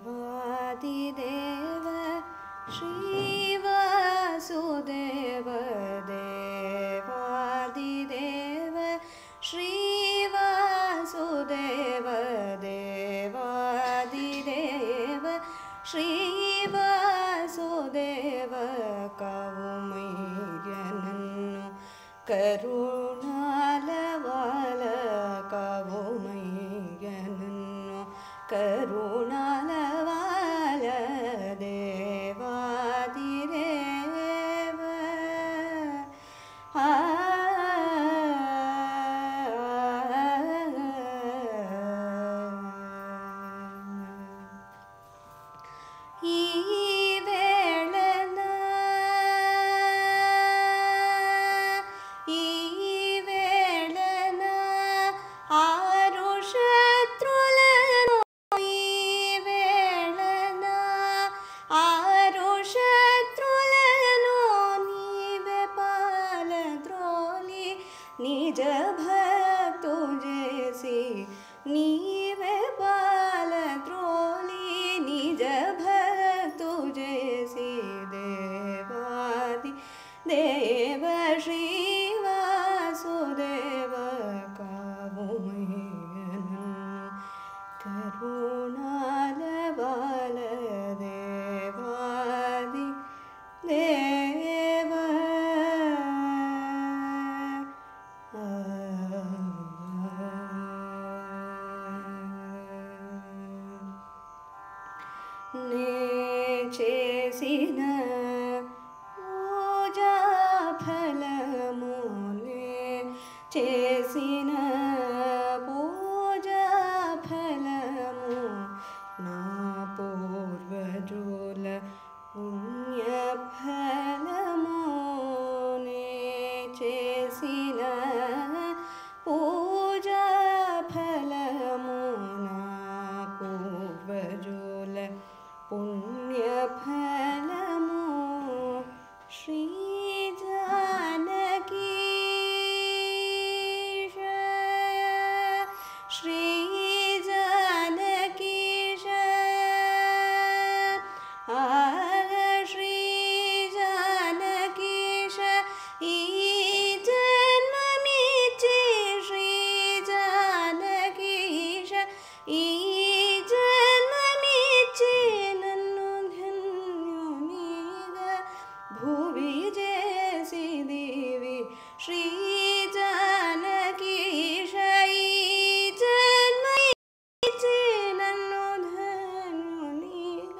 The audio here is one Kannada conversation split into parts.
देवादिदेव श्रीवासुदेव देवादिदेव श्रीवासुदेव देवादिदेव श्रीवासुदेव कावुमय्यनन्नु करुणालवाल कावुमय्यनन्नु करुणालवाल देवादिदेव निज भक्तु जैसी नीवे बाल द्रोली निज भक्तु जैसी देवादि देव श्रीवासुदेव कावुमय्यनन्नु करुणाल बाल देवादि देव ने చేసిన పూజా ఫలమునే చేసిన పూజా ఫలము నా పూర్వజుల పుణ్య ఫలమునే చేసిన పూజా ఫలము నా పూర్వజుల पुण्यफलमु श्री जानकीश श्री जानकीश श्री जानकीश ई जन्ममिच्छि श्री जानकीश ई भुवि जैसी देवी श्री जानकीश जन्मइच्छि नन्नु धन्युनिग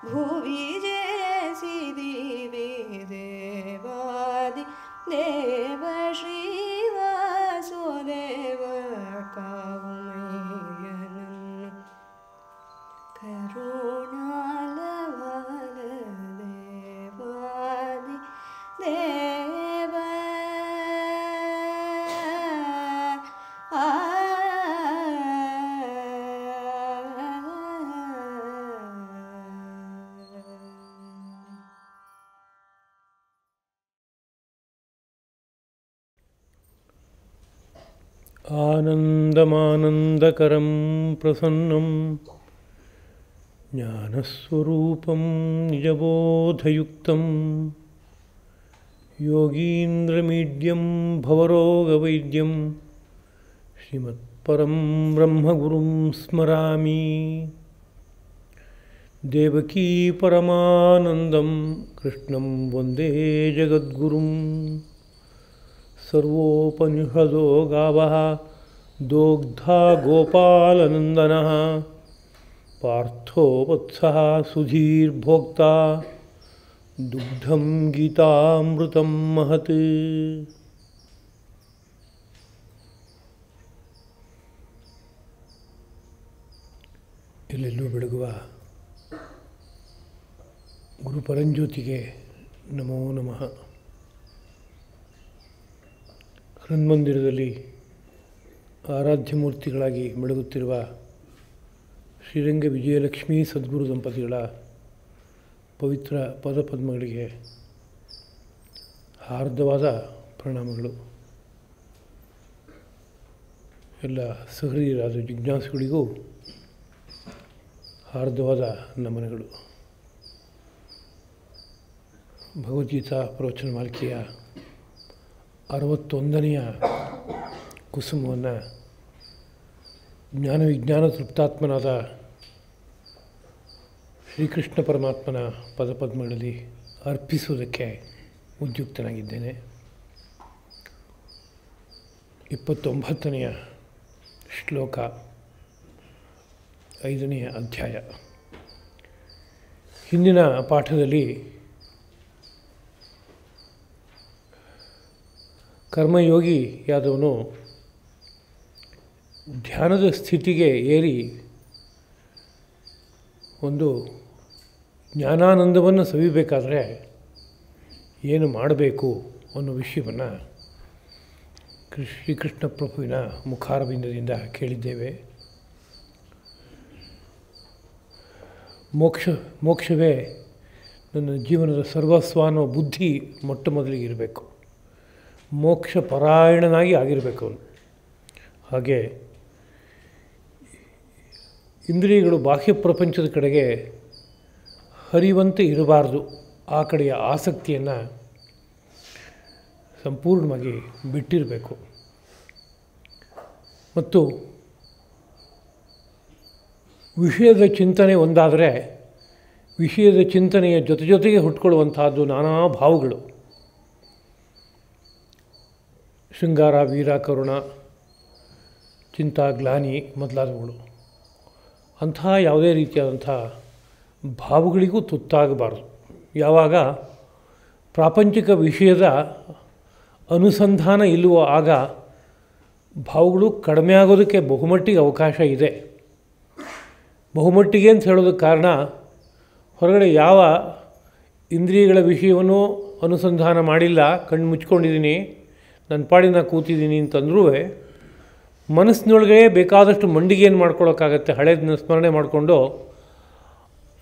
भुवि जैसी देवी देवादि देव श्री वासुदेव कावुमय्यनन्नु करुणालवाल देव आनन्दमानन्दकरं प्रसन्नं ज्ञानस्वरूपं निजबोधयुक्तं योगीन्द्रमीड्यं भवरोगवैद्यं श्रीमत्परं ब्रह्मगुरुं स्मरामि देवकी परमानन्दं कृष्णं वन्दे जगद्गुरुं सर्वोपनिषदो गावः दोग्धा गोपालनन्दनः पार्थो वत्सः सुधीर्भोक्ता दुग्धं गीतामृतं महत् ಎಲ್ಲೆಲ್ಲೂ ಬೆಳಗುವ ಗುರು ಪರಂಜ್ಯೋತಿಗೆ ನಮೋ ನಮಃ. ಹನುಮಂದಿರದಲ್ಲಿ ಆರಾಧ್ಯ ಮೂರ್ತಿಗಳಾಗಿ ಬೆಳಗುತ್ತಿರುವ ಶ್ರೀರಂಗ ವಿಜಯಲಕ್ಷ್ಮೀ ಸದ್ಗುರು ದಂಪತಿಗಳ ಪವಿತ್ರ ಪದಪದ್ಮಗಳಿಗೆ ಹಾರ್ದವಾದ ಪ್ರಣಾಮಗಳು. ಎಲ್ಲ ಸಹೃದಯರಾದ ಜಿಜ್ಞಾಸುಗಳಿಗೂ ಹಾರ್ದವಾದ ನಮನಗಳು. ಭಗವದ್ಗೀತಾ ಪ್ರವಚನ ಮಾಲಿಕೆಯ 61ನೆಯ ಕುಸುಮವನ್ನು ಜ್ಞಾನ ವಿಜ್ಞಾನ ತೃಪ್ತಾತ್ಮನಾದ ಶ್ರೀಕೃಷ್ಣ ಪರಮಾತ್ಮನ ಪದಪದ್ಮಗಳಲ್ಲಿ ಅರ್ಪಿಸುವುದಕ್ಕೆ ಉದ್ಯುಕ್ತನಾಗಿದ್ದೇನೆ. 29ನೆಯ ಶ್ಲೋಕ, 5ನೆಯ ಅಧ್ಯಾಯ. ಹಿಂದಿನ ಪಾಠದಲ್ಲಿ ಕರ್ಮಯೋಗಿಯಾದವನು ಧ್ಯಾನದ ಸ್ಥಿತಿಗೆ ಏರಿ ಒಂದು ಜ್ಞಾನಾನಂದವನ್ನು ಸವಿಬೇಕಾದರೆ ಏನು ಮಾಡಬೇಕು ಅನ್ನೋ ವಿಷಯವನ್ನು ಶ್ರೀಕೃಷ್ಣ ಪ್ರಭುವಿನ ಮುಖಾರವಿಂದದಿಂದ ಕೇಳಿದ್ದೇವೆ. ಮೋಕ್ಷವೇ ನನ್ನ ಜೀವನದ ಸರ್ವಸ್ವ ಅನ್ನೋ ಬುದ್ಧಿ ಮೊಟ್ಟ ಮೊದಲಿಗೆ ಇರಬೇಕು. ಮೋಕ್ಷ ಪರಾಯಣನಾಗಿ ಆಗಿರಬೇಕು ಅವನು. ಹಾಗೆ ಇಂದ್ರಿಯಗಳು ಬಾಹ್ಯ ಪ್ರಪಂಚದ ಕಡೆಗೆ ಹರಿವಂತೆ ಇರಬಾರ್ದು. ಆ ಕಡೆಯ ಆಸಕ್ತಿಯನ್ನು ಸಂಪೂರ್ಣವಾಗಿ ಬಿಟ್ಟಿರಬೇಕು. ಮತ್ತು ವಿಷಯದ ಚಿಂತನೆ ಒಂದಾದರೆ ವಿಷಯದ ಚಿಂತನೆಯ ಜೊತೆಗೆ ಹುಟ್ಕೊಳ್ಳುವಂತಹದ್ದು ನಾನಾ ಭಾವಗಳು, ಶೃಂಗಾರ, ವೀರ, ಕರುಣ, ಚಿಂತಾ, ಗ್ಲಾನಿ ಮೊದಲಾದವುಗಳು. ಅಂತಹ ಯಾವುದೇ ರೀತಿಯಾದಂಥ ಭಾವಗಳಿಗೂ ತುತ್ತಾಗಬಾರ್ದು. ಯಾವಾಗ ಪ್ರಾಪಂಚಿಕ ವಿಷಯದ ಅನುಸಂಧಾನ ಇಲ್ಲವೋ ಆಗ ಭಾವಗಳು ಕಡಿಮೆ ಆಗೋದಕ್ಕೆ ಬಹುಮಟ್ಟಿಗೆ ಅವಕಾಶ ಇದೆ. ಬಹುಮಟ್ಟಿಗೆ ಅಂತ ಹೇಳೋದಕ್ಕೆ ಕಾರಣ, ಹೊರಗಡೆ ಯಾವ ಇಂದ್ರಿಯಗಳ ವಿಷಯವನ್ನು ಅನುಸಂಧಾನ ಮಾಡಿಲ್ಲ, ಕಣ್ಣು ಮುಚ್ಕೊಂಡಿದ್ದೀನಿ, ನನ್ನ ಪಾಡಿನ ಕೂತಿದ್ದೀನಿ ಅಂತಂದ್ರೂ ಮನಸ್ಸಿನೊಳಗೆ ಬೇಕಾದಷ್ಟು ಮಂಡಿಗೆಯನ್ನು ಮಾಡ್ಕೊಳ್ಳೋಕ್ಕಾಗತ್ತೆ. ಹಳೇದನ್ನ ಸ್ಮರಣೆ ಮಾಡಿಕೊಂಡು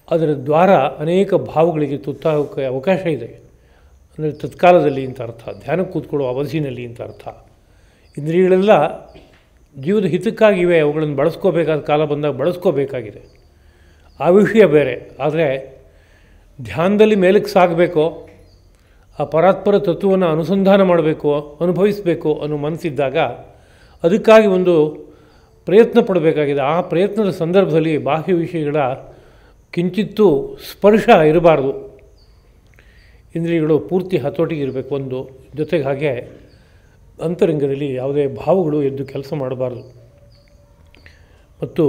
ಅದರ ದ್ವಾರ ಅನೇಕ ಭಾವಗಳಿಗೆ ತುತ್ತಾಗೋಕ್ಕೆ ಅವಕಾಶ ಇದೆ. ಅಂದರೆ ತತ್ಕಾಲದಲ್ಲಿ ಅಂತ ಅರ್ಥ, ಧ್ಯಾನಕ್ಕೆ ಕೂತ್ಕೊಳ್ಳೋ ಅವಧಿನಲ್ಲಿ ಅಂತ ಅರ್ಥ. ಇಂದ್ರಿಯಗಳೆಲ್ಲ ಜೀವದ ಹಿತಕ್ಕಾಗಿವೆ, ಅವುಗಳನ್ನು ಬಳಸ್ಕೋಬೇಕಾದ ಕಾಲ ಬಂದಾಗ ಬಳಸ್ಕೋಬೇಕಾಗಿದೆ, ಆ ವಿಷಯ ಬೇರೆ. ಆದರೆ ಧ್ಯಾನದಲ್ಲಿ ಮೇಲಕ್ಕೆ ಸಾಗಬೇಕು, ಆ ಪರಾತ್ಪರ ತತ್ವವನ್ನು ಅನುಸಂಧಾನ ಮಾಡಬೇಕು, ಅನುಭವಿಸಬೇಕು ಅನ್ನೋ ಮನಸ್ಸಿದ್ದಾಗ ಅದಕ್ಕಾಗಿ ಒಂದು ಪ್ರಯತ್ನ ಪಡಬೇಕಾಗಿದೆ. ಆ ಪ್ರಯತ್ನದ ಸಂದರ್ಭದಲ್ಲಿ ಬಾಹ್ಯ ವಿಷಯಗಳ ಕಿಂಚಿತ್ತೂ ಸ್ಪರ್ಶ ಇರಬಾರ್ದು. ಇಂದ್ರಿಯಗಳು ಪೂರ್ತಿ ಹತೋಟಿಗೆ ಇರಬೇಕು ಒಂದು. ಜೊತೆಗೆ ಹಾಗೆ ಅಂತರಂಗದಲ್ಲಿ ಯಾವುದೇ ಭಾವಗಳು ಎದ್ದು ಕೆಲಸ ಮಾಡಬಾರ್ದು. ಮತ್ತು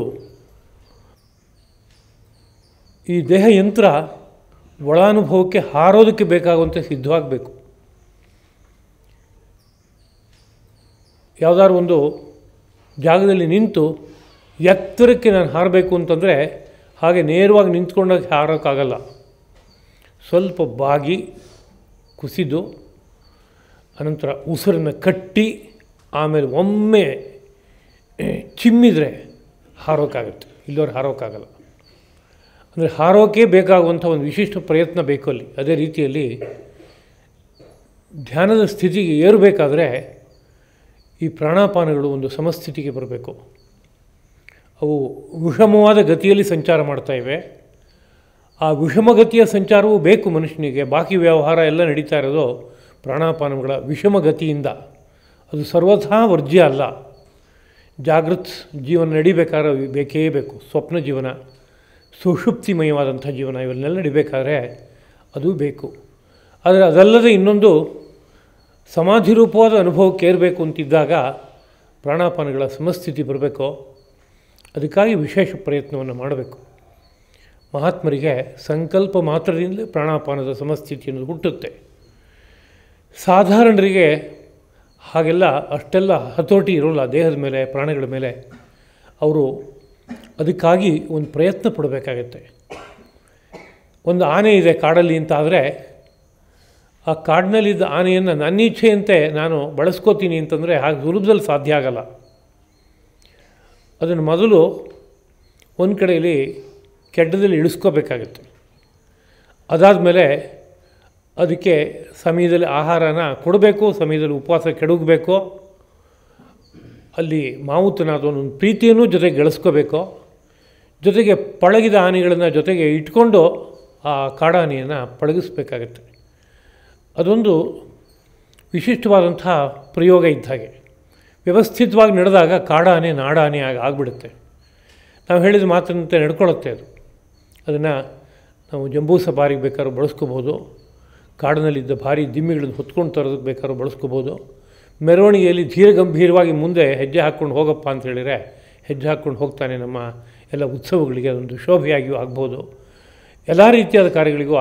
ಈ ದೇಹ ಯಂತ್ರ ಒಳಾನುಭವಕ್ಕೆ ಹಾರೋದಕ್ಕೆ ಬೇಕಾಗುವಂತೆ ಸಿದ್ಧವಾಗಬೇಕು. ಯಾವುದಾದ್ರು ಒಂದು ಜಾಗದಲ್ಲಿ ನಿಂತು ಎತ್ತರಕ್ಕೆ ನಾನು ಹಾರಬೇಕು ಅಂತಂದರೆ ಹಾಗೆ ನೇರವಾಗಿ ನಿಂತ್ಕೊಂಡಾಗ ಹಾರೋಕ್ಕಾಗಲ್ಲ. ಸ್ವಲ್ಪ ಬಾಗಿ ಕುಸಿದು ಅನಂತರ ಉಸಿರನ್ನು ಕಟ್ಟಿ ಆಮೇಲೆ ಒಮ್ಮೆ ಚಿಮ್ಮಿದರೆ ಹಾರೋಕ್ಕಾಗತ್ತೆ, ಇಲ್ಲವ್ರು ಹಾರೋಕ್ಕಾಗಲ್ಲ. ಅಂದರೆ ಹಾರೋಕೆ ಬೇಕಾಗುವಂಥ ಒಂದು ವಿಶಿಷ್ಟ ಪ್ರಯತ್ನ ಬೇಕು ಅಲ್ಲಿ. ಅದೇ ರೀತಿಯಲ್ಲಿ ಧ್ಯಾನದ ಸ್ಥಿತಿಗೆ ಏರಬೇಕಾದ್ರೆ ಈ ಪ್ರಾಣಾಪಾನಗಳು ಒಂದು ಸಮಸ್ಥಿತಿಗೆ ಬರಬೇಕು. ಅವು ವಿಷಮವಾದ ಗತಿಯಲ್ಲಿ ಸಂಚಾರ ಮಾಡ್ತಾಯಿವೆ. ಆ ವಿಷಮಗತಿಯ ಸಂಚಾರವೂ ಬೇಕು ಮನುಷ್ಯನಿಗೆ. ಬಾಕಿ ವ್ಯವಹಾರ ಎಲ್ಲ ನಡೀತಾ ಇರೋದು ಪ್ರಾಣಾಪಾನಗಳ ವಿಷಮಗತಿಯಿಂದ. ಅದು ಸರ್ವಥಾ ವರ್ಜ್ಯ ಅಲ್ಲ. ಜಾಗೃತ್ ಜೀವನ ನಡಿಬೇಕಾದ್ರೆ ಬೇಕೇ ಬೇಕು. ಸ್ವಪ್ನ ಜೀವನ, ಸುಷುಪ್ತಿಮಯವಾದಂಥ ಜೀವನ, ಇವನ್ನೆಲ್ಲ ನಡಿಬೇಕಾದ್ರೆ ಅದು ಬೇಕು. ಆದರೆ ಅದಲ್ಲದೆ ಇನ್ನೊಂದು ಸಮಾಧಿ ರೂಪವಾದ ಅನುಭವಕ್ಕೆ ಏರಬೇಕು ಅಂತಿದ್ದಾಗ ಪ್ರಾಣಾಪಾನಗಳ ಸಮಸ್ಥಿತಿ ಬರಬೇಕು. ಅದಕ್ಕಾಗಿ ವಿಶೇಷ ಪ್ರಯತ್ನವನ್ನು ಮಾಡಬೇಕು. ಮಹಾತ್ಮರಿಗೆ ಸಂಕಲ್ಪ ಮಾತ್ರದಿಂದಲೇ ಪ್ರಾಣಾಪಾನದ ಸಮಸ್ಥಿತಿ ಅನ್ನೋದು ಹುಟ್ಟುತ್ತೆ. ಸಾಧಾರಣರಿಗೆ ಹಾಗೆಲ್ಲ ಅಷ್ಟೆಲ್ಲ ಹತೋಟಿ ಇರೋಲ್ಲ ದೇಹದ ಮೇಲೆ, ಪ್ರಾಣಗಳ ಮೇಲೆ. ಅವರು ಅದಕ್ಕಾಗಿ ಒಂದು ಪ್ರಯತ್ನ ಪಡಬೇಕಾಗತ್ತೆ. ಒಂದು ಆನೆ ಇದೆ ಕಾಡಲ್ಲಿ ಅಂತ ಆದರೆ ಆ ಕಾಡಿನಲ್ಲಿದ್ದ ಆನೆಯನ್ನು ನನ್ನ ಇಚ್ಛೆಯಂತೆ ನಾನು ಬಳಸ್ಕೋತೀನಿ ಅಂತಂದರೆ ಹಾಗೆ ಸುಲಭದಲ್ಲಿ ಸಾಧ್ಯ ಆಗಲ್ಲ. ಅದನ್ನು ಮೊದಲು ಒಂದು ಕಡೆಯಲ್ಲಿ ಕೆಡ್ಡದಲ್ಲಿ ಇಳಿಸ್ಕೋಬೇಕಾಗತ್ತೆ. ಅದಾದಮೇಲೆ ಅದಕ್ಕೆ ಸಮಯದಲ್ಲಿ ಆಹಾರನ ಕೊಡಬೇಕು, ಸಮಯದಲ್ಲಿ ಉಪವಾಸ ಕೆಡಗಬೇಕು. ಅಲ್ಲಿ ಮಾವುತನಾದವನು ಪ್ರೀತಿಯನ್ನು ಜೊತೆಗೆ ಗಳಿಸ್ಕೋಬೇಕು. ಜೊತೆಗೆ ಪಳಗಿದ ಆನೆಗಳನ್ನು ಜೊತೆಗೆ ಇಟ್ಕೊಂಡು ಆ ಕಾಡಾನೆಯನ್ನು ಪಳಗಿಸ್ಬೇಕಾಗತ್ತೆ. ಅದೊಂದು ವಿಶಿಷ್ಟವಾದಂಥ ಪ್ರಯೋಗ ಇದ್ದ ಹಾಗೆ. ವ್ಯವಸ್ಥಿತವಾಗಿ ನಡೆದಾಗ ಕಾಡಾನೆ ನಾಡಾನೆ ಆಗಿಬಿಡುತ್ತೆ. ನಾವು ಹೇಳಿದ ಮಾತಿನಂತೆ ನಡ್ಕೊಳ್ಳುತ್ತೆ ಅದು. ಅದನ್ನು ನಾವು ಜಂಬೂ ಸಫಾರಿಗೆ ಬೇಕಾದ್ರೂ ಬಳಸ್ಕೋಬೋದು, ಕಾಡಿನಲ್ಲಿದ್ದ ಭಾರಿ ದಿಮ್ಮಿಗಳನ್ನು ಹೊತ್ಕೊಂಡು ತರೋದಕ್ಕೆ ಬೇಕಾದ್ರೂ ಬಳಸ್ಕೋಬೋದು, ಮೆರವಣಿಗೆಯಲ್ಲಿ ಧೀರ ಗಂಭೀರವಾಗಿ ಮುಂದೆ ಹೆಜ್ಜೆ ಹಾಕ್ಕೊಂಡು ಹೋಗಪ್ಪ ಅಂತ ಹೇಳಿದರೆ ಹೆಜ್ಜೆ ಹಾಕ್ಕೊಂಡು ಹೋಗ್ತಾನೆ. ನಮ್ಮ ಎಲ್ಲ ಉತ್ಸವಗಳಿಗೆ ಅದೊಂದು ಶೋಭೆಯಾಗಿಯೂ ಆಗ್ಬೋದು. ಎಲ್ಲ ರೀತಿಯಾದ ಕಾರ್ಯಗಳಿಗೂ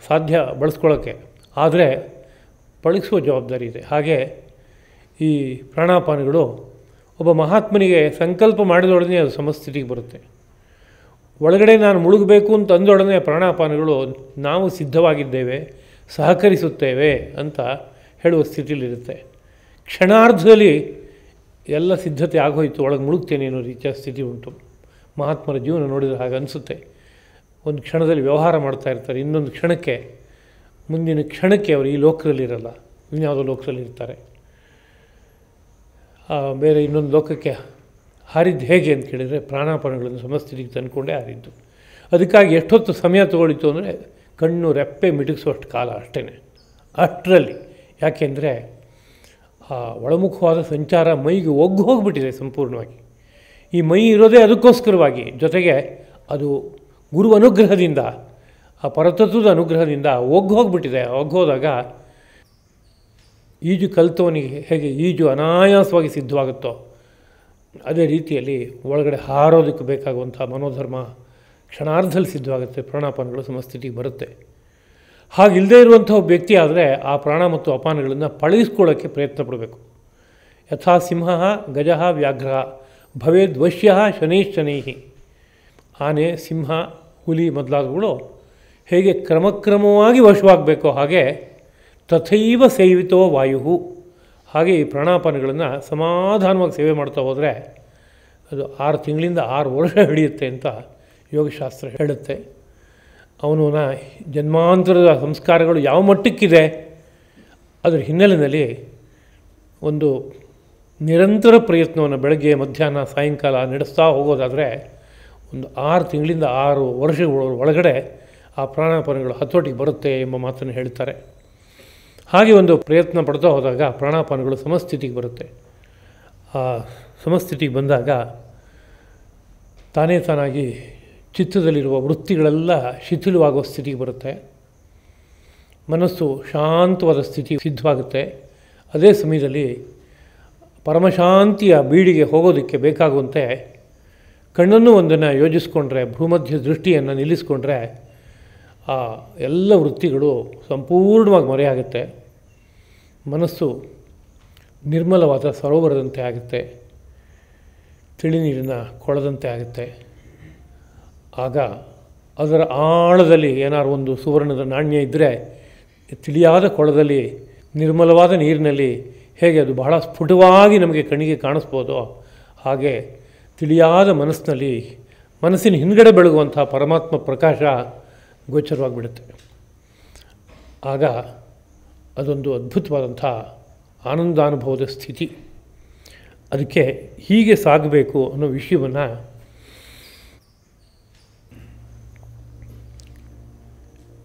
ಸಾಧ್ಯ ಬಳಸ್ಕೊಳ್ಳೋಕ್ಕೆ. ಆದರೆ ಪಳಗಿಸುವ ಜವಾಬ್ದಾರಿ ಇದೆ. ಹಾಗೆ ಈ ಪ್ರಾಣಾಪಾನಗಳು ಒಬ್ಬ ಮಹಾತ್ಮನಿಗೆ ಸಂಕಲ್ಪ ಮಾಡಿದೊಡನೆ ಅದು ಸಮಸ್ಥಿತಿಗೆ ಬರುತ್ತೆ. ಒಳಗಡೆ ನಾನು ಮುಳುಗಬೇಕು ಅಂತ ಅಂದೊಡನೆ ಪ್ರಾಣಾಪಾನಗಳು ನಾವು ಸಿದ್ಧವಾಗಿದ್ದೇವೆ, ಸಹಕರಿಸುತ್ತೇವೆ ಅಂತ ಹೇಳುವ ಸ್ಥಿತಿಲಿರುತ್ತೆ. ಕ್ಷಣಾರ್ಧದಲ್ಲಿ ಎಲ್ಲ ಸಿದ್ಧತೆ ಆಗೋಯ್ತು, ಒಳಗೆ ಮುಳುಗ್ತೇನೆ ಅನ್ನೋ ರೀತಿಯ ಸ್ಥಿತಿ ಉಂಟು. ಮಹಾತ್ಮರ ಜೀವನ ನೋಡಿದರೆ ಹಾಗೆ ಅನಿಸುತ್ತೆ. ಒಂದು ಕ್ಷಣದಲ್ಲಿ ವ್ಯವಹಾರ ಮಾಡ್ತಾ ಇರ್ತಾರೆ, ಇನ್ನೊಂದು ಕ್ಷಣಕ್ಕೆ ಮುಂದಿನ ಕ್ಷಣಕ್ಕೆ ಅವರು ಈ ಲೋಕದಲ್ಲಿರಲ್ಲ, ಇನ್ಯಾವುದೋ ಲೋಕದಲ್ಲಿ ಇರ್ತಾರೆ. ಬೇರೆ ಇನ್ನೊಂದು ಲೋಕಕ್ಕೆ ಹಾರಿದ್ದು ಹೇಗೆ ಅಂತ ಕೇಳಿದರೆ ಪ್ರಾಣಾಪಾನಗಳನ್ನು ಸಮಸ್ಥಿತಿಗೆ ತಂದುಕೊಂಡೇ ಹಾರಿದ್ದು. ಅದಕ್ಕಾಗಿ ಎಷ್ಟೊತ್ತು ಸಮಯ ತೊಗೊಳಿತು ಅಂದರೆ ಕಣ್ಣು ರೆಪ್ಪೆ ಮಿಟುಕಿಸುವಷ್ಟು ಕಾಲ ಅಷ್ಟೇ. ಅಷ್ಟರಲ್ಲಿ ಯಾಕೆಂದರೆ ಆ ಒಳಮುಖವಾದ ಸಂಚಾರ ಮೈಗೆ ಒಗ್ಗು ಹೋಗಿಬಿಟ್ಟಿದೆ ಸಂಪೂರ್ಣವಾಗಿ. ಈ ಮೈ ಇರೋದೇ ಅದಕ್ಕೋಸ್ಕರವಾಗಿ. ಜೊತೆಗೆ ಅದು ಗುರು ಅನುಗ್ರಹದಿಂದ, ಆ ಪರತತ್ವದ ಅನುಗ್ರಹದಿಂದ ಒಗ್ಗು ಹೋಗಿಬಿಟ್ಟಿದೆ. ಒಗ್ಗೋದಾಗ ಈಜು ಕಲಿತವನಿಗೆ ಹೇಗೆ ಈಜು ಅನಾಯಾಸವಾಗಿ ಸಿದ್ಧವಾಗುತ್ತೋ ಅದೇ ರೀತಿಯಲ್ಲಿ ಒಳಗಡೆ ಹಾರೋದಕ್ಕೆ ಬೇಕಾಗುವಂಥ ಮನೋಧರ್ಮ ಕ್ಷಣಾರ್ಧದಲ್ಲಿ ಸಿದ್ಧವಾಗುತ್ತೆ. ಪ್ರಾಣಾಪಾನಗಳು ಸಮಸ್ಥಿತಿಗೆ ಬರುತ್ತೆ. ಹಾಗಿಲ್ಲದೆ ಇರುವಂಥ ಒಬ್ಬ ವ್ಯಕ್ತಿ ಆದರೆ ಆ ಪ್ರಾಣ ಮತ್ತು ಅಪಾನಗಳನ್ನು ಪಳಗಿಸ್ಕೊಳ್ಳೋಕ್ಕೆ ಪ್ರಯತ್ನ ಪಡಬೇಕು. ಯಥಾ ಸಿಂಹ ಗಜ ವ್ಯಾಘ್ರ ಭವೇದ್ವಶ್ಯ ಶನೈಶ್ಶನೈ. ಆನೆ, ಸಿಂಹ, ಹುಲಿ ಮೊದಲಾದವುಗಳು ಹೇಗೆ ಕ್ರಮಕ್ರಮವಾಗಿ ವಶವಾಗಬೇಕೋ ಹಾಗೆ ತಥೈವ ಸೇವಿತೋ ವಾಯು. ಹಾಗೆ ಈ ಪ್ರಾಣಾಪಾನಗಳನ್ನು ಸಮಾಧಾನವಾಗಿ ಸೇವೆ ಮಾಡ್ತಾ ಹೋದರೆ ಅದು 6 ತಿಂಗಳಿಂದ 6 ವರ್ಷ ಹಿಡಿಯುತ್ತೆ ಅಂತ ಯೋಗಶಾಸ್ತ್ರ ಹೇಳುತ್ತೆ. ಅವನ ಜನ್ಮಾಂತರದ ಸಂಸ್ಕಾರಗಳು ಯಾವ ಮಟ್ಟಕ್ಕಿದೆ ಅದರ ಹಿನ್ನೆಲೆಯಲ್ಲಿ ಒಂದು ನಿರಂತರ ಪ್ರಯತ್ನವನ್ನು ಬೆಳಗ್ಗೆ ಮಧ್ಯಾಹ್ನ ಸಾಯಂಕಾಲ ನಡೆಸ್ತಾ ಹೋಗೋದಾದರೆ ಒಂದು 6 ತಿಂಗಳಿಂದ 6 ವರ್ಷಗಳ ಒಳಗಡೆ ಆ ಪ್ರಾಣಾಪಾನಗಳು ಹತೋಟಿಗೆ ಬರುತ್ತೆ ಎಂಬ ಮಾತನ್ನು ಹೇಳ್ತಾರೆ. ಹಾಗೆ ಒಂದು ಪ್ರಯತ್ನ ಪಡ್ತಾ ಹೋದಾಗ ಪ್ರಾಣಾಪಾನಗಳು ಸಮಸ್ಥಿತಿಗೆ ಬರುತ್ತೆ. ಆ ಸಮಸ್ಥಿತಿಗೆ ಬಂದಾಗ ತಾನೇ ತಾನಾಗಿ ಚಿತ್ತದಲ್ಲಿರುವ ವೃತ್ತಿಗಳೆಲ್ಲ ಶಿಥಿಲವಾಗುವ ಸ್ಥಿತಿಗೆ ಬರುತ್ತೆ. ಮನಸ್ಸು ಶಾಂತವಾದ ಸ್ಥಿತಿ ಸಿದ್ಧವಾಗುತ್ತೆ. ಅದೇ ಸಮಯದಲ್ಲಿ ಪರಮಶಾಂತಿಯ ಬೀಡಿಗೆ ಹೋಗೋದಕ್ಕೆ ಬೇಕಾಗುವಂತೆ ಕಣ್ಣನ್ನು ಒಂದನ್ನು ಯೋಜಿಸ್ಕೊಂಡ್ರೆ, ಭೂಮಧ್ಯ ದೃಷ್ಟಿಯನ್ನು ನಿಲ್ಲಿಸ್ಕೊಂಡ್ರೆ ಆ ಎಲ್ಲ ವೃತ್ತಿಗಳು ಸಂಪೂರ್ಣವಾಗಿ ಮರೆಯಾಗುತ್ತೆ. ಮನಸ್ಸು ನಿರ್ಮಲವಾದ ಸರೋವರದಂತೆ ಆಗುತ್ತೆ, ತಿಳಿ ನೀರಿನ ಕೊಳದಂತೆ ಆಗುತ್ತೆ. ಆಗ ಅದರ ಆಳದಲ್ಲಿ ಏನಾದ್ರು ಒಂದು ಸುವರ್ಣದ ನಾಣ್ಯ ಇದ್ದರೆ ತಿಳಿಯಾದ ಕೊಳದಲ್ಲಿ ನಿರ್ಮಲವಾದ ನೀರಿನಲ್ಲಿ ಹೇಗೆ ಅದು ಬಹಳ ಸ್ಫುಟವಾಗಿ ನಮಗೆ ಕಣ್ಣಿಗೆ ಕಾಣಿಸ್ಬೋದೋ ಹಾಗೆ ತಿಳಿಯಾದ ಮನಸ್ಸಿನಲ್ಲಿ ಮನಸ್ಸಿನ ಹಿಂದ್ಗಡೆ ಬೆಳಗುವಂಥ ಪರಮಾತ್ಮ ಪ್ರಕಾಶ ಗೋಚರವಾಗಿಬಿಡುತ್ತೆ. ಆಗ ಅದೊಂದು ಅದ್ಭುತವಾದಂಥ ಆನಂದಾನುಭವದ ಸ್ಥಿತಿ. ಅದಕ್ಕೆ ಹೀಗೆ ಸಾಗಬೇಕು ಅನ್ನೋ ವಿಷಯವನ್ನು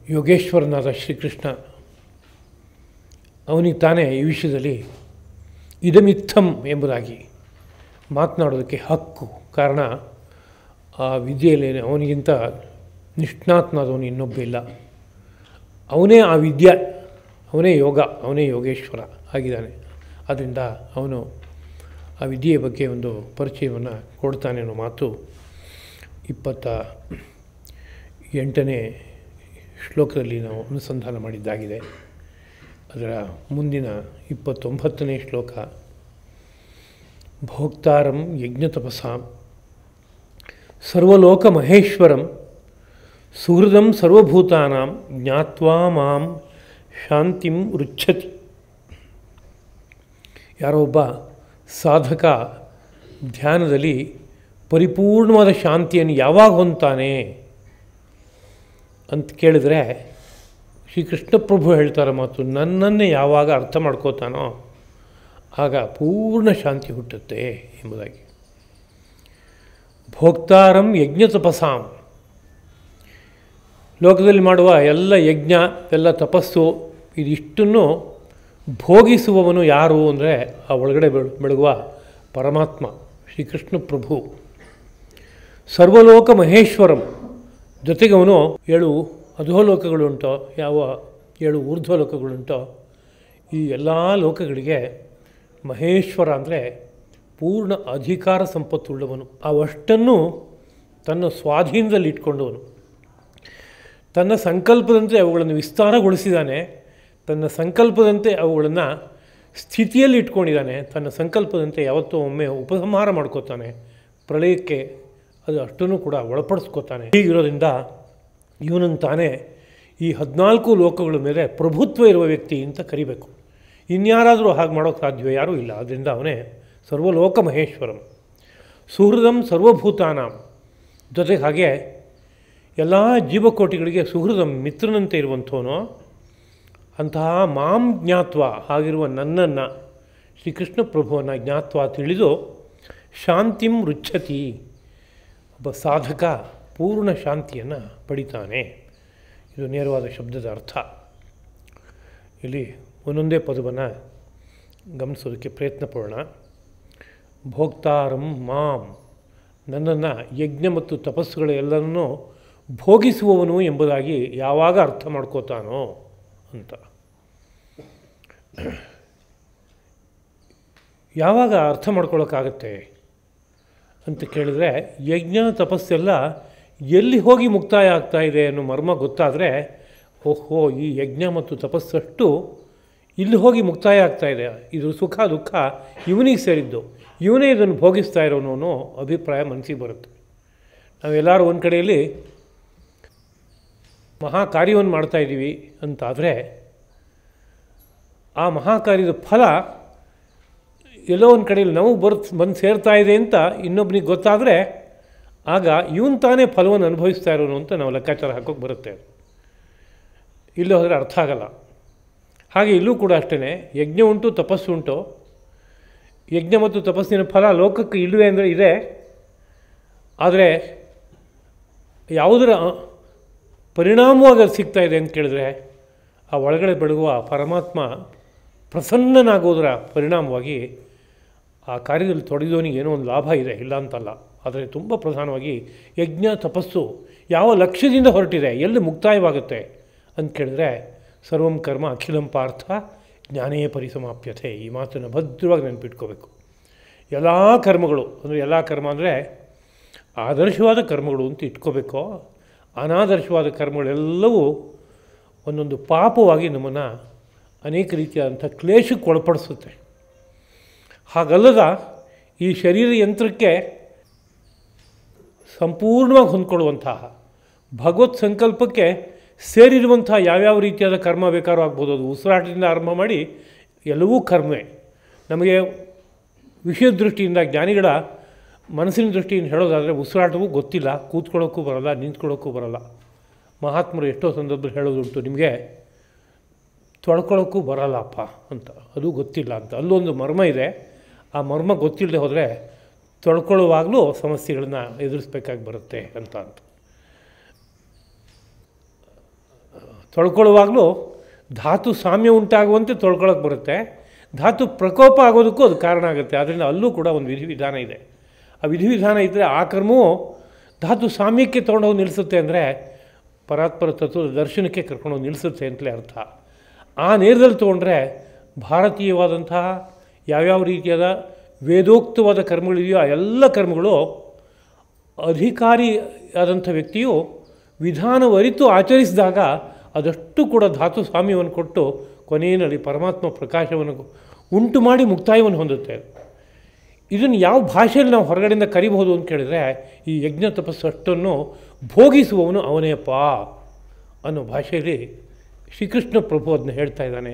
ಯೋಗೇಶ್ವರನಾದ ಶ್ರೀಕೃಷ್ಣ ಅವನಿಗೆ ತಾನೇ ಈ ವಿಷಯದಲ್ಲಿ ಇದಮಿತ್ತಂ ಎಂಬುದಾಗಿ ಮಾತನಾಡೋದಕ್ಕೆ ಹಕ್ಕು. ಕಾರಣ ಆ ವಿದ್ಯೆಯಲ್ಲಿ ಅವನಿಗಿಂತ ನಿಷ್ಣಾತನಾದವನು ಇನ್ನೊಬ್ಬ ಇಲ್ಲ. ಅವನೇ ಆ ವಿದ್ಯೆ, ಅವನೇ ಯೋಗ, ಅವನೇ ಯೋಗೇಶ್ವರ ಆಗಿದ್ದಾನೆ. ಆದ್ದರಿಂದ ಅವನು ಆ ವಿದ್ಯೆಯ ಬಗ್ಗೆ ಒಂದು ಪರಿಚಯವನ್ನು ಕೊಡ್ತಾನೆ ಅನ್ನೋ ಮಾತು 28ನೇ ಶ್ಲೋಕದಲ್ಲಿ ನಾವು ಅನುಸಂಧಾನ ಮಾಡಿದ್ದಾಗಿದೆ. ಅದರ ಮುಂದಿನ 29ನೇ ಶ್ಲೋಕ ಭೋಕ್ತಾರಂ ಯಜ್ಞತಪಸಾಂ ಸರ್ವಲೋಕ ಮಹೇಶ್ವರಂ ಸುಹೃದಂ ಸರ್ವಭೂತಾನಾಂ ಜ್ಞಾತ್ವಾ ಮಾಂ ಶಾಂತಿಂ ರುಚ್ಛತಿ. ಯಾರೋ ಒಬ್ಬ ಸಾಧಕ ಧ್ಯಾನದಲ್ಲಿ ಪರಿಪೂರ್ಣವಾದ ಶಾಂತಿಯನ್ನು ಯಾವಾಗ ಹೊಂದ್ತಾನೆ ಅಂತ ಕೇಳಿದರೆ ಶ್ರೀಕೃಷ್ಣ ಪ್ರಭು ಹೇಳ್ತಾರೆ ಮಾತು, ನನ್ನನ್ನೇ ಯಾವಾಗ ಅರ್ಥ ಮಾಡ್ಕೋತಾನೋ ಆಗ ಪೂರ್ಣ ಶಾಂತಿ ಹುಟ್ಟುತ್ತೆ ಎಂಬುದಾಗಿ. ಭೋಕ್ತಾರಂ ಯಜ್ಞ ತಪಸಾಂ. ಲೋಕದಲ್ಲಿ ಮಾಡುವ ಎಲ್ಲ ಯಜ್ಞ, ಎಲ್ಲ ತಪಸ್ಸು ಇದಿಷ್ಟನ್ನು ಭೋಗಿಸುವವನು ಯಾರು ಅಂದರೆ ಆ ಒಳಗಡೆ ಬೆಳಗುವ ಪರಮಾತ್ಮ ಶ್ರೀಕೃಷ್ಣ ಪ್ರಭು. ಸರ್ವಲೋಕ ಮಹೇಶ್ವರಂ, ಜೊತೆಗೆ ಅವನು 7 ಅಧೋಲೋಕಗಳುಂಟೋ, ಯಾವ 7 ಊರ್ಧ್ವಲೋಕಗಳುಂಟೋ ಈ ಎಲ್ಲ ಲೋಕಗಳಿಗೆ ಮಹೇಶ್ವರ ಅಂದರೆ ಪೂರ್ಣ ಅಧಿಕಾರ ಸಂಪತ್ತುಳ್ಳವನು. ಅವಷ್ಟನ್ನು ತನ್ನ ಸ್ವಾಧೀನದಲ್ಲಿ ಇಟ್ಕೊಂಡವನು. ತನ್ನ ಸಂಕಲ್ಪದಂತೆ ಅವುಗಳನ್ನು ವಿಸ್ತಾರಗೊಳಿಸಿದ್ದಾನೆ. ತನ್ನ ಸಂಕಲ್ಪದಂತೆ ಅವುಗಳನ್ನು ಸ್ಥಿತಿಯಲ್ಲಿ ಇಟ್ಕೊಂಡಿದ್ದಾನೆ. ತನ್ನ ಸಂಕಲ್ಪದಂತೆ ಯಾವತ್ತೂ ಒಮ್ಮೆ ಉಪಸಂಹಾರ ಮಾಡ್ಕೋತಾನೆ. ಪ್ರಳಯಕ್ಕೆ ಅದು ಅಷ್ಟನ್ನು ಕೂಡ ಒಳಪಡಿಸ್ಕೋತಾನೆ. ಹೀಗಿರೋದ್ರಿಂದ ಇವನನ್ನು ತಾನೇ ಈ 14 ಲೋಕಗಳ ಮೇಲೆ ಪ್ರಭುತ್ವ ಇರುವ ವ್ಯಕ್ತಿ ಅಂತ ಕರಿಬೇಕು. ಇನ್ಯಾರಾದರೂ ಹಾಗೆ ಮಾಡೋಕ್ಕೆ ಸಾಧ್ಯವೇ? ಯಾರೂ ಇಲ್ಲ. ಆದ್ದರಿಂದ ಅವನೇ ಸರ್ವಲೋಕ ಮಹೇಶ್ವರಂ. ಸುಹೃದಂ ಸರ್ವಭೂತಾನಾಂ, ಜೊತೆಗೆ ಹಾಗೆ ಎಲ್ಲ ಜೀವಕೋಟಿಗಳಿಗೆ ಸುಹೃದಂ ಮಿತ್ರನಂತೆ ಇರುವಂಥವನು. ಅಂತಹ ಮಾಂ ಜ್ಞಾತ್ವ, ಹಾಗಿರುವ ನನ್ನನ್ನು ಶ್ರೀಕೃಷ್ಣ ಪ್ರಭುವನ್ನು ಜ್ಞಾತ್ವ ತಿಳಿದು ಶಾಂತಿಂ ರುಚ್ಛತಿ, ಒಬ್ಬ ಸಾಧಕ ಪೂರ್ಣ ಶಾಂತಿಯನ್ನು ಪಡಿತಾನೆ. ಇದು ನೇರವಾದ ಶಬ್ದದ ಅರ್ಥ. ಇಲ್ಲಿ ಒಂದೊಂದೇ ಪದವನ್ನು ಗಮನಿಸೋದಕ್ಕೆ ಪ್ರಯತ್ನ ಪಡೋಣ. ಭೋಕ್ತಾರಂ ಮಾಂ, ನನ್ನನ್ನು ಯಜ್ಞ ಮತ್ತು ತಪಸ್ಸುಗಳೆಲ್ಲವನ್ನೂ ಭೋಗಿಸುವವನು ಎಂಬುದಾಗಿ ಯಾವಾಗ ಅರ್ಥ ಮಾಡ್ಕೋತಾನೋ ಅಂತ. ಯಾವಾಗ ಅರ್ಥ ಮಾಡ್ಕೊಳ್ಳೋಕ್ಕಾಗತ್ತೆ ಅಂತ ಕೇಳಿದರೆ, ಯಜ್ಞ ತಪಸ್ಸೆಲ್ಲ ಎಲ್ಲಿ ಹೋಗಿ ಮುಕ್ತಾಯ ಆಗ್ತಾಯಿದೆ ಅನ್ನೋ ಮರ್ಮ ಗೊತ್ತಾದರೆ, ಓಹೋ ಈ ಯಜ್ಞ ಮತ್ತು ತಪಸ್ಸಷ್ಟು ಇಲ್ಲಿ ಹೋಗಿ ಮುಕ್ತಾಯ ಆಗ್ತಾಯಿದೆ, ಇದು ಸುಖ ದುಃಖ ಇವನಿಗೆ ಸೇರಿದ್ದು, ಇವನೇ ಇದನ್ನು ಭೋಗಿಸ್ತಾ ಇರೋನು ಅನ್ನೋ ಅಭಿಪ್ರಾಯ ಮನಸ್ಸಿಗೆ ಬರುತ್ತೆ. ನಾವೆಲ್ಲರೂ ಒಂದು ಕಡೆಯಲ್ಲಿ ಮಹಾ ಕಾರ್ಯವನ್ನು ಮಾಡ್ತಾಯಿದ್ದೀವಿ ಅಂತಾದರೆ ಆ ಮಹಾಕಾರ್ಯದ ಫಲ ಎಲ್ಲೋ ಒಂದು ಕಡೆಯಲ್ಲಿ ನಾವು ಬಂದು ಸೇರ್ತಾ ಇದೆ ಅಂತ ಇನ್ನೊಬ್ಬನಿಗೆ ಗೊತ್ತಾದರೆ ಆಗ ಇವನು ತಾನೇ ಫಲವನ್ನು ಅನುಭವಿಸ್ತಾ ಇರೋನು ಅಂತ ನಾವು ಲೆಕ್ಕಾಚಾರ ಹಾಕೋಕ್ಕೆ ಬರುತ್ತೆ. ಇಲ್ಲಿ ಹೋದರೆ ಅರ್ಥ ಆಗಲ್ಲ. ಹಾಗೆ ಇಲ್ಲೂ ಕೂಡ ಅಷ್ಟೇ, ಯಜ್ಞ ಉಂಟು ತಪಸ್ಸು ಉಂಟು. ಯಜ್ಞ ಮತ್ತು ತಪಸ್ಸಿನ ಫಲ ಲೋಕಕ್ಕೆ ಇಲ್ಲವೇ ಅಂದರೆ ಇದೆ. ಆದರೆ ಯಾವುದರ ಪರಿಣಾಮವಾಗಿ ಅದು ಸಿಗ್ತಾಯಿದೆ ಅಂತ ಕೇಳಿದ್ರೆ, ಆ ಒಳಗಡೆ ಬೆಳಗುವ ಪರಮಾತ್ಮ ಪ್ರಸನ್ನನಾಗೋದರ ಪರಿಣಾಮವಾಗಿ ಆ ಕಾರ್ಯದಲ್ಲಿ ತೊಡಗಿದವನಿಗೆ ಏನೋ ಒಂದು ಲಾಭ ಇದೆ, ಇಲ್ಲ ಅಂತಲ್ಲ. ಆದರೆ ತುಂಬ ಪ್ರಧಾನವಾಗಿ ಯಜ್ಞ ತಪಸ್ಸು ಯಾವ ಲಕ್ಷ್ಯದಿಂದ ಹೊರಟಿದೆ, ಎಲ್ಲಿ ಮುಕ್ತಾಯವಾಗುತ್ತೆ ಅಂತ ಕೇಳಿದ್ರೆ, ಸರ್ವಂ ಕರ್ಮ ಅಖಿಲಂ ಪಾರ್ಥ ಜ್ಞಾನೇ ಪರಿಸಮಾಪ್ಯತೆ. ಈ ಮಾತನ್ನು ಭದ್ರವಾಗಿ ನೆನಪಿಟ್ಕೋಬೇಕು. ಎಲ್ಲ ಕರ್ಮಗಳು ಅಂದರೆ ಎಲ್ಲ ಕರ್ಮ ಅಂದರೆ ಆದರ್ಶವಾದ ಕರ್ಮಗಳು ಅಂತ ಇಟ್ಕೋಬೇಕು. ಅನಾದರ್ಶವಾದ ಕರ್ಮಗಳೆಲ್ಲವೂ ಒಂದೊಂದು ಪಾಪವಾಗಿ ನಮ್ಮನ್ನು ಅನೇಕ ರೀತಿಯಾದಂಥ ಕ್ಲೇಶಕ್ಕೆ ಒಳಪಡಿಸುತ್ತೆ. ಹಾಗಲ್ಲದ ಈ ಶರೀರ ಯಂತ್ರಕ್ಕೆ ಸಂಪೂರ್ಣವಾಗಿ ಹೊಂದ್ಕೊಳ್ಳುವಂತಹ ಭಗವತ್ ಸಂಕಲ್ಪಕ್ಕೆ ಸೇರಿರುವಂಥ ಯಾವ್ಯಾವ ರೀತಿಯಾದ ಕರ್ಮ ಬೇಕಾದ್ರೂ ಆಗ್ಬೋದು. ಅದು ಉಸಿರಾಟದಿಂದ ಆರಂಭ ಮಾಡಿ ಎಲ್ಲವೂ ಕರ್ಮವೇ. ನಮಗೆ ವಿಷಯ ದೃಷ್ಟಿಯಿಂದ, ಜ್ಞಾನಿಗಳ ಮನಸ್ಸಿನ ದೃಷ್ಟಿಯಿಂದ ಹೇಳೋದಾದರೆ ಉಸಿರಾಟವೂ ಗೊತ್ತಿಲ್ಲ, ಕೂತ್ಕೊಳ್ಳೋಕ್ಕೂ ಬರೋಲ್ಲ, ನಿಂತ್ಕೊಳ್ಳೋಕ್ಕೂ ಬರೋಲ್ಲ. ಮಹಾತ್ಮರು ಎಷ್ಟೋ ಸಂದರ್ಭದಲ್ಲಿ ಹೇಳೋದುಂಟು, ನಿಮಗೆ ತೊಳ್ಕೊಳ್ಳೋಕ್ಕೂ ಬರಲ್ಲಪ್ಪ ಅಂತ, ಅದು ಗೊತ್ತಿಲ್ಲ ಅಂತ. ಅಲ್ಲೊಂದು ಮರ್ಮ ಇದೆ. ಆ ಮರ್ಮ ಗೊತ್ತಿಲ್ಲದೆ ಹೋದರೆ ತೊಳ್ಕೊಳ್ಳುವಾಗಲೂ ಸಮಸ್ಯೆಗಳನ್ನು ಎದುರಿಸ್ಬೇಕಾಗಿ ಬರುತ್ತೆ ಅಂತ. ತೊಳ್ಕೊಳ್ಳುವಾಗಲೂ ಧಾತು ಸಾಮ್ಯ ಉಂಟಾಗುವಂತೆ ತೊಳ್ಕೊಳ್ಳೋಕೆ ಬರುತ್ತೆ, ಧಾತು ಪ್ರಕೋಪ ಆಗೋದಕ್ಕೂ ಅದು ಕಾರಣ ಆಗುತ್ತೆ. ಆದ್ದರಿಂದ ಅಲ್ಲೂ ಕೂಡ ಒಂದು ವಿಧಿವಿಧಾನ ಇದೆ. ಆ ವಿಧಿವಿಧಾನ ಇದ್ದರೆ ಆ ಕರ್ಮವು ಧಾತು ಸಾಮ್ಯಕ್ಕೆ ತೊಗೊಂಡೋಗಿ ನಿಲ್ಲಿಸುತ್ತೆ, ಅಂದರೆ ಪರಾತ್ಪರ ತತ್ವದ ದರ್ಶನಕ್ಕೆ ಕರ್ಕೊಂಡೋಗಿ ನಿಲ್ಲಿಸುತ್ತೆ ಅಂತಲೇ ಅರ್ಥ. ಆ ನೇರದಲ್ಲಿ ತೊಗೊಂಡ್ರೆ ಭಾರತೀಯವಾದಂತಹ ಯಾವ್ಯಾವ ರೀತಿಯಾದ ವೇದೋಕ್ತವಾದ ಕರ್ಮಗಳಿದೆಯೋ ಆ ಎಲ್ಲ ಕರ್ಮಗಳು ಅಧಿಕಾರಿಯಾದಂಥ ವ್ಯಕ್ತಿಯು ವಿಧಾನವರಿತು ಆಚರಿಸಿದಾಗ ಅದಷ್ಟು ಕೂಡ ಧಾತು ಸಾಮ್ಯವನ್ನು ಕೊಟ್ಟು ಕೊನೆಯಲ್ಲಿ ಪರಮಾತ್ಮ ಪ್ರಕಾಶವನ್ನು ಉಂಟು ಮಾಡಿ ಮುಕ್ತಾಯವನ್ನು ಹೊಂದುತ್ತೆ. ಇದನ್ನು ಯಾವ ಭಾಷೆಯಲ್ಲಿ ನಾವು ಹೊರಗಡೆಯಿಂದ ಕರಿಬಹುದು ಅಂತ ಕೇಳಿದರೆ, ಈ ಯಜ್ಞ ತಪಸ್ಸು ಅಷ್ಟನ್ನು ಭೋಗಿಸುವವನು ಅವನೇಪ್ಪ ಅನ್ನೋ ಭಾಷೆಯಲ್ಲಿ ಶ್ರೀಕೃಷ್ಣ ಪ್ರಭು ಅದನ್ನ ಹೇಳ್ತಾ ಇದ್ದಾನೆ.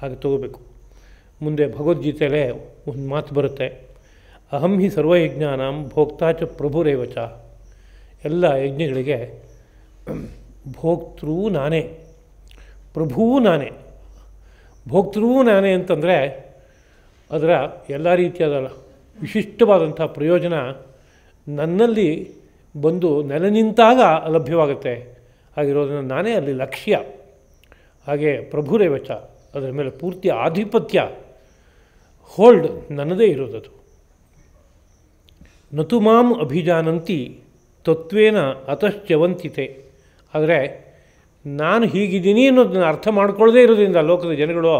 ಹಾಗೆ ತಗೋಬೇಕು. ಮುಂದೆ ಭಗವದ್ಗೀತೆಯಲ್ಲೇ ಒಂದು ಮಾತು ಬರುತ್ತೆ, ಅಹಂ ಹಿ ಸರ್ವಯಜ್ಞಾನಾಂ ಭೋಕ್ತಾಚ ಪ್ರಭುರೇವಚ. ಎಲ್ಲ ಯಜ್ಞಗಳಿಗೆ ಭೋಕ್ತೃ ನಾನೇ, ಪ್ರಭುವೂ ನಾನೇ. ಭೋಕ್ತೃ ನಾನೇ ಅಂತಂದರೆ ಅದರ ಎಲ್ಲ ರೀತಿಯಾದ ವಿಶಿಷ್ಟವಾದಂಥ ಪ್ರಯೋಜನ ನನ್ನಲ್ಲಿ ಬಂದು ನೆಲೆ ನಿಂತಾಗ ಲಭ್ಯವಾಗುತ್ತೆ. ಹಾಗಿರೋದನ್ನು ನಾನೇ ಅಲ್ಲಿ ಲಕ್ಷ್ಯ. ಹಾಗೆ ಪ್ರಭುರೇವಚ, ಅದರ ಮೇಲೆ ಪೂರ್ತಿ ಆಧಿಪತ್ಯ, ಹೋಲ್ಡ್ ನನ್ನದೇ ಇರೋದದು. ನತು ಮಾಂ ಅಭಿಜಾನಂತಿ ತತ್ವೇನ ಅತಶ್ಚವಂತಿತೆ. ಆದರೆ ನಾನು ಹೀಗಿದ್ದೀನಿ ಅನ್ನೋದನ್ನು ಅರ್ಥ ಮಾಡ್ಕೊಳ್ಳದೇ ಇರೋದ್ರಿಂದ ಲೋಕದ ಜನಗಳು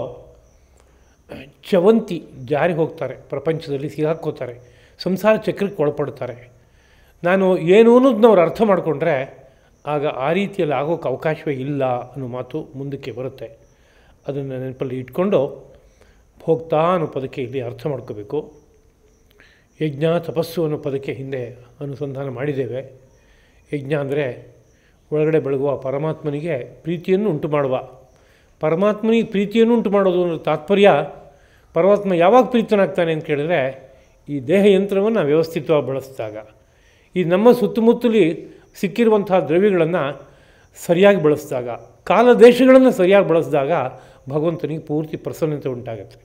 ಚವಂತಿ, ಜಾರಿ ಹೋಗ್ತಾರೆ, ಪ್ರಪಂಚದಲ್ಲಿ ಸಿಗಾಕ್ಕೋತಾರೆ, ಸಂಸಾರ ಚಕ್ರಕ್ಕೆ ಒಳಪಡ್ತಾರೆ. ನಾನು ಏನು ಅನ್ನೋದನ್ನ ಅವ್ರು ಅರ್ಥ ಮಾಡಿಕೊಂಡ್ರೆ ಆಗ ಆ ರೀತಿಯಲ್ಲಿ ಆಗೋಕ್ಕೆ ಅವಕಾಶವೇ ಇಲ್ಲ ಅನ್ನೋ ಮಾತು ಮುಂದಕ್ಕೆ ಬರುತ್ತೆ. ಅದನ್ನು ನೆನಪಲ್ಲಿ ಇಟ್ಕೊಂಡು ಹೋಗ್ತಾ ಅನ್ನೋ ಪದಕ್ಕೆ ಇಲ್ಲಿ ಅರ್ಥ ಮಾಡ್ಕೋಬೇಕು. ಯಜ್ಞ ತಪಸ್ಸು ಅನ್ನೋ ಪದಕ್ಕೆ ಹಿಂದೆ ಅನುಸಂಧಾನ ಮಾಡಿದ್ದೇವೆ. ಯಜ್ಞ ಅಂದರೆ ಒಳಗಡೆ ಬೆಳಗುವ ಪರಮಾತ್ಮನಿಗೆ ಪ್ರೀತಿಯನ್ನು ಉಂಟು ಮಾಡುವ. ಪರಮಾತ್ಮನಿಗೆ ಪ್ರೀತಿಯನ್ನು ಉಂಟು ಮಾಡೋದು ಅನ್ನೋ ತಾತ್ಪರ್ಯ, ಪರಮಾತ್ಮ ಯಾವಾಗ ಪ್ರೀತನಾಗ್ತಾನೆ ಅಂತ ಕೇಳಿದ್ರೆ ಈ ದೇಹ ಯಂತ್ರವನ್ನು ವ್ಯವಸ್ಥಿತವಾಗಿ ಬಳಸಿದಾಗ, ಈ ನಮ್ಮ ಸುತ್ತಮುತ್ತಲಿ ಸಿಕ್ಕಿರುವಂಥ ದ್ರವ್ಯಗಳನ್ನು ಸರಿಯಾಗಿ ಬಳಸಿದಾಗ, ಕಾಲ ದೇಶಗಳನ್ನು ಸರಿಯಾಗಿ ಬಳಸಿದಾಗ ಭಗವಂತನಿಗೆ ಪೂರ್ತಿ ಪ್ರಸನ್ನತೆ ಉಂಟಾಗುತ್ತೆ.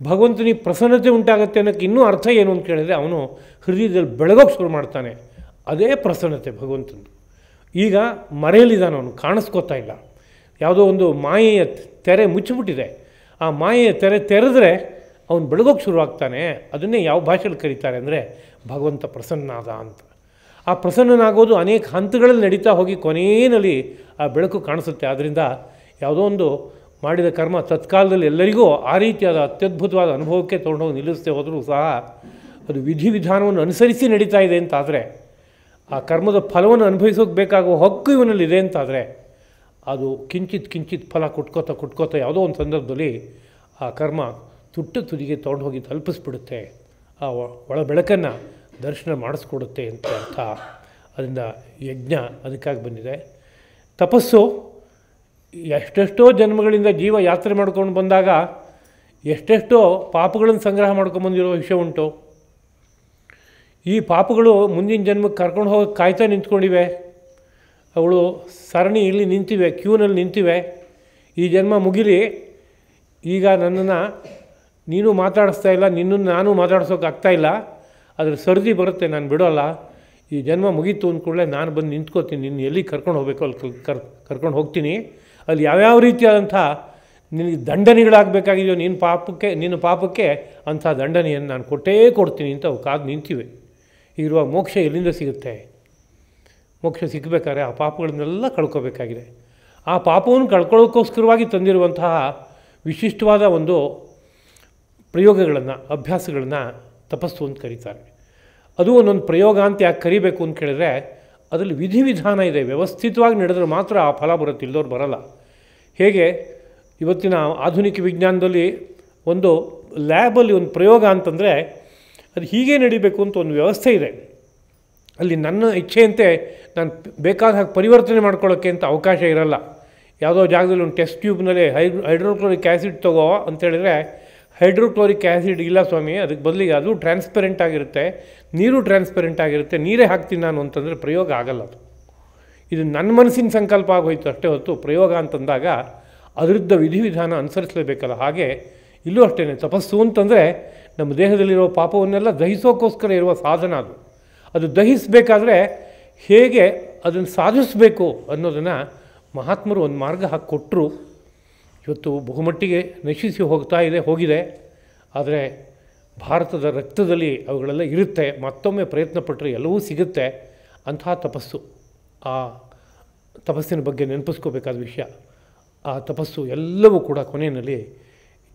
ಭಗವಂತನಿಗೆ ಪ್ರಸನ್ನತೆ ಉಂಟಾಗುತ್ತೆ ಅನ್ನೋಕ್ಕೆ ಇನ್ನೂ ಅರ್ಥ ಏನು ಅಂತ ಕೇಳಿದರೆ ಅವನು ಹೃದಯದಲ್ಲಿ ಬೆಳಗೋಕ್ಕೆ ಶುರು ಮಾಡ್ತಾನೆ. ಅದೇ ಪ್ರಸನ್ನತೆ ಭಗವಂತಂದು. ಈಗ ಮರೆಯಲಿದ್ದಾನೆ, ಅವನು ಕಾಣಿಸ್ಕೋತಾ ಇಲ್ಲ. ಯಾವುದೋ ಒಂದು ಮಾಯೆಯ ತೆರೆ ಮುಚ್ಚಿಬಿಟ್ಟಿದೆ. ಆ ಮಾಯೆಯ ತೆರೆ ತೆರೆದ್ರೆ ಅವನು ಬೆಳಗೋಕ್ಕೆ ಶುರುವಾಗ್ತಾನೆ. ಅದನ್ನೇ ಯಾವ ಭಾಷೆಯಲ್ಲಿ ಕರೀತಾರೆ ಅಂದರೆ ಭಗವಂತ ಪ್ರಸನ್ನಾದ ಅಂತ. ಆ ಪ್ರಸನ್ನನಾಗೋದು ಅನೇಕ ಹಂತಗಳಲ್ಲಿ ನಡೀತಾ ಹೋಗಿ ಕೊನೆಯಲ್ಲಿ ಆ ಬೆಳಕು ಕಾಣಿಸುತ್ತೆ. ಆದ್ದರಿಂದ ಯಾವುದೋ ಒಂದು ಮಾಡಿದ ಕರ್ಮ ತತ್ಕಾಲದಲ್ಲಿ ಎಲ್ಲರಿಗೂ ಆ ರೀತಿಯಾದ ಅತ್ಯದ್ಭುತವಾದ ಅನುಭವಕ್ಕೆ ತೊಗೊಂಡೋಗಿ ನಿಲ್ಲಿಸದೆ ಹೋದರೂ ಸಹ ಅದು ವಿಧಿವಿಧಾನವನ್ನು ಅನುಸರಿಸಿ ನಡೀತಾ ಇದೆ ಅಂತಾದರೆ, ಆ ಕರ್ಮದ ಫಲವನ್ನು ಅನುಭವಿಸೋಕೆ ಬೇಕಾಗುವ ಹಕ್ಕು ಇವನಲ್ಲಿದೆ ಅಂತಾದರೆ, ಅದು ಕಿಂಚಿತ್ ಫಲ ಕೊಟ್ಕೋತ ಯಾವುದೋ ಒಂದು ಸಂದರ್ಭದಲ್ಲಿ ಆ ಕರ್ಮ ತುದಿಗೆ ತೊಗೊಂಡು ಹೋಗಿ ತಲುಪಿಸ್ಬಿಡುತ್ತೆ. ಆ ಒಳ ಬೆಳಕನ್ನು ದರ್ಶನ ಮಾಡಿಸ್ಕೊಡುತ್ತೆ ಅಂತ ಅರ್ಥ. ಅದರಿಂದ ಯಜ್ಞ ಅದಕ್ಕಾಗಿ ಬಂದಿದೆ. ತಪಸ್ಸು ಎಷ್ಟೆಷ್ಟೋ ಜನ್ಮಗಳಿಂದ ಜೀವ ಯಾತ್ರೆ ಮಾಡ್ಕೊಂಡು ಬಂದಾಗ ಎಷ್ಟೆಷ್ಟೋ ಪಾಪಗಳನ್ನು ಸಂಗ್ರಹ ಮಾಡ್ಕೊಂಬಂದಿರೋ ವಿಷಯ ಉಂಟು. ಈ ಪಾಪಗಳು ಮುಂದಿನ ಜನ್ಮಕ್ಕೆ ಕರ್ಕೊಂಡು ಹೋಗಿ ಕಾಯ್ತಾ ನಿಂತ್ಕೊಂಡಿವೆ. ಅವಳು ಸರಣಿ ಇಲ್ಲಿ ನಿಂತಿವೆ, ಕ್ಯೂನಲ್ಲಿ ನಿಂತಿವೆ. ಈ ಜನ್ಮ ಮುಗಿಲಿ, ಈಗ ನನ್ನನ್ನು ನೀನು ಮಾತಾಡಿಸ್ತಾ ಇಲ್ಲ, ನಿನ್ನನ್ನು ನಾನು ಮಾತಾಡ್ಸೋಕ್ಕಾಗ್ತಾಯಿಲ್ಲ, ಅದ್ರ ಸರದಿ ಬರುತ್ತೆ, ನಾನು ಬಿಡೋಲ್ಲ. ಈ ಜನ್ಮ ಮುಗೀತು ಅಂದ್ಕೂಡಲೇ ನಾನು ಬಂದು ನಿಂತ್ಕೋತೀನಿ, ನಿನ್ನ ಎಲ್ಲಿ ಕರ್ಕೊಂಡು ಹೋಗಬೇಕು ಅಲ್ಲಿ ಕರ್ಕೊಂಡು ಹೋಗ್ತೀನಿ. ಅಲ್ಲಿ ಯಾವ್ಯಾವ ರೀತಿಯಾದಂಥ ನಿನಗೆ ದಂಡನೆಗಳಾಗಬೇಕಾಗಿದೆಯೋ ನಿನ್ನ ಪಾಪಕ್ಕೆ ಅಂಥ ದಂಡನೆಯನ್ನು ನಾನು ಕೊಟ್ಟೇ ಕೊಡ್ತೀನಿ ಅಂತ ಅವು ಕಾದು ನಿಂತಿವೆ. ಇರುವ ಮೋಕ್ಷ ಎಲ್ಲಿಂದ ಸಿಗುತ್ತೆ? ಮೋಕ್ಷ ಸಿಗಬೇಕಾದ್ರೆ ಆ ಪಾಪಗಳನ್ನೆಲ್ಲ ಕಳ್ಕೋಬೇಕಾಗಿದೆ. ಆ ಪಾಪವನ್ನು ಕಳ್ಕೊಳ್ಳೋಕ್ಕೋಸ್ಕರವಾಗಿ ತಂದಿರುವಂತಹ ವಿಶಿಷ್ಟವಾದ ಒಂದು ಪ್ರಯೋಗಗಳನ್ನು, ಅಭ್ಯಾಸಗಳನ್ನು ತಪಸ್ಸು ಅಂತ ಕರೀತಾರೆ. ಅದು ಒಂದೊಂದು ಪ್ರಯೋಗ ಅಂತ ಯಾಕೆ ಕರಿಬೇಕು ಅಂತ ಕೇಳಿದ್ರೆ ಅದರಲ್ಲಿ ವಿಧಿವಿಧಾನ ಇದೆ. ವ್ಯವಸ್ಥಿತವಾಗಿ ನಡೆದ್ರೆ ಮಾತ್ರ ಆ ಫಲ ಬರುತ್ತೆ, ಇಲ್ಲದವ್ರು ಬರಲ್ಲ. ಹೇಗೆ ಇವತ್ತಿನ ಆಧುನಿಕ ವಿಜ್ಞಾನದಲ್ಲಿ ಒಂದು ಲ್ಯಾಬಲ್ಲಿ ಒಂದು ಪ್ರಯೋಗ ಅಂತಂದರೆ ಅದು ಹೀಗೆ ನಡಿಬೇಕು ಅಂತ ಒಂದು ವ್ಯವಸ್ಥೆ ಇದೆ. ಅಲ್ಲಿ ನನ್ನ ಇಚ್ಛೆಯಂತೆ ನಾನು ಬೇಕಾದ ಹಾಗೆ ಪರಿವರ್ತನೆ ಮಾಡ್ಕೊಳ್ಳೋಕ್ಕೆ ಅಂತ ಅವಕಾಶ ಇರಲ್ಲ. ಯಾವುದೋ ಜಾಗದಲ್ಲಿ ಒಂದು ಟೆಸ್ಟ್ ಟ್ಯೂಬ್ನಲ್ಲಿ ಹೈಡ್ರೋಕ್ಲೋರಿಕ್ ಆ್ಯಸಿಡ್ ತಗೋ ಅಂತೇಳಿದರೆ ಹೈಡ್ರೋಕ್ಲೋರಿಕ್ ಆ್ಯಸಿಡ್ ಇಲ್ಲ ಸ್ವಾಮಿ, ಅದಕ್ಕೆ ಬದಲಿಗೆ ಅದು ಟ್ರಾನ್ಸ್ಪರೆಂಟ್ ಆಗಿರುತ್ತೆ, ನೀರು ಟ್ರಾನ್ಸ್ಪರೆಂಟ್ ಆಗಿರುತ್ತೆ, ನೀರೇ ಹಾಕ್ತೀನಿ ನಾನು ಅಂತಂದರೆ ಪ್ರಯೋಗ ಆಗಲ್ಲ. ಅದು ಇದು ನನ್ನ ಮನಸ್ಸಿನ ಸಂಕಲ್ಪ ಆಗೋಯ್ತು ಅಷ್ಟೇ ಹೊತ್ತು. ಪ್ರಯೋಗ ಅಂತಂದಾಗ ಅದರದ್ದ ವಿಧಿವಿಧಾನ ಅನುಸರಿಸಲೇಬೇಕಲ್ಲ. ಹಾಗೆ ಇಲ್ಲೂ ಅಷ್ಟೇ, ತಪಸ್ಸು ಅಂತಂದರೆ ನಮ್ಮ ದೇಹದಲ್ಲಿರೋ ಪಾಪವನ್ನೆಲ್ಲ ದಹಿಸೋಕ್ಕೋಸ್ಕರ ಇರುವ ಸಾಧನ. ಅದು ದಹಿಸಬೇಕಾದ್ರೆ ಹೇಗೆ ಅದನ್ನು ಸಾಧಿಸಬೇಕು ಅನ್ನೋದನ್ನು ಮಹಾತ್ಮರು ಒಂದು ಮಾರ್ಗ ಹಾಕಿಕೊಟ್ಟರು. ಇವತ್ತು ಬಹುಮಟ್ಟಿಗೆ ನಶಿಸಿ ಹೋಗಿದೆ. ಆದರೆ ಭಾರತದ ರಕ್ತದಲ್ಲಿ ಅವುಗಳೆಲ್ಲ ಇರುತ್ತೆ. ಮತ್ತೊಮ್ಮೆ ಪ್ರಯತ್ನ ಪಟ್ಟರೆ ಎಲ್ಲವೂ ಸಿಗುತ್ತೆ. ಅಂತಹ ತಪಸ್ಸು, ಆ ತಪಸ್ಸಿನ ಬಗ್ಗೆ ನೆನಪಿಸ್ಕೋಬೇಕಾದ ವಿಷಯ. ಆ ತಪಸ್ಸು ಎಲ್ಲವೂ ಕೂಡ ಕೊನೆಯಲ್ಲಿ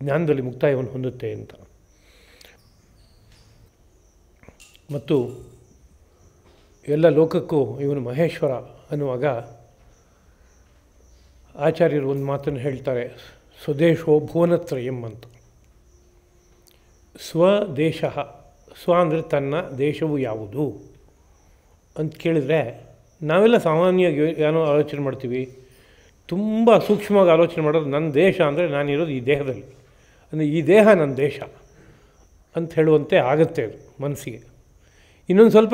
ಜ್ಞಾನದಲ್ಲಿ ಮುಕ್ತಾಯವನ್ನು ಹೊಂದುತ್ತೆ ಅಂತ. ಮತ್ತು ಎಲ್ಲ ಲೋಕಕ್ಕೂ ಇವನು ಮಹೇಶ್ವರ ಅನ್ನುವಾಗ ಆಚಾರ್ಯರು ಒಂದು ಮಾತನ್ನು ಹೇಳ್ತಾರೆ, ಸ್ವದೇಶೋ ಭುವನತ್ರಯಂ ಅಂತ. ಸ್ವದೇಶ, ಸ್ವ ಅಂದರೆ ತನ್ನ ದೇಶವು ಯಾವುದು ಅಂತ ಕೇಳಿದರೆ ನಾವೆಲ್ಲ ಸಾಮಾನ್ಯವಾಗಿ ಏನೋ ಆಲೋಚನೆ ಮಾಡ್ತೀವಿ. ತುಂಬ ಸೂಕ್ಷ್ಮವಾಗಿ ಆಲೋಚನೆ ಮಾಡೋದು, ನನ್ನ ದೇಶ ಅಂದರೆ ನಾನಿರೋದು ಈ ದೇಹದಲ್ಲಿ, ಅಂದರೆ ಈ ದೇಹ ನನ್ನ ದೇಶ ಅಂತ ಹೇಳುವಂತೆ ಆಗುತ್ತೆ ಅದು ಮನಸ್ಸಿಗೆ. ಇನ್ನೊಂದು ಸ್ವಲ್ಪ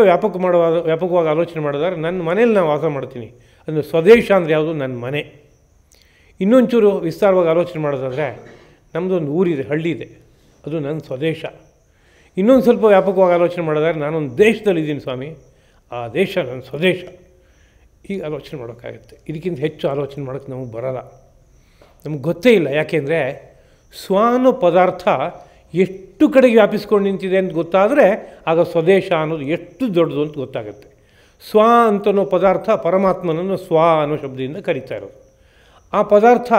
ವ್ಯಾಪಕವಾಗಿ ಆಲೋಚನೆ ಮಾಡಿದ್ರೆ ನನ್ನ ಮನೇಲಿ ನಾನು ವಾಸ ಮಾಡ್ತೀನಿ, ಅಂದರೆ ಸ್ವದೇಶ ಅಂದರೆ ಯಾವುದು? ನನ್ನ ಮನೆ. ಇನ್ನೊಂಚೂರು ವಿಸ್ತಾರವಾಗಿ ಆಲೋಚನೆ ಮಾಡೋದಾದರೆ ನಮ್ಮದೊಂದು ಊರಿದೆ, ಹಳ್ಳಿ ಇದೆ, ಅದು ನನ್ನ ಸ್ವದೇಶ. ಇನ್ನೊಂದು ಸ್ವಲ್ಪ ವ್ಯಾಪಕವಾಗಿ ಆಲೋಚನೆ ಮಾಡಿದ್ರೆ ನಾನೊಂದು ದೇಶದಲ್ಲಿದ್ದೀನಿ ಸ್ವಾಮಿ, ಆ ದೇಶ ನನ್ನ ಸ್ವದೇಶ, ಈಗ ಆಲೋಚನೆ ಮಾಡೋಕ್ಕಾಗುತ್ತೆ. ಇದಕ್ಕಿಂತ ಹೆಚ್ಚು ಆಲೋಚನೆ ಮಾಡೋಕ್ಕೆ ನಮಗೆ ಬರೋಲ್ಲ, ನಮಗೆ ಗೊತ್ತೇ ಇಲ್ಲ. ಯಾಕೆಂದರೆ ಸ್ವ ಅನ್ನೋ ಪದಾರ್ಥ ಎಷ್ಟು ಕಡೆಗೆ ವ್ಯಾಪಿಸ್ಕೊಂಡು ನಿಂತಿದೆ ಅಂತ ಗೊತ್ತಾದರೆ ಆಗ ಸ್ವದೇಶ ಅನ್ನೋದು ಎಷ್ಟು ದೊಡ್ಡದು ಅಂತ ಗೊತ್ತಾಗುತ್ತೆ. ಸ್ವ ಅಂತನೋ ಪದಾರ್ಥ ಪರಮಾತ್ಮನನ್ನು ಸ್ವ ಅನ್ನೋ ಶಬ್ದದಿಂದ ಕರೀತಾ ಇರೋದು. ಆ ಪದಾರ್ಥ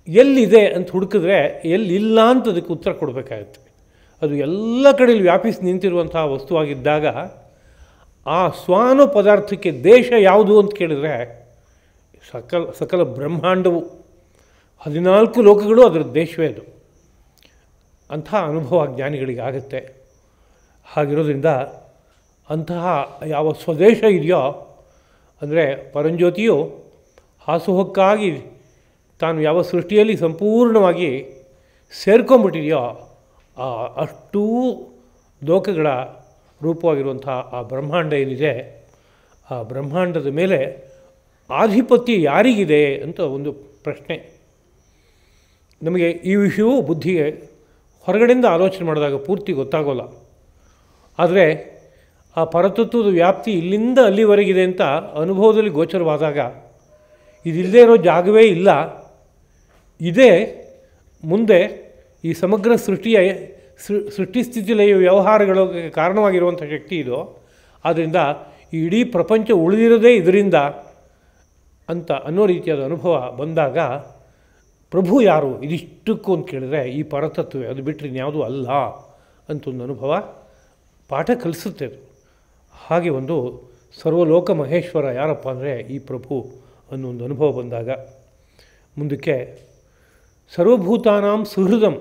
ಎಲ್ಲಿದೆ ಅಂತ ಹುಡುಕಿದ್ರೆ ಎಲ್ಲಿಲ್ಲ ಅಂತ ಅದಕ್ಕೆ ಉತ್ತರ ಕೊಡಬೇಕಾಗತ್ತೆ. ಅದು ಎಲ್ಲ ಕಡೆಯಲ್ಲಿ ವ್ಯಾಪಿಸಿ ನಿಂತಿರುವಂತಹ ವಸ್ತುವಾಗಿದ್ದಾಗ ಆ ಸ್ವ ಅನ್ನೋ ಪದಾರ್ಥಕ್ಕೆ ದೇಶ ಯಾವುದು ಅಂತ ಕೇಳಿದರೆ ಸಕಲ ಬ್ರಹ್ಮಾಂಡವು 14 ಲೋಕಗಳು ಅದರ ದೇಶವೇ ಅದು. ಅಂತಹ ಅನುಭವ ಜ್ಞಾನಿಗಳಿಗೆ ಆಗುತ್ತೆ. ಹಾಗಿರೋದ್ರಿಂದ ಅಂತಹ ಯಾವ ಸ್ವದೇಶ ಇದೆಯೋ, ಅಂದರೆ ಪರಂಜ್ಯೋತಿಯು ಹಾಸುಹೊಕ್ಕಾಗಿ ತಾನು ಯಾವ ಸೃಷ್ಟಿಯಲ್ಲಿ ಸಂಪೂರ್ಣವಾಗಿ ಸೇರ್ಕೊಂಡ್ಬಿಟ್ಟಿದೆಯೋ ಅಷ್ಟೂ ಲೋಕಗಳ ರೂಪವಾಗಿರುವಂಥ ಆ ಬ್ರಹ್ಮಾಂಡ ಏನಿದೆ, ಆ ಬ್ರಹ್ಮಾಂಡದ ಮೇಲೆ ಆಧಿಪತ್ಯ ಯಾರಿಗಿದೆ ಅಂತ ಒಂದು ಪ್ರಶ್ನೆ. ನಮಗೆ ಈ ವಿಷಯವು ಬುದ್ಧಿಗೆ ಹೊರಗಡೆಯಿಂದ ಆಲೋಚನೆ ಮಾಡಿದಾಗ ಪೂರ್ತಿ ಗೊತ್ತಾಗೋಲ್ಲ. ಆದರೆ ಆ ಪರತತ್ವದ ವ್ಯಾಪ್ತಿ ಇಲ್ಲಿಂದ ಅಲ್ಲಿವರೆಗಿದೆ ಅಂತ ಅನುಭವದಲ್ಲಿ ಗೋಚರವಾದಾಗ ಇದಿಲ್ಲದೆ ಇರೋ ಜಾಗವೇ ಇಲ್ಲ, ಇದೇ ಮುಂದೆ ಈ ಸಮಗ್ರ ಸೃಷ್ಟಿಸ್ಥಿತಿಲಯ ವ್ಯವಹಾರಗಳಿಗೆ ಕಾರಣವಾಗಿರುವಂಥ ಶಕ್ತಿ ಇದು. ಆದ್ದರಿಂದ ಈ ಇಡೀ ಪ್ರಪಂಚ ಉಳಿದಿರೋದೇ ಇದರಿಂದ ಅಂತ ಅನ್ನೋ ರೀತಿಯಾದ ಅನುಭವ ಬಂದಾಗ ಪ್ರಭು ಯಾರು ಇದಿಷ್ಟಕ್ಕೂ ಅಂತ ಕೇಳಿದ್ರೆ ಈ ಪರತತ್ವವೇ, ಅದು ಬಿಟ್ಟರೆ ಇನ್ಯಾವುದೂ ಅಲ್ಲ ಅಂತ ಒಂದು ಅನುಭವ ಪಾಠ ಕಲಿಸುತ್ತೆ ಅದು. ಹಾಗೆ ಒಂದು ಸರ್ವಲೋಕ ಮಹೇಶ್ವರ ಯಾರಪ್ಪ ಅಂದರೆ ಈ ಪ್ರಭು ಅನ್ನೋ ಒಂದು ಅನುಭವ ಬಂದಾಗ ಮುಂದಕ್ಕೆ ಸರ್ವಭೂತಾನಾಂ ಸುಹೃದಂ,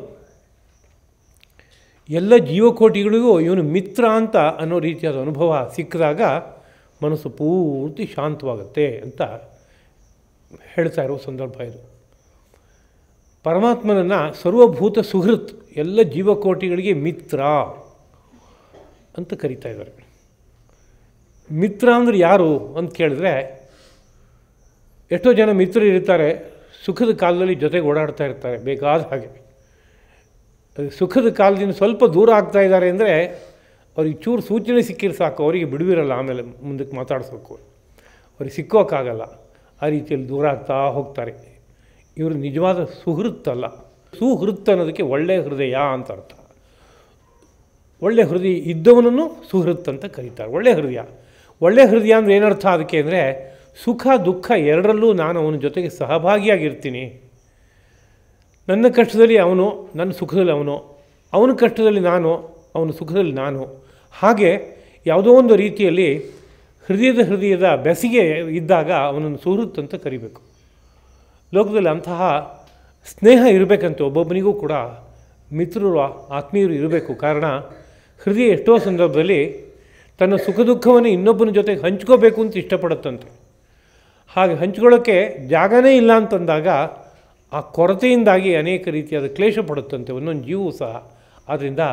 ಎಲ್ಲ ಜೀವಕೋಟಿಗಳಿಗೂ ಇವನು ಮಿತ್ರ ಅಂತ ಅನ್ನೋ ರೀತಿಯಾದ ಅನುಭವ ಸಿಕ್ಕಿದಾಗ ಮನಸ್ಸು ಪೂರ್ತಿ ಶಾಂತವಾಗುತ್ತೆ ಅಂತ ಹೇಳ್ತಾ ಇರೋ ಸಂದರ್ಭ ಇದು. ಪರಮಾತ್ಮನನ್ನು ಸರ್ವಭೂತ ಸುಹೃತ್, ಎಲ್ಲ ಜೀವಕೋಟಿಗಳಿಗೆ ಮಿತ್ರ ಅಂತ ಕರೀತಾ ಇದ್ದಾರೆ. ಮಿತ್ರ ಅಂದರೆ ಯಾರು ಅಂತ ಕೇಳಿದ್ರೆ, ಎಷ್ಟೋ ಜನ ಮಿತ್ರರು ಇರ್ತಾರೆ, ಸುಖದ ಕಾಲದಲ್ಲಿ ಜೊತೆಗೆ ಓಡಾಡ್ತಾ ಇರ್ತಾರೆ ಬೇಕಾದ ಹಾಗೆ. ಸುಖದ ಕಾಲದಿಂದ ಸ್ವಲ್ಪ ದೂರ ಆಗ್ತಾ ಇದ್ದಾರೆ ಅಂದರೆ ಅವ್ರಿಗೆ ಚೂರು ಸೂಚನೆ ಸಿಕ್ಕಿದ್ರೆ ಸಾಕು, ಅವರಿಗೆ ಬಿಡುವಿರಲ್ಲ, ಆಮೇಲೆ ಮುಂದಕ್ಕೆ ಮಾತಾಡಿಸ್ಬೇಕು, ಅವ್ರಿಗೆ ಸಿಕ್ಕೋಕ್ಕಾಗಲ್ಲ. ಆ ರೀತಿಯಲ್ಲಿ ದೂರ ಆಗ್ತಾ ಹೋಗ್ತಾರೆ. ಇವರು ನಿಜವಾದ ಸುಹೃತ್ತಲ್ಲ. ಸುಹೃತ್ ಅನ್ನೋದಕ್ಕೆ ಒಳ್ಳೆಯ ಹೃದಯ ಅಂತ ಅರ್ಥ. ಒಳ್ಳೆಯ ಹೃದಯ ಇದ್ದವನನ್ನು ಸುಹೃತ್ ಅಂತ ಕರೀತಾರೆ. ಒಳ್ಳೆಯ ಹೃದಯ ಅಂದರೆ ಏನರ್ಥ ಅದಕ್ಕೆ ಅಂದರೆ, ಸುಖ ದುಃಖ ಎರಡರಲ್ಲೂ ನಾನು ಅವನ ಜೊತೆಗೆ ಸಹಭಾಗಿಯಾಗಿರ್ತೀನಿ. ನನ್ನ ಕಷ್ಟದಲ್ಲಿ ಅವನು, ನನ್ನ ಸುಖದಲ್ಲಿ ಅವನು, ಅವನ ಕಷ್ಟದಲ್ಲಿ ನಾನು, ಅವನ ಸುಖದಲ್ಲಿ ನಾನು. ಹಾಗೆ ಯಾವುದೋ ಒಂದು ರೀತಿಯಲ್ಲಿ ಹೃದಯದ ಬೆಸಿಗೆ ಇದ್ದಾಗ ಅವನನ್ನು ಸುಹೃತ್ ಅಂತ ಕರಿಬೇಕು. ಲೋಕದಲ್ಲಿ ಅಂತಹ ಸ್ನೇಹ ಇರಬೇಕಂತೆ, ಒಬ್ಬೊಬ್ಬನಿಗೂ ಕೂಡ ಮಿತ್ರರು ಆತ್ಮೀಯರು ಇರಬೇಕು. ಕಾರಣ ಹೃದಯ ಎಷ್ಟೋ ಸಂದರ್ಭದಲ್ಲಿ ತನ್ನ ಸುಖ ದುಃಖವನ್ನು ಇನ್ನೊಬ್ಬನ ಜೊತೆಗೆ ಹಂಚ್ಕೋಬೇಕು ಅಂತ ಇಷ್ಟಪಡುತ್ತಂತೆ. ಹಾಗೆ ಹಂಚ್ಕೊಳ್ಳೋಕ್ಕೆ ಜಾಗನೇ ಇಲ್ಲ ಅಂತಂದಾಗ ಆ ಕೊರತೆಯಿಂದಾಗಿ ಅನೇಕ ರೀತಿಯಾದ ಕ್ಲೇಶ ಪಡುತ್ತಂತೆ ಒಂದೊಂದು ಜೀವವು ಸಹ. ಆದ್ದರಿಂದ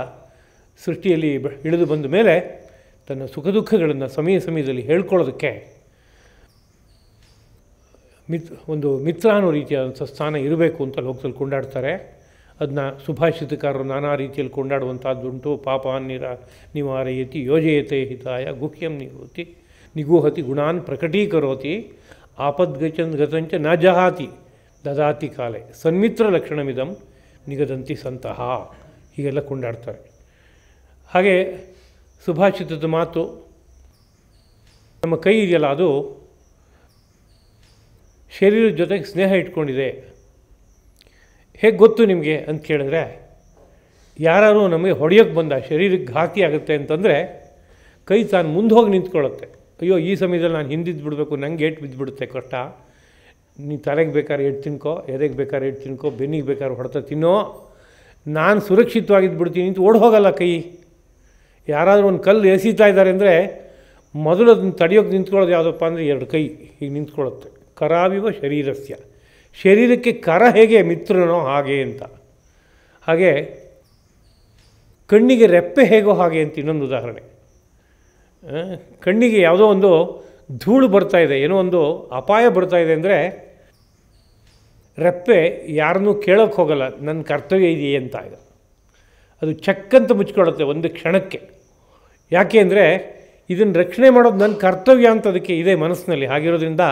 ಸೃಷ್ಟಿಯಲ್ಲಿ ಇಳಿದು ಬಂದ ಮೇಲೆ ತನ್ನ ಸುಖ ದುಃಖಗಳನ್ನು ಸಮಯದಲ್ಲಿ ಹೇಳ್ಕೊಳ್ಳೋದಕ್ಕೆ ಒಂದು ಮಿತ್ರ ಅನ್ನೋ ರೀತಿಯಾದಂಥ ಸ್ಥಾನ ಇರಬೇಕು ಅಂತ ಲೋಕದಲ್ಲಿ ಕೊಂಡಾಡ್ತಾರೆ. ಅದನ್ನ ಸುಭಾಷಿತಕಾರರು ನಾನಾ ರೀತಿಯಲ್ಲಿ ಕೊಂಡಾಡುವಂಥದ್ದುಂಟು. ಪಾಪ ನಿವಾರಯತಿ ಯೋಜಯತೆ ಹಿತಾಯ ಗುಹ್ಯಂ ನಿಗೂಹತಿ ಗುಣಾನ್ ಪ್ರಕಟೀಕರೋತಿ ಆಪದ್ಗತಂಚ ನ ಜಹಾತಿ ದದಾತಿ ಕಾಲೆ ಸನ್ಮಿತ್ರ ಲಕ್ಷಣಮಿದಂ ನಿಗದಂತಿ ಸಂತಹ, ಹೀಗೆಲ್ಲ ಕೊಂಡಾಡ್ತಾರೆ. ಹಾಗೆ ಸುಭಾಷಿತದ ಮಾತು, ನಮ್ಮ ಕೈ ಇದೆಯಲ್ಲ ಅದು ಶರೀರದ ಜೊತೆಗೆ ಸ್ನೇಹ ಇಟ್ಕೊಂಡಿದೆ. ಹೇಗೆ ಗೊತ್ತು ನಿಮಗೆ ಅಂತ ಕೇಳಿದ್ರೆ, ಯಾರು ನಮಗೆ ಹೊಡೆಯೋಕ್ಕೆ ಬಂದ ಶರೀರಕ್ಕೆ ಘಾತಿ ಆಗುತ್ತೆ ಅಂತಂದರೆ ಕೈ ತಾನು ಮುಂದೆ ಹೋಗಿ ನಿಂತ್ಕೊಳ್ಳುತ್ತೆ. ಅಯ್ಯೋ ಈ ಸಮಯದಲ್ಲಿ ನಾನು ಹಿಂದಿದ್ದು ಬಿಡಬೇಕು, ನಂಗೆ ಏಟು ಬಿದ್ದುಬಿಡುತ್ತೆ ಕಷ್ಟ, ನೀ ತಲೆಗೆ ಬೇಕಾದ್ರೆ ಏಟು ತಿನ್ಕೋ, ಎದೆಗೆ ಬೇಕಾದ್ರೆ ಏಟು ತಿನ್ಕೋ, ಬೆನ್ನಿಗೆ ಬೇಕಾದ್ರೆ ಹೊಡೆತ ತಿನ್ನೋ, ನಾನು ಸುರಕ್ಷಿತವಾಗಿದ್ದು ಬಿಡ್ತೀನಿ ಅಂತ ಓಡಿ ಹೋಗಲ್ಲ ಕೈ. ಯಾರಾದರೂ ಒಂದು ಕಲ್ಲು ಎಸೀತಾ ಇದ್ದಾರೆ ಅಂದರೆ ಮೊದಲು ಅದನ್ನು ತಡೆಯೋಕ್ಕೆ ನಿಂತ್ಕೊಳ್ಳೋದು ಯಾವುದಪ್ಪ ಅಂದರೆ ಎರಡು ಕೈ ಹೀಗೆ ನಿಂತ್ಕೊಳ್ಳುತ್ತೆ. ಕರಾವಿವ ಶರೀರಸ್ಯ, ಶರೀರಕ್ಕೆ ಕರ ಹೇಗೆ ಮಿತ್ರನೋ ಹಾಗೆ ಅಂತ. ಹಾಗೆ ಕಣ್ಣಿಗೆ ರೆಪ್ಪೆ ಹೇಗೋ ಹಾಗೆ ಅಂತ ಇನ್ನೊಂದು ಉದಾಹರಣೆ. ಕಣ್ಣಿಗೆ ಯಾವುದೋ ಒಂದು ಧೂಳು ಬರ್ತಾ ಇದೆ, ಏನೋ ಒಂದು ಅಪಾಯ ಬರ್ತಾ ಇದೆ ಅಂದರೆ ರೆಪ್ಪೆ ಯಾರನ್ನೂ ಕೇಳೋಕ್ಕೆ ಹೋಗಲ್ಲ, ನನ್ನ ಕರ್ತವ್ಯ ಇದೆಯೇ ಅಂತ. ಇದು ಅದು ಚಕ್ಕಂತ ಮುಚ್ಕೊಳ್ಳುತ್ತೆ ಒಂದು ಕ್ಷಣಕ್ಕೆ. ಯಾಕೆ ಅಂದರೆ ಇದನ್ನು ರಕ್ಷಣೆ ಮಾಡೋದು ನನ್ನ ಕರ್ತವ್ಯ ಅಂತ ಅದಕ್ಕೆ ಇದೆ ಮನಸ್ಸಿನಲ್ಲಿ. ಹಾಗಿರೋದ್ರಿಂದ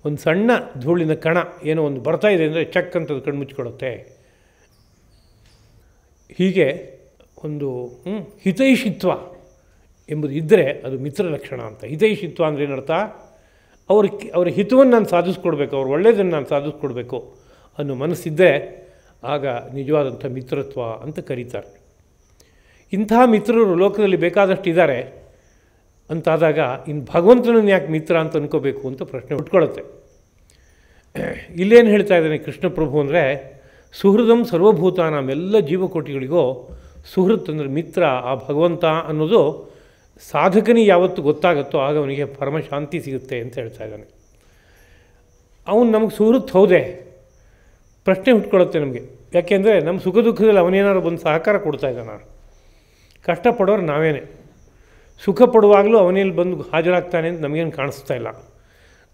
ಒಂದು ಸಣ್ಣ ಧೂಳಿನ ಕಣ ಏನೋ ಒಂದು ಬರ್ತಾ ಇದೆ ಅಂದರೆ ಚಕ್ ಅಂತ ಅದು ಕಣ್ಣು ಮುಚ್ಚಿಕೊಳ್ಳುತ್ತೆ. ಹೀಗೆ ಒಂದು ಹಿತೈಷಿತ್ವ ಎಂಬುದು ಇದ್ದರೆ ಅದು ಮಿತ್ರ ಲಕ್ಷಣ ಅಂತ. ಹಿತೈಷಿತ್ವ ಅಂದರೆ ಏನರ್ಥ? ಅವ್ರ ಹಿತವನ್ನು ನಾನು ಸಾಧಿಸ್ಕೊಡ್ಬೇಕು, ಅವ್ರ ಒಳ್ಳೆಯದನ್ನು ನಾನು ಸಾಧಿಸ್ಕೊಡ್ಬೇಕು ಅನ್ನೋ ಮನಸ್ಸಿದ್ದರೆ ಆಗ ನಿಜವಾದಂಥ ಮಿತ್ರತ್ವ ಅಂತ ಕರೀತಾರೆ. ಇಂತಹ ಮಿತ್ರರು ಲೋಕದಲ್ಲಿ ಬೇಕಾದಷ್ಟು ಇದ್ದಾರೆ ಅಂತಾದಾಗ ಇನ್ನು ಭಗವಂತನನ್ನು ಯಾಕೆ ಮಿತ್ರ ಅಂತ ಅನ್ಕೋಬೇಕು ಅಂತ ಪ್ರಶ್ನೆ ಹುಟ್ಕೊಳ್ಳುತ್ತೆ. ಇಲ್ಲೇನು ಹೇಳ್ತಾ ಇದ್ದಾನೆ ಕೃಷ್ಣ ಪ್ರಭು ಅಂದರೆ, ಸುಹೃದಂ ಸರ್ವಭೂತಾನಾಂ, ಎಲ್ಲ ಜೀವಕೋಟಿಗಳಿಗೂ ಸುಹೃತ್ ಅಂದರೆ ಮಿತ್ರ ಆ ಭಗವಂತ ಅನ್ನೋದು ಸಾಧಕನಿಗೆ ಯಾವತ್ತು ಗೊತ್ತಾಗುತ್ತೋ ಆಗ ಅವನಿಗೆ ಪರಮಶಾಂತಿ ಸಿಗುತ್ತೆ ಅಂತ ಹೇಳ್ತಾ ಇದ್ದಾನೆ. ಅವನು ನಮಗೆ ಸುಹೃತ್ ಹೌದೇ? ಪ್ರಶ್ನೆ ಹುಟ್ಕೊಳ್ಳುತ್ತೆ ನಮಗೆ. ಯಾಕೆಂದರೆ ನಮ್ಮ ಸುಖ ದುಃಖದಲ್ಲಿ ಅವನೇನಾದ್ರು ಬಂದು ಸಹಕಾರ ಕೊಡ್ತಾ ಇದ್ದಾನೆ. ಕಷ್ಟಪಡೋರು ನಾವೇನೆ. ಸುಖ ಪಡುವಾಗಲೂ ಅವನೇಲಿ ಬಂದು ಹಾಜರಾಗ್ತಾನೆ ಅಂತ ನಮಗೇನು ಕಾಣಿಸ್ತಾ ಇಲ್ಲ.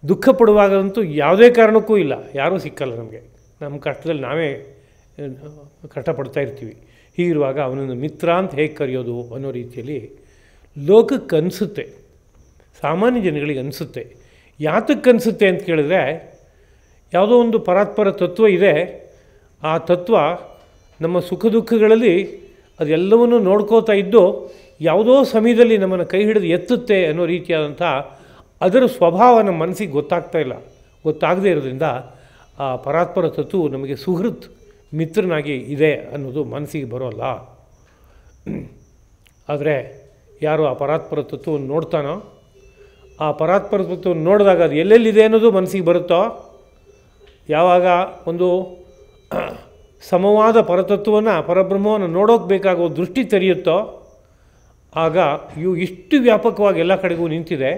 ದುಃಖ ಪಡುವಾಗಂತೂ ಯಾವುದೇ ಕಾರಣಕ್ಕೂ ಇಲ್ಲ, ಯಾರೂ ಸಿಕ್ಕಲ್ಲ ನಮಗೆ. ನಮ್ಮ ಕಷ್ಟದಲ್ಲಿ ನಾವೇ ಕಷ್ಟಪಡ್ತಾ ಇರ್ತೀವಿ. ಹೀಗಿರುವಾಗ ಅವನನ್ನು ಮಿತ್ರ ಅಂತ ಹೇಗೆ ಕರೆಯೋದು ಅನ್ನೋ ರೀತಿಯಲ್ಲಿ ಲೋಕಕ್ಕೆ ಅನಿಸುತ್ತೆ, ಸಾಮಾನ್ಯ ಜನಗಳಿಗೆ ಅನಿಸುತ್ತೆ. ಯಾತಕ್ಕೆ ಅನಿಸುತ್ತೆ ಅಂತ ಕೇಳಿದ್ರೆ, ಯಾವುದೋ ಒಂದು ಪರಾತ್ಪರ ತತ್ವ ಇದೆ. ಆ ತತ್ವ ನಮ್ಮ ಸುಖ ದುಃಖಗಳಲ್ಲಿ ಅದೆಲ್ಲವನ್ನೂ ನೋಡ್ಕೋತಾ ಇದ್ದು ಯಾವುದೋ ಸಮಯದಲ್ಲಿ ನಮ್ಮನ್ನು ಕೈ ಹಿಡಿದು ಎತ್ತುತ್ತೆ ಅನ್ನೋ ರೀತಿಯಾದಂಥ ಅದರ ಸ್ವಭಾವ ನಮ್ಮ ಮನಸ್ಸಿಗೆ ಗೊತ್ತಾಗ್ತಾ ಇಲ್ಲ. ಗೊತ್ತಾಗದೇ ಇರೋದ್ರಿಂದ ಆ ಪರಾತ್ಪರ ತತ್ವವು ನಮಗೆ ಸುಹೃತ್ ಮಿತ್ರನಾಗಿ ಇದೆ ಅನ್ನೋದು ಮನಸ್ಸಿಗೆ ಬರೋಲ್ಲ. ಆದರೆ ಯಾರು ಆ ಪರಾತ್ಪರ ತತ್ವವನ್ನು ನೋಡ್ತಾನೋ, ಆ ಪರಾತ್ಪರ ತತ್ವವನ್ನು ನೋಡಿದಾಗ ಅದು ಎಲ್ಲೆಲ್ಲಿದೆ ಅನ್ನೋದು ಮನಸ್ಸಿಗೆ ಬರುತ್ತೋ, ಯಾವಾಗ ಒಂದು ಸಮವಾದ ಪರತತ್ವವನ್ನು ಪರಬ್ರಹ್ಮವನ್ನು ನೋಡೋಕೆ ಬೇಕಾಗೋ ದೃಷ್ಟಿ ತೆರೆಯುತ್ತೋ ಆಗ ಇಷ್ಟು ವ್ಯಾಪಕವಾಗಿ ಎಲ್ಲ ಕಡೆಗೂ ನಿಂತಿದೆ.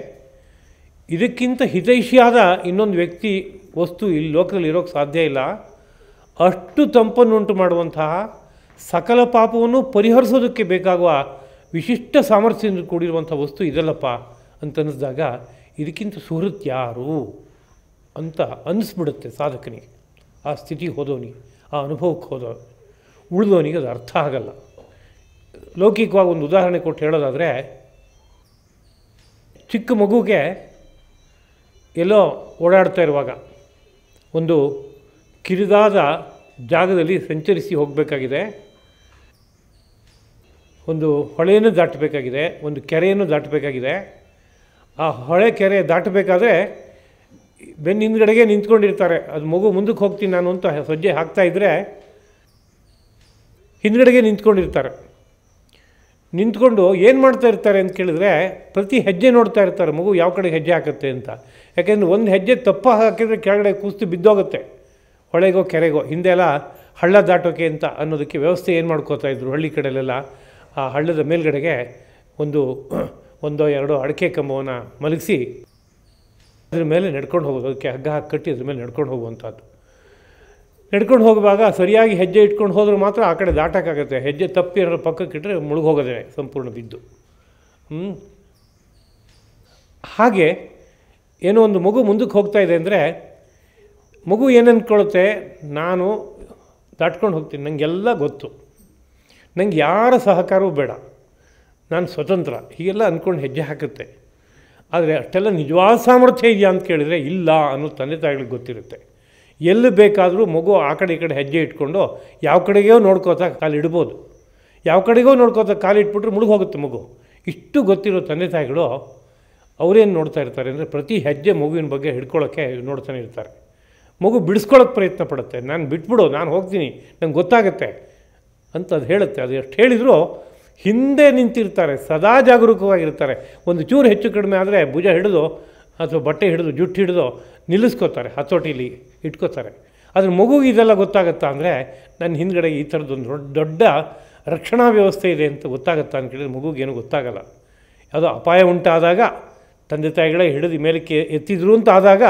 ಇದಕ್ಕಿಂತ ಹಿತೈಷಿಯಾದ ಇನ್ನೊಂದು ವ್ಯಕ್ತಿ ವಸ್ತು ಇಲ್ಲಿ ಲೋಕದಲ್ಲಿ ಇರೋಕ್ಕೆ ಸಾಧ್ಯ ಇಲ್ಲ. ಅಷ್ಟು ತಂಪನ್ನುಂಟು ಮಾಡುವಂತಹ ಸಕಲ ಪಾಪವನ್ನು ಪರಿಹರಿಸೋದಕ್ಕೆ ಬೇಕಾಗುವ ವಿಶಿಷ್ಟ ಸಾಮರ್ಥ್ಯದಿಂದ ಕೂಡಿರುವಂಥ ವಸ್ತು ಇದಲ್ಲಪ್ಪ ಅಂತ ಅನ್ನಿಸಿದಾಗ ಇದಕ್ಕಿಂತ ಸುಹೃತ್ ಯಾರು ಅಂತ ಅನ್ನಿಸ್ಬಿಡುತ್ತೆ ಸಾಧಕನಿಗೆ. ಆ ಸ್ಥಿತಿಗೆ ಹೋದವನಿಗೆ, ಆ ಅನುಭವಕ್ಕೆ ಉಳಿದವನಿಗೆ ಅದು ಅರ್ಥ ಆಗಲ್ಲ. ಲೌಕಿಕವಾಗಿ ಒಂದು ಉದಾಹರಣೆ ಕೊಟ್ಟು ಹೇಳೋದಾದರೆ, ಚಿಕ್ಕ ಮಗುಗೆ ಎಲ್ಲೋ ಓಡಾಡ್ತಾ ಇರುವಾಗ ಒಂದು ಕಿರಿದಾದ ಜಾಗದಲ್ಲಿ ಸಂಚರಿಸಿ ಹೋಗಬೇಕಾಗಿದೆ. ಒಂದು ಹೊಳೆಯನ್ನು ದಾಟಬೇಕಾಗಿದೆ, ಒಂದು ಕೆರೆಯನ್ನು ದಾಟಬೇಕಾಗಿದೆ. ಆ ಹೊಳೆ ಕೆರೆ ದಾಟಬೇಕಾದ್ರೆ ಬೆನ್ನ ಹಿಂದ್ಗಡೆಗೆ ನಿಂತ್ಕೊಂಡಿರ್ತಾರೆ. ಅದು ಮಗು ಮುಂದಕ್ಕೆ ಹೋಗ್ತೀನಿ ನಾನು ಅಂತ ಸಜ್ಜೆ ಹಾಕ್ತಾಯಿದ್ರೆ ಹಿಂದ್ಗಡೆಗೆ ನಿಂತ್ಕೊಂಡಿರ್ತಾರೆ. ನಿಂತ್ಕೊಂಡು ಏನು ಮಾಡ್ತಾ ಇರ್ತಾರೆ ಅಂತ ಕೇಳಿದ್ರೆ ಪ್ರತಿ ಹೆಜ್ಜೆ ನೋಡ್ತಾ ಇರ್ತಾರೆ ಮಗು ಯಾವ ಕಡೆ ಹೆಜ್ಜೆ ಹಾಕುತ್ತೆ ಅಂತ. ಯಾಕೆಂದರೆ ಒಂದು ಹೆಜ್ಜೆ ತಪ್ಪ ಹಾಕಿದರೆ ಕೆಳಗಡೆ ಕೂಸ್ತು ಬಿದ್ದೋಗುತ್ತೆ, ಹೊಳೆಗೋ ಕೆರೆಗೋ. ಹಿಂದೆಲ್ಲ ಹಳ್ಳ ದಾಟೋಕೆ ಅಂತ ಅನ್ನೋದಕ್ಕೆ ವ್ಯವಸ್ಥೆ ಏನು ಮಾಡ್ಕೋತಾ ಇದ್ರು ಹಳ್ಳಿ ಕಡೆಯಲ್ಲೆಲ್ಲ, ಆ ಹಳ್ಳದ ಮೇಲ್ಗಡೆಗೆ ಒಂದೋ ಎರಡೋ ಅಡಿಕೆ ಕಂಬವನ್ನು ಮಲಗಿಸಿ ಅದ್ರ ಮೇಲೆ ನಡ್ಕೊಂಡು ಹೋಗೋದು, ಅದಕ್ಕೆ ಹಗ್ಗ ಹಾಕಿ ಕಟ್ಟಿ ಅದ್ರ ಮೇಲೆ ನಡ್ಕೊಂಡು ಹೋಗುವಂಥದ್ದು. ನಡ್ಕೊಂಡು ಹೋಗುವಾಗ ಸರಿಯಾಗಿ ಹೆಜ್ಜೆ ಇಟ್ಕೊಂಡು ಹೋದ್ರೆ ಮಾತ್ರ ಆ ಕಡೆ ದಾಟಕ್ಕಾಗತ್ತೆ. ಹೆಜ್ಜೆ ತಪ್ಪಿ ಏನಾದ್ರು ಪಕ್ಕಕ್ಕಿಟ್ಟರೆ ಮುಳುಗೋಗೋದೇ ಸಂಪೂರ್ಣ ಬಿದ್ದು. ಹಾಗೆ ಏನೋ ಒಂದು ಮಗು ಮುಂದಕ್ಕೆ ಹೋಗ್ತಾ ಇದೆ ಅಂದರೆ ಮಗು ಏನು ಅಂದ್ಕೊಳ್ಳುತ್ತೆ, ನಾನು ದಾಟ್ಕೊಂಡು ಹೋಗ್ತೀನಿ, ನನಗೆಲ್ಲ ಗೊತ್ತು, ನನಗೆ ಯಾರ ಸಹಕಾರವೂ ಬೇಡ, ನಾನು ಸ್ವತಂತ್ರ, ಹೀಗೆಲ್ಲ ಅಂದ್ಕೊಂಡು ಹೆಜ್ಜೆ ಹಾಕುತ್ತೆ. ಆದರೆ ಅಷ್ಟೆಲ್ಲ ನಿಜವಾದ ಸಾಮರ್ಥ್ಯ ಇದೆಯಾ ಅಂತ ಕೇಳಿದರೆ ಇಲ್ಲ ಅನ್ನೋ ತಂದೆ ತಾಯಿಗಳಿಗೆ ಗೊತ್ತಿರುತ್ತೆ. ಎಲ್ಲಿ ಬೇಕಾದರೂ ಮಗು ಆ ಕಡೆ ಈ ಕಡೆ ಹೆಜ್ಜೆ ಇಟ್ಕೊಂಡು ಯಾವ ಕಡೆಗೋ ನೋಡ್ಕೋತಾ ಕಾಲಿಡ್ಬೋದು, ಯಾವ ಕಡೆಗೋ ನೋಡ್ಕೋತಾ ಕಾಲಿಟ್ಬಿಟ್ರೆ ಮುಳುಗೋಗುತ್ತೆ ಮಗು. ಇಷ್ಟು ಗೊತ್ತಿರೋ ತಂದೆ ತಾಯಿಗಳು ಅವರೇನು ನೋಡ್ತಾ ಇರ್ತಾರೆ ಅಂದರೆ ಪ್ರತಿ ಹೆಜ್ಜೆ ಮಗುವಿನ ಬಗ್ಗೆ ಹಿಡ್ಕೊಳ್ಳೋಕ್ಕೆ ನೋಡ್ತಾನೆ ಇರ್ತಾರೆ. ಮಗು ಬಿಡಿಸ್ಕೊಳ್ಳೋಕ್ಕೆ ಪ್ರಯತ್ನ ಪಡುತ್ತೆ, ನಾನು ಬಿಟ್ಬಿಡು, ನಾನು ಹೋಗ್ತೀನಿ, ನಂಗೆ ಗೊತ್ತಾಗುತ್ತೆ ಅಂತ ಅದು ಹೇಳುತ್ತೆ. ಅದು ಎಷ್ಟು ಹೇಳಿದರೂ ಹಿಂದೆ ನಿಂತಿರ್ತಾರೆ, ಸದಾ ಜಾಗರೂಕವಾಗಿರ್ತಾರೆ. ಒಂದು ಚೂರು ಹೆಚ್ಚು ಕಡಿಮೆ ಆದರೆ ಭುಜ ಹಿಡಿದು ಅಥವಾ ಬಟ್ಟೆ ಹಿಡಿದು ಜುಟ್ಟು ಹಿಡಿದು ನಿಲ್ಲಿಸ್ಕೋತಾರೆ, ಹತೋಟಿಲಿ ಇಟ್ಕೋತಾರೆ. ಅದ್ರ ಮಗುಗೆ ಇದೆಲ್ಲ ಗೊತ್ತಾಗುತ್ತಾ ಅಂದರೆ ನನ್ನ ಹಿಂದ್ಗಡೆ ಈ ಥರದ್ದೊಂದು ದೊಡ್ಡ ರಕ್ಷಣಾ ವ್ಯವಸ್ಥೆ ಇದೆ ಅಂತ ಗೊತ್ತಾಗುತ್ತಾ ಅಂತ ಕೇಳಿದ್ರೆ ಮಗುಗೇನು ಗೊತ್ತಾಗಲ್ಲ. ಯಾವುದೋ ಅಪಾಯ ಉಂಟಾದಾಗ ತಂದೆ ತಾಯಿಗಳೇ ಹಿಡಿದು ಮೇಲಕ್ಕೆ ಎತ್ತಿದ್ರು ಅಂತ ಆದಾಗ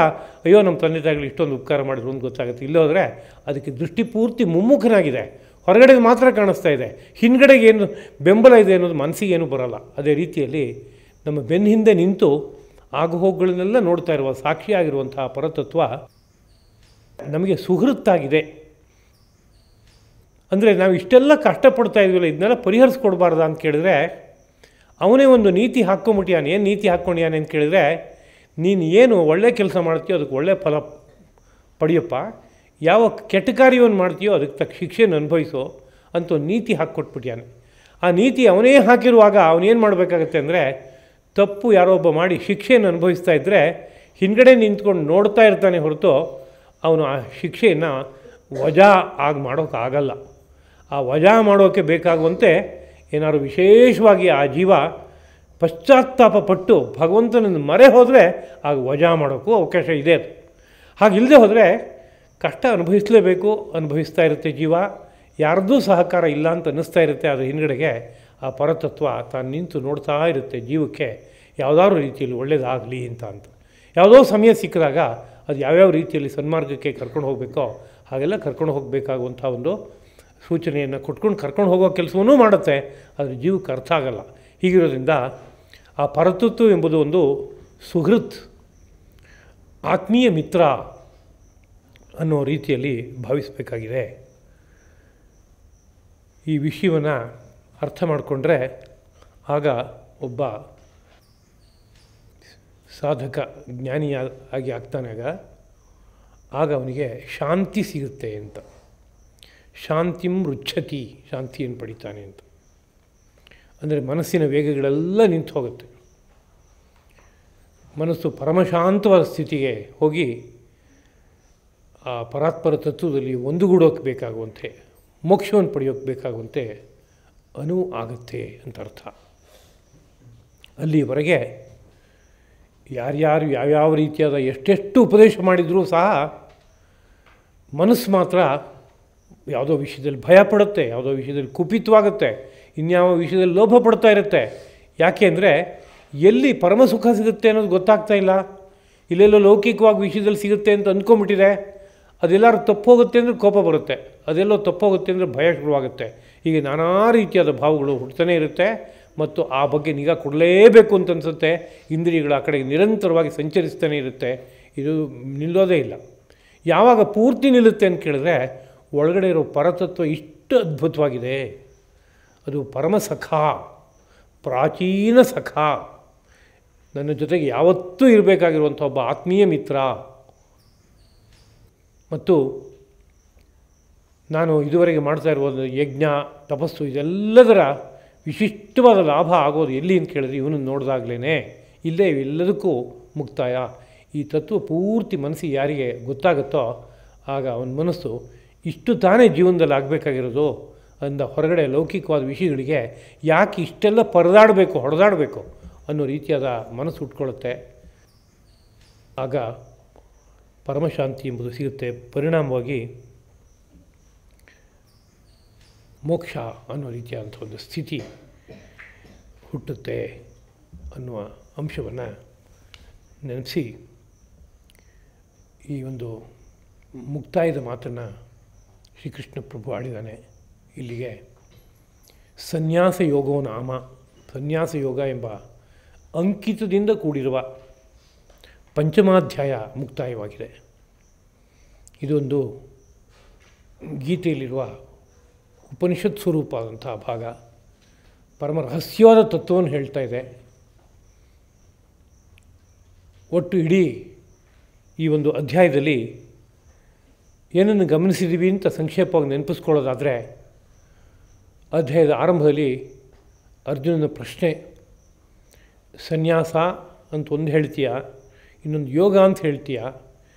ಅಯ್ಯೋ ನಮ್ಮ ತಂದೆ ತಾಯಿಗಳು ಇಷ್ಟೊಂದು ಉಪಕಾರ ಮಾಡಿದ್ರು ಅಂತ ಗೊತ್ತಾಗುತ್ತೆ. ಇಲ್ಲೋದ್ರೆ ಅದಕ್ಕೆ ದೃಷ್ಟಿ ಪೂರ್ತಿ ಮುಮ್ಮುಖನಾಗಿದೆ, ಹೊರಗಡೆಗೆ ಮಾತ್ರ ಕಾಣಿಸ್ತಾ ಇದೆ, ಹಿಂದ್ಗಡೆಗೆ ಏನು ಬೆಂಬಲ ಇದೆ ಅನ್ನೋದು ಮನಸ್ಸಿಗೆ ಏನೂ ಬರೋಲ್ಲ. ಅದೇ ರೀತಿಯಲ್ಲಿ ನಮ್ಮ ಬೆನ್ನ ಹಿಂದೆ ನಿಂತು ಆಗುಹೋಗುಗಳನ್ನೆಲ್ಲ ನೋಡ್ತಾ ಇರುವ ಸಾಕ್ಷಿಯಾಗಿರುವಂತಹ ಪರತತ್ವ ನಮಗೆ ಸುಹೃತ್ತಾಗಿದೆ. ಅಂದರೆ ನಾವು ಇಷ್ಟೆಲ್ಲ ಕಷ್ಟಪಡ್ತಾ ಇದ್ವಲ್ಲ, ಇದನ್ನೆಲ್ಲ ಪರಿಹರಿಸ್ಕೊಡ್ಬಾರ್ದ ಅಂತ ಕೇಳಿದ್ರೆ ಅವನೇ ಒಂದು ನೀತಿ ಹಾಕ್ಕೊಂಬಿಟ್ಟಿಯಾನೆ. ಏನು ನೀತಿ ಹಾಕ್ಕೊಂಡಿಯಾನೆ ಅಂತ ಕೇಳಿದರೆ, ನೀನು ಏನು ಒಳ್ಳೆ ಕೆಲಸ ಮಾಡ್ತೀಯೋ ಅದಕ್ಕೆ ಒಳ್ಳೆ ಫಲ ಪಡೆಯಪ್ಪ, ಯಾವ ಕೆಟ್ಟ ಕಾರ್ಯವನ್ನು ಮಾಡ್ತೀಯೋ ಅದಕ್ಕೆ ತಕ್ಕ ಶಿಕ್ಷೆಯನ್ನು ಅನುಭವಿಸೋ ಅಂತ ಒಂದು ನೀತಿ ಹಾಕ್ಕೊಟ್ಬಿಟ್ಟಿಯಾನೆ. ಆ ನೀತಿ ಅವನೇ ಹಾಕಿರುವಾಗ ಅವನೇನು ಮಾಡಬೇಕಾಗತ್ತೆ ಅಂದರೆ, ತಪ್ಪು ಯಾರೋ ಒಬ್ಬ ಮಾಡಿ ಶಿಕ್ಷೆಯನ್ನು ಅನುಭವಿಸ್ತಾ ಇದ್ದರೆ ಹಿಂದ್ಗಡೆ ನಿಂತ್ಕೊಂಡು ನೋಡ್ತಾ ಇರ್ತಾನೆ ಹೊರತು ಅವನು ಆ ಶಿಕ್ಷೆಯನ್ನು ವಜಾ ಆಗಿ ಮಾಡೋಕ್ಕಾಗಲ್ಲ. ಆ ವಜಾ ಮಾಡೋಕ್ಕೆ ಬೇಕಾಗುವಂತೆ ಏನಾದ್ರು ವಿಶೇಷವಾಗಿ ಆ ಜೀವ ಪಶ್ಚಾತ್ತಾಪ ಪಟ್ಟು ಭಗವಂತನನ್ನು ಮರೆ ಹೋದರೆ ಆಗ ವಜಾ ಮಾಡೋಕ್ಕೂ ಅವಕಾಶ ಇದೆ. ಅದು ಹಾಗಿಲ್ಲದೆ ಹೋದರೆ ಕಷ್ಟ ಅನುಭವಿಸಲೇಬೇಕು, ಅನುಭವಿಸ್ತಾ ಇರುತ್ತೆ ಜೀವ. ಯಾರ್ದೂ ಸಹಕಾರ ಇಲ್ಲ ಅಂತ ಅನ್ನಿಸ್ತಾ ಇರುತ್ತೆ. ಅದರ ಹಿಂದುಗಡೆಗೆ ಆ ಪರತತ್ವ ತಾನು ನಿಂತು ನೋಡ್ತಾ ಇರುತ್ತೆ ಜೀವಕ್ಕೆ ಯಾವುದಾದ್ರೂ ರೀತಿಯಲ್ಲಿ ಒಳ್ಳೆಯದಾಗಲಿ ಅಂತ. ಯಾವುದೋ ಸಮಯ ಸಿಕ್ಕಿದಾಗ ಅದು ಯಾವ್ಯಾವ ರೀತಿಯಲ್ಲಿ ಸನ್ಮಾರ್ಗಕ್ಕೆ ಕರ್ಕೊಂಡು ಹೋಗಬೇಕೋ ಹಾಗೆಲ್ಲ ಕರ್ಕೊಂಡು ಹೋಗಬೇಕಾಗುವಂಥ ಒಂದು ಸೂಚನೆಯನ್ನು ಕೊಟ್ಕೊಂಡು ಕರ್ಕೊಂಡು ಹೋಗೋ ಕೆಲಸವನ್ನೂ ಮಾಡುತ್ತೆ. ಆದರೆ ಜೀವಕ್ಕೆ ಅರ್ಥ ಆಗಲ್ಲ. ಹೀಗಿರೋದ್ರಿಂದ ಆ ಪರತತ್ವ ಎಂಬುದು ಒಂದು ಸುಹೃತ್, ಆತ್ಮೀಯ ಮಿತ್ರ ಅನ್ನೋ ರೀತಿಯಲ್ಲಿ ಭಾವಿಸಬೇಕಾಗಿದೆ. ಈ ವಿಷಯವನ್ನು ಅರ್ಥ ಮಾಡಿಕೊಂಡ್ರೆ ಆಗ ಒಬ್ಬ ಸಾಧಕ ಜ್ಞಾನಿಯಾಗಿ ಆಗ್ತಾನಾಗ ಆಗ ಅವನಿಗೆ ಶಾಂತಿ ಸಿಗುತ್ತೆ ಅಂತ. ಶಾಂತಿಂ ರುಚ್ಛತಿ, ಶಾಂತಿಯನ್ನು ಪಡಿತಾನೆ ಅಂತ. ಅಂದರೆ ಮನಸ್ಸಿನ ವೇಗಗಳೆಲ್ಲ ನಿಂತು ಹೋಗುತ್ತೆ. ಮನಸ್ಸು ಪರಮಶಾಂತವಾದ ಸ್ಥಿತಿಗೆ ಹೋಗಿ ಆ ಪರಾತ್ಪರ ತತ್ವದಲ್ಲಿ ಒಂದುಗೂಡೋಕ್ಕೆ ಬೇಕಾಗುವಂತೆ, ಮೋಕ್ಷವನ್ನು ಪಡೆಯೋಕ್ಕೆ ಬೇಕಾಗುವಂತೆ ಆಗುತ್ತೆ ಅಂತ ಅರ್ಥ. ಅಲ್ಲಿವರೆಗೆ ಯಾರ್ಯಾರು ಯಾವ್ಯಾವ ರೀತಿಯಾದ ಎಷ್ಟೆಷ್ಟು ಉಪದೇಶ ಮಾಡಿದರೂ ಸಹ ಮನಸ್ಸು ಮಾತ್ರ ಯಾವುದೋ ವಿಷಯದಲ್ಲಿ ಭಯ ಪಡುತ್ತೆ, ಯಾವುದೋ ವಿಷಯದಲ್ಲಿ ಕುಪಿತವಾಗುತ್ತೆ, ಇನ್ಯಾವ ವಿಷಯದಲ್ಲಿ ಲೋಭ ಪಡ್ತಾ ಇರುತ್ತೆ. ಯಾಕೆ ಅಂದರೆ ಎಲ್ಲಿ ಪರಮ ಸುಖ ಸಿಗುತ್ತೆ ಅನ್ನೋದು ಗೊತ್ತಾಗ್ತಾ ಇಲ್ಲ. ಇಲ್ಲೆಲ್ಲೋ ಲೌಕಿಕವಾಗಿ ವಿಷಯದಲ್ಲಿ ಸಿಗುತ್ತೆ ಅಂತ ಅಂದ್ಕೊಂಬಿಟ್ಟಿದೆ. ಅದೆಲ್ಲರೂ ತಪ್ಪೋಗುತ್ತೆ ಅಂದರೆ ಕೋಪ ಬರುತ್ತೆ, ಅದೆಲ್ಲೋ ತಪ್ಪೋಗುತ್ತೆ ಅಂದರೆ ಭಯ ಶುರುವಾಗುತ್ತೆ. ಹೀಗೆ ನಾನಾ ರೀತಿಯಾದ ಭಾವಗಳು ಹುಡ್ತಾನೆ ಇರುತ್ತೆ. ಮತ್ತು ಆ ಬಗ್ಗೆ ನಿಗಾ ಕೊಡಲೇಬೇಕು ಅಂತ ಅನಿಸುತ್ತೆ. ಇಂದ್ರಿಯಗಳು ಆ ಕಡೆಗೆ ನಿರಂತರವಾಗಿ ಸಂಚರಿಸ್ತಾನೆ ಇರುತ್ತೆ. ಇದು ನಿಲ್ಲೋದೇ ಇಲ್ಲ. ಯಾವಾಗ ಪೂರ್ತಿ ನಿಲ್ಲುತ್ತೆ ಅಂತ ಕೇಳಿದ್ರೆ ಒಳಗಡೆ ಇರೋ ಪರತತ್ವ ಇಷ್ಟು ಅದ್ಭುತವಾಗಿದೆ. ಅದು ಪರಮಸಖ, ಪ್ರಾಚೀನ ಸಖ, ನನ್ನ ಜೊತೆಗೆ ಯಾವತ್ತೂ ಇರಬೇಕಾಗಿರುವಂಥ ಒಬ್ಬ ಆತ್ಮೀಯ ಮಿತ್ರ. ಮತ್ತು ನಾನು ಇದುವರೆಗೆ ಮಾಡ್ತಾ ಇರುವ ಯಜ್ಞ, ತಪಸ್ಸು ಇದೆಲ್ಲದರ ವಿಶಿಷ್ಟವಾದ ಲಾಭ ಆಗೋದು ಎಲ್ಲಿ ಅಂತ ಕೇಳಿದ್ರೆ ಇವನು ನೋಡಿದಾಗಲೇ. ಇಲ್ಲೇ ಇವೆಲ್ಲದಕ್ಕೂ ಮುಕ್ತಾಯ. ಈ ತತ್ವ ಪೂರ್ತಿ ಮನಸ್ಸಿಗೆ ಯಾರಿಗೆ ಗೊತ್ತಾಗುತ್ತೋ ಆಗ ಅವನ ಮನಸ್ಸು ಇಷ್ಟು ತಾನೇ ಜೀವನದಲ್ಲಿ ಆಗಬೇಕಾಗಿರೋದು ಅಂದ ಹೊರಗಡೆ ಲೌಕಿಕವಾದ ವಿಷಯಗಳಿಗೆ ಯಾಕೆ ಇಷ್ಟೆಲ್ಲ ಪರದಾಡಬೇಕು, ಹೊಡೆದಾಡಬೇಕು ಅನ್ನೋ ರೀತಿಯಾದ ಮನಸ್ಸು ಉಟ್ಕೊಳ್ಳುತ್ತೆ. ಆಗ ಪರಮಶಾಂತಿ ಎಂಬುದು ಸಿಗುತ್ತೆ. ಪರಿಣಾಮವಾಗಿ ಮೋಕ್ಷ ಅನ್ನೋ ರೀತಿಯಾದಂಥ ಒಂದು ಸ್ಥಿತಿ ಹುಟ್ಟುತ್ತೆ ಅನ್ನುವ ಅಂಶವನ್ನು ನೆನಪಿಸಿ ಈ ಒಂದು ಮುಕ್ತಾಯದ ಮಾತನ್ನು ಶ್ರೀಕೃಷ್ಣ ಪ್ರಭು ಆಡಿದ್ದಾನೆ. ಇಲ್ಲಿಗೆ ಸನ್ಯಾಸ ಯೋಗೋ ನಾಮ, ಸನ್ಯಾಸ ಯೋಗ ಎಂಬ ಅಂಕಿತದಿಂದ ಕೂಡಿರುವ ಪಂಚಮಾಧ್ಯಾಯ ಮುಕ್ತಾಯವಾಗಿದೆ. ಇದೊಂದು ಗೀತೆಯಲ್ಲಿರುವ ಉಪನಿಷತ್ ಸ್ವರೂಪ ಆದಂಥ ಭಾಗ. ಪರಮ ರಹಸ್ಯವಾದ ತತ್ವವನ್ನು ಹೇಳ್ತಾ ಇದೆ. ಒಟ್ಟು ಇಡೀ ಈ ಒಂದು ಅಧ್ಯಾಯದಲ್ಲಿ ಏನನ್ನು ಗಮನಿಸಿದ್ದೀವಿ ಅಂತ ಸಂಕ್ಷೇಪವಾಗಿ ನೆನಪಿಸ್ಕೊಳ್ಳೋದಾದರೆ, ಅಧ್ಯಾಯದ ಆರಂಭದಲ್ಲಿ ಅರ್ಜುನನ ಪ್ರಶ್ನೆ, ಸನ್ಯಾಸ ಅಂತ ಒಂದು ಹೇಳ್ತೀಯ, ಇನ್ನೊಂದು ಯೋಗ ಅಂತ ಹೇಳ್ತೀಯ,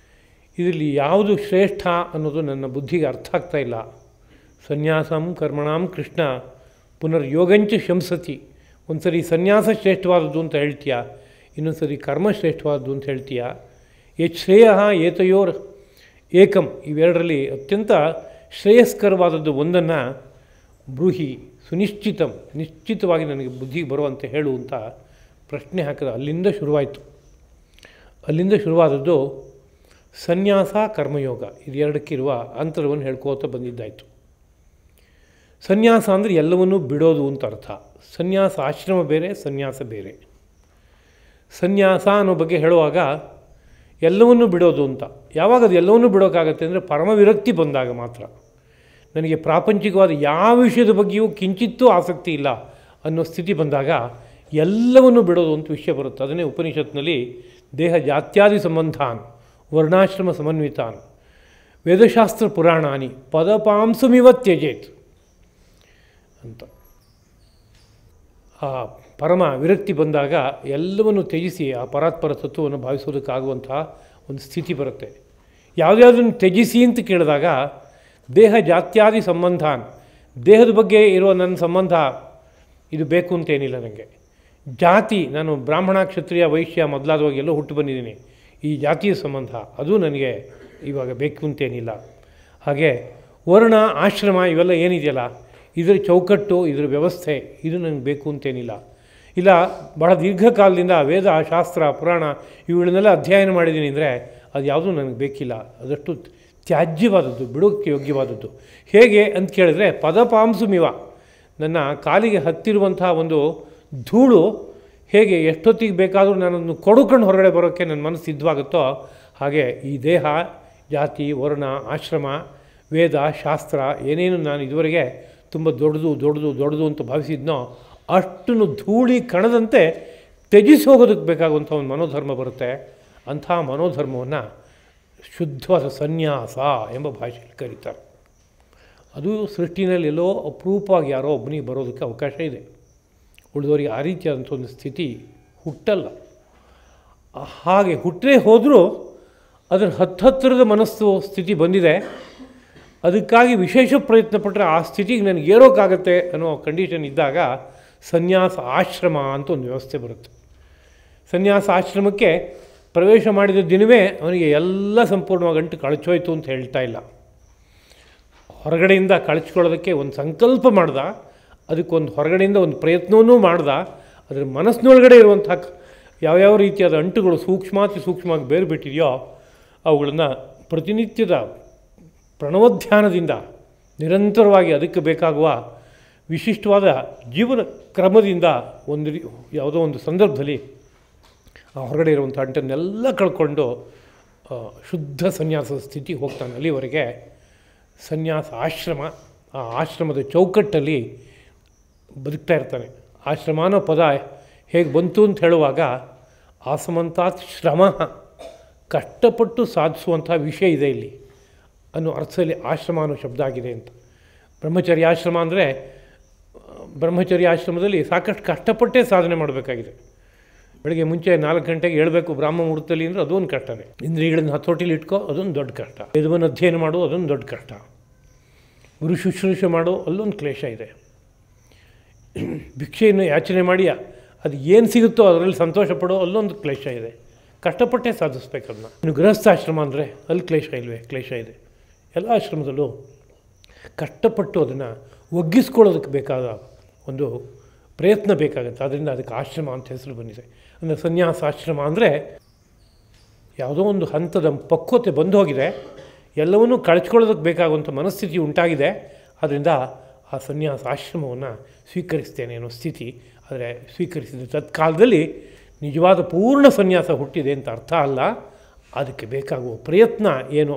ಇದರಲ್ಲಿ ಯಾವುದು ಶ್ರೇಷ್ಠ ಅನ್ನೋದು ನನ್ನ ಬುದ್ಧಿಗೆ ಅರ್ಥ ಆಗ್ತಾ ಇಲ್ಲ. ಸನ್ಯಾಸಂ ಕರ್ಮಣಾಂ ಕೃಷ್ಣ ಪುನರ್ಯೋಗಂಚ ಶಂಸತಿ. ಒಂದು ಸರಿ ಸನ್ಯಾಸ ಶ್ರೇಷ್ಠವಾದದ್ದು ಅಂತ ಹೇಳ್ತೀಯ, ಇನ್ನೊಂದು ಸರಿ ಕರ್ಮ ಶ್ರೇಷ್ಠವಾದದ್ದು ಅಂತ ಹೇಳ್ತೀಯ. ಶ್ರೇಯ ಏತಯೋರ್ ಏಕಂ, ಇವೆರಡರಲ್ಲಿ ಅತ್ಯಂತ ಶ್ರೇಯಸ್ಕರವಾದದ್ದು ಒಂದನ್ನು ಬ್ರೂಹಿ ಸುನಿಶ್ಚಿತಂ, ನಿಶ್ಚಿತವಾಗಿ ನನಗೆ ಬುದ್ಧಿಗೆ ಬರುವಂತೆ ಹೇಳು ಅಂತ ಪ್ರಶ್ನೆ ಹಾಕಿದ. ಅಲ್ಲಿಂದ ಶುರುವಾಯಿತು. ಅಲ್ಲಿಂದ ಶುರುವಾದದ್ದು ಸನ್ಯಾಸ ಕರ್ಮಯೋಗ ಇದೆರಡಕ್ಕಿರುವ ಅಂತರವನ್ನು ಹೇಳ್ಕೋತ ಬಂದಿದ್ದಾಯಿತು. ಸನ್ಯಾಸ ಅಂದರೆ ಎಲ್ಲವನ್ನೂ ಬಿಡೋದು ಅಂತ ಅರ್ಥ. ಸನ್ಯಾಸ ಆಶ್ರಮ ಬೇರೆ, ಸನ್ಯಾಸ ಬೇರೆ. ಸನ್ಯಾಸ ಅನ್ನೋ ಬಗ್ಗೆ ಹೇಳುವಾಗ ಎಲ್ಲವನ್ನೂ ಬಿಡೋದು ಅಂತ. ಯಾವಾಗ ಅದು ಎಲ್ಲವನ್ನೂ ಬಿಡೋಕ್ಕಾಗತ್ತೆ ಅಂದರೆ ಪರಮವಿರಕ್ತಿ ಬಂದಾಗ ಮಾತ್ರ. ನನಗೆ ಪ್ರಾಪಂಚಿಕವಾದ ಯಾವ ವಿಷಯದ ಬಗ್ಗೆಯೂ ಕಿಂಚಿತ್ತೂ ಆಸಕ್ತಿ ಇಲ್ಲ ಅನ್ನೋ ಸ್ಥಿತಿ ಬಂದಾಗ ಎಲ್ಲವನ್ನು ಬಿಡೋದು ಅಂತ ವಿಷಯ ಬರುತ್ತೆ. ಅದನ್ನೇ ಉಪನಿಷತ್ನಲ್ಲಿ ದೇಹ ಜಾತ್ಯಾದಿ ಸಂಬಂಧಾನ್ ವರ್ಣಾಶ್ರಮ ಸಮನ್ವಿತಾನ್ ವೇದಶಾಸ್ತ್ರ ಪುರಾಣಾನಿ ಪದಪಾಂಸುಮಿವ ತ್ಯಜೇತ್ ಅಂತ. ಆ ಪರಮ ವಿರಕ್ತಿ ಬಂದಾಗ ಎಲ್ಲವನ್ನು ತ್ಯಜಿಸಿ ಆ ಪರಾತ್ಪರ ತತ್ವವನ್ನು ಭಾವಿಸೋದಕ್ಕಾಗುವಂತಹ ಒಂದು ಸ್ಥಿತಿ ಬರುತ್ತೆ. ಯಾವುದ್ಯಾವುದನ್ನು ತ್ಯಜಿಸಿ ಅಂತ ಕೇಳಿದಾಗ ದೇಹ ಜಾತ್ಯಾದಿ ಸಂಬಂಧಾನ್, ದೇಹದ ಬಗ್ಗೆ ಇರೋ ನನ್ನ ಸಂಬಂಧ ಇದು ಬೇಕು ಅಂತೇನಿಲ್ಲ ನನಗೆ. ಜಾತಿ, ನಾನು ಬ್ರಾಹ್ಮಣ ಕ್ಷತ್ರಿಯ ವೈಶ್ಯ ಮೊದಲಾದವಾಗ ಎಲ್ಲೋ ಹುಟ್ಟು ಬಂದಿದ್ದೀನಿ, ಈ ಜಾತಿಯ ಸಂಬಂಧ ಅದು ನನಗೆ ಇವಾಗ ಬೇಕು ಅಂತೇನಿಲ್ಲ. ಹಾಗೆ ವರ್ಣ ಆಶ್ರಮ ಇವೆಲ್ಲ ಏನಿದೆಯಲ್ಲ ಇದರ ಚೌಕಟ್ಟು, ಇದರ ವ್ಯವಸ್ಥೆ ಇದು ನನಗೆ ಬೇಕು ಅಂತೇನಿಲ್ಲ. ಇಲ್ಲ ಬಹಳ ದೀರ್ಘಕಾಲದಿಂದ ವೇದ ಶಾಸ್ತ್ರ ಪುರಾಣ ಇವುಗಳನ್ನೆಲ್ಲ ಅಧ್ಯಯನ ಮಾಡಿದ್ದೀನಿ ಅಂದರೆ ಅದು ಯಾವುದೂ ನನಗೆ ಬೇಕಿಲ್ಲ, ಅದಷ್ಟು ತ್ಯಾಜ್ಯವಾದದ್ದು, ಬಿಡೋಕ್ಕೆ ಯೋಗ್ಯವಾದದ್ದು. ಹೇಗೆ ಅಂತ ಕೇಳಿದ್ರೆ ಪದಪಾಂಸುಮಿವ, ನನ್ನ ಕಾಲಿಗೆ ಹತ್ತಿರುವಂಥ ಒಂದು ಧೂಳು ಹೇಗೆ ಎಷ್ಟೊತ್ತಿಗೆ ಬೇಕಾದರೂ ನಾನನ್ನು ಕೊಡುಕೊಂಡು ಹೊರಗಡೆ ಬರೋಕ್ಕೆ ನನ್ನ ಮನಸ್ಸು ಸಿದ್ಧವಾಗುತ್ತೋ ಹಾಗೆ ಈ ದೇಹ ಜಾತಿ ವರ್ಣ ಆಶ್ರಮ ವೇದ ಶಾಸ್ತ್ರ ಏನೇನು ನಾನು ಇದುವರೆಗೆ ತುಂಬ ದೊಡ್ಡದು ಅಂತ ಭಾವಿಸಿದ್ನೋ ಅಷ್ಟನ್ನು ಧೂಳಿ ಕಣದಂತೆ ತ್ಯಜಿಸಿ ಹೋಗೋದಕ್ಕೆ ಬೇಕಾಗುವಂಥ ಒಂದು ಮನೋಧರ್ಮ ಬರುತ್ತೆ. ಅಂಥ ಮನೋಧರ್ಮವನ್ನು ಶುದ್ಧವಾದ ಸನ್ಯಾಸ ಎಂಬ ಭಾಷೆಯಲ್ಲಿ ಕರೀತಾರೆ. ಅದು ಸೃಷ್ಟಿನಲ್ಲಿ ಎಲ್ಲೋ ಅಪರೂಪವಾಗಿ ಯಾರೋ ಒಬ್ಬನಿಗೆ ಬರೋದಕ್ಕೆ ಅವಕಾಶ ಇದೆ. ಉಳಿದವರಿಗೆ ಆ ರೀತಿಯಾದಂಥ ಒಂದು ಸ್ಥಿತಿ ಹುಟ್ಟಲ್ಲ. ಹಾಗೆ ಹುಟ್ಟೇ ಹೋದರೂ ಅದರ ಹತ್ತಿರದ ಮನಸ್ಸು ಸ್ಥಿತಿ ಬಂದಿದೆ, ಅದಕ್ಕಾಗಿ ವಿಶೇಷ ಪ್ರಯತ್ನ ಪಟ್ಟರೆ ಆ ಸ್ಥಿತಿಗೆ ನನಗೆ ಏರೋಕ್ಕಾಗತ್ತೆ ಅನ್ನೋ ಕಂಡೀಷನ್ ಇದ್ದಾಗ ಸನ್ಯಾಸ ಆಶ್ರಮ ಅಂತ ಒಂದು ವ್ಯವಸ್ಥೆ ಬರುತ್ತೆ. ಸನ್ಯಾಸ ಆಶ್ರಮಕ್ಕೆ ಪ್ರವೇಶ ಮಾಡಿದ ದಿನವೇ ಅವನಿಗೆ ಎಲ್ಲ ಸಂಪೂರ್ಣವಾಗಿ ಅಂಟು ಕಳಚೋಯ್ತು ಅಂತ ಹೇಳ್ತಾ ಇಲ್ಲ. ಹೊರಗಡೆಯಿಂದ ಕಳಚ್ಕೊಳ್ಳೋದಕ್ಕೆ ಒಂದು ಸಂಕಲ್ಪ ಮಾಡ್ದ, ಅದಕ್ಕೊಂದು ಹೊರಗಡೆಯಿಂದ ಒಂದು ಪ್ರಯತ್ನವೂ ಮಾಡ್ದ. ಅದರ ಮನಸ್ಸಿನೊಳಗಡೆ ಇರುವಂಥ ಯಾವ್ಯಾವ ರೀತಿಯಾದ ಅಂಟುಗಳು ಸೂಕ್ಷ್ಮವಾಗಿ ಬೇರೆ ಬಿಟ್ಟಿದೆಯೋ ಅವುಗಳನ್ನು ಪ್ರತಿನಿತ್ಯದ ಪ್ರಣವಧ್ಯಾನದಿಂದ ನಿರಂತರವಾಗಿ ಅದಕ್ಕೆ ಬೇಕಾಗುವ ವಿಶಿಷ್ಟವಾದ ಜೀವನ ಕ್ರಮದಿಂದ ಯಾವುದೋ ಒಂದು ಸಂದರ್ಭದಲ್ಲಿ ಆ ಹೊರಗಡೆ ಇರುವಂಥ ಅಂಟನ್ನೆಲ್ಲ ಕಳ್ಕೊಂಡು ಶುದ್ಧ ಸನ್ಯಾಸದ ಸ್ಥಿತಿಗೆ ಹೋಗ್ತಾನೆ. ಅಲ್ಲಿವರೆಗೆ ಸನ್ಯಾಸ ಆಶ್ರಮ, ಆ ಆಶ್ರಮದ ಚೌಕಟ್ಟಲ್ಲಿ ಬದುಕ್ತಾ ಇರ್ತಾನೆ. ಆಶ್ರಮ ಅನ್ನೋ ಪದ ಹೇಗೆ ಬಂತು ಅಂತ ಹೇಳುವಾಗ ಆಸಮಂತಾತ್ ಶ್ರಮ, ಕಷ್ಟಪಟ್ಟು ಸಾಧಿಸುವಂಥ ವಿಷಯ ಇದೆ ಇಲ್ಲಿ ಅನ್ನೋ ಅರ್ಥದಲ್ಲಿ ಆಶ್ರಮ ಅನ್ನೋ ಶಬ್ದ ಆಗಿದೆ ಅಂತ. ಬ್ರಹ್ಮಚರ್ಯಾಶ್ರಮ ಅಂದರೆ ಬ್ರಹ್ಮಚರ್ಯಾಶ್ರಮದಲ್ಲಿ ಸಾಕಷ್ಟು ಕಷ್ಟಪಟ್ಟೇ ಸಾಧನೆ ಮಾಡಬೇಕಾಗಿದೆ. ಬೆಳಗ್ಗೆ ಮುಂಚೆ 4 ಗಂಟೆಗೆ ಹೇಳಬೇಕು ಬ್ರಾಹ್ಮ ಮುಹೂರ್ತದಲ್ಲಿ ಅಂದರೆ ಅದೊಂದು ಕಷ್ಟನೇ. ಇಂದ್ರಿಯಗಳನ್ನು ಹತೋಟಿಲಿ ಇಟ್ಕೋ, ಅದೊಂದು ದೊಡ್ಡ ಕಷ್ಟ. ವೇದವನ್ನು ಅಧ್ಯಯನ ಮಾಡು, ಅದೊಂದು ದೊಡ್ಡ ಕಷ್ಟ. ಗುರು ಶುಶ್ರೂಷೆ ಮಾಡು, ಅಲ್ಲೊಂದು ಕ್ಲೇಶ ಇದೆ. ಭಿಕ್ಷೆಯನ್ನು ಯಾಚನೆ ಮಾಡಿ ಅದು ಏನು ಸಿಗುತ್ತೋ ಅದರಲ್ಲಿ ಸಂತೋಷ ಪಡೋ, ಅಲ್ಲೊಂದು ಕ್ಲೇಶ ಇದೆ. ಕಷ್ಟಪಟ್ಟೇ ಸಾಧಿಸ್ಬೇಕು ಅದನ್ನ. ಇನ್ನು ಗೃಹಸ್ಥಾಶ್ರಮ ಅಂದರೆ ಅಲ್ಲಿ ಕ್ಲೇಶ ಇಲ್ವೇ? ಕ್ಲೇಶ ಇದೆ. ಎಲ್ಲ ಆಶ್ರಮದಲ್ಲೂ ಕಷ್ಟಪಟ್ಟು ಅದನ್ನು ಒಗ್ಗಿಸ್ಕೊಳ್ಳೋದಕ್ಕೆ ಬೇಕಾದ ಒಂದು ಪ್ರಯತ್ನ ಬೇಕಾಗುತ್ತೆ. ಆದ್ದರಿಂದ ಅದಕ್ಕೆ ಆಶ್ರಮ ಅಂತ ಹೆಸರು ಬಂದಿದೆ. ಅಂದರೆ ಸನ್ಯಾಸಾಶ್ರಮ ಅಂದರೆ ಯಾವುದೋ ಒಂದು ಹಂತದ ಪಕ್ವತೆ ಬಂದು ಹೋಗಿದೆ, ಎಲ್ಲವನ್ನೂ ಕಳ್ಚ್ಕೊಳ್ಳೋದಕ್ಕೆ ಬೇಕಾಗುವಂಥ ಮನಸ್ಥಿತಿ ಉಂಟಾಗಿದೆ. ಆದ್ದರಿಂದ ಆ ಸನ್ಯಾಸ ಆಶ್ರಮವನ್ನು ಸ್ವೀಕರಿಸ್ತೇನೆ ಅನ್ನೋ ಸ್ಥಿತಿ. ಆದರೆ ಸ್ವೀಕರಿಸಿದ ತತ್ಕಾಲದಲ್ಲಿ ನಿಜವಾದ ಪೂರ್ಣ ಸನ್ಯಾಸ ಹುಟ್ಟಿದೆ ಅಂತ ಅರ್ಥ ಅಲ್ಲ. ಅದಕ್ಕೆ ಬೇಕಾಗುವ ಪ್ರಯತ್ನ ಏನು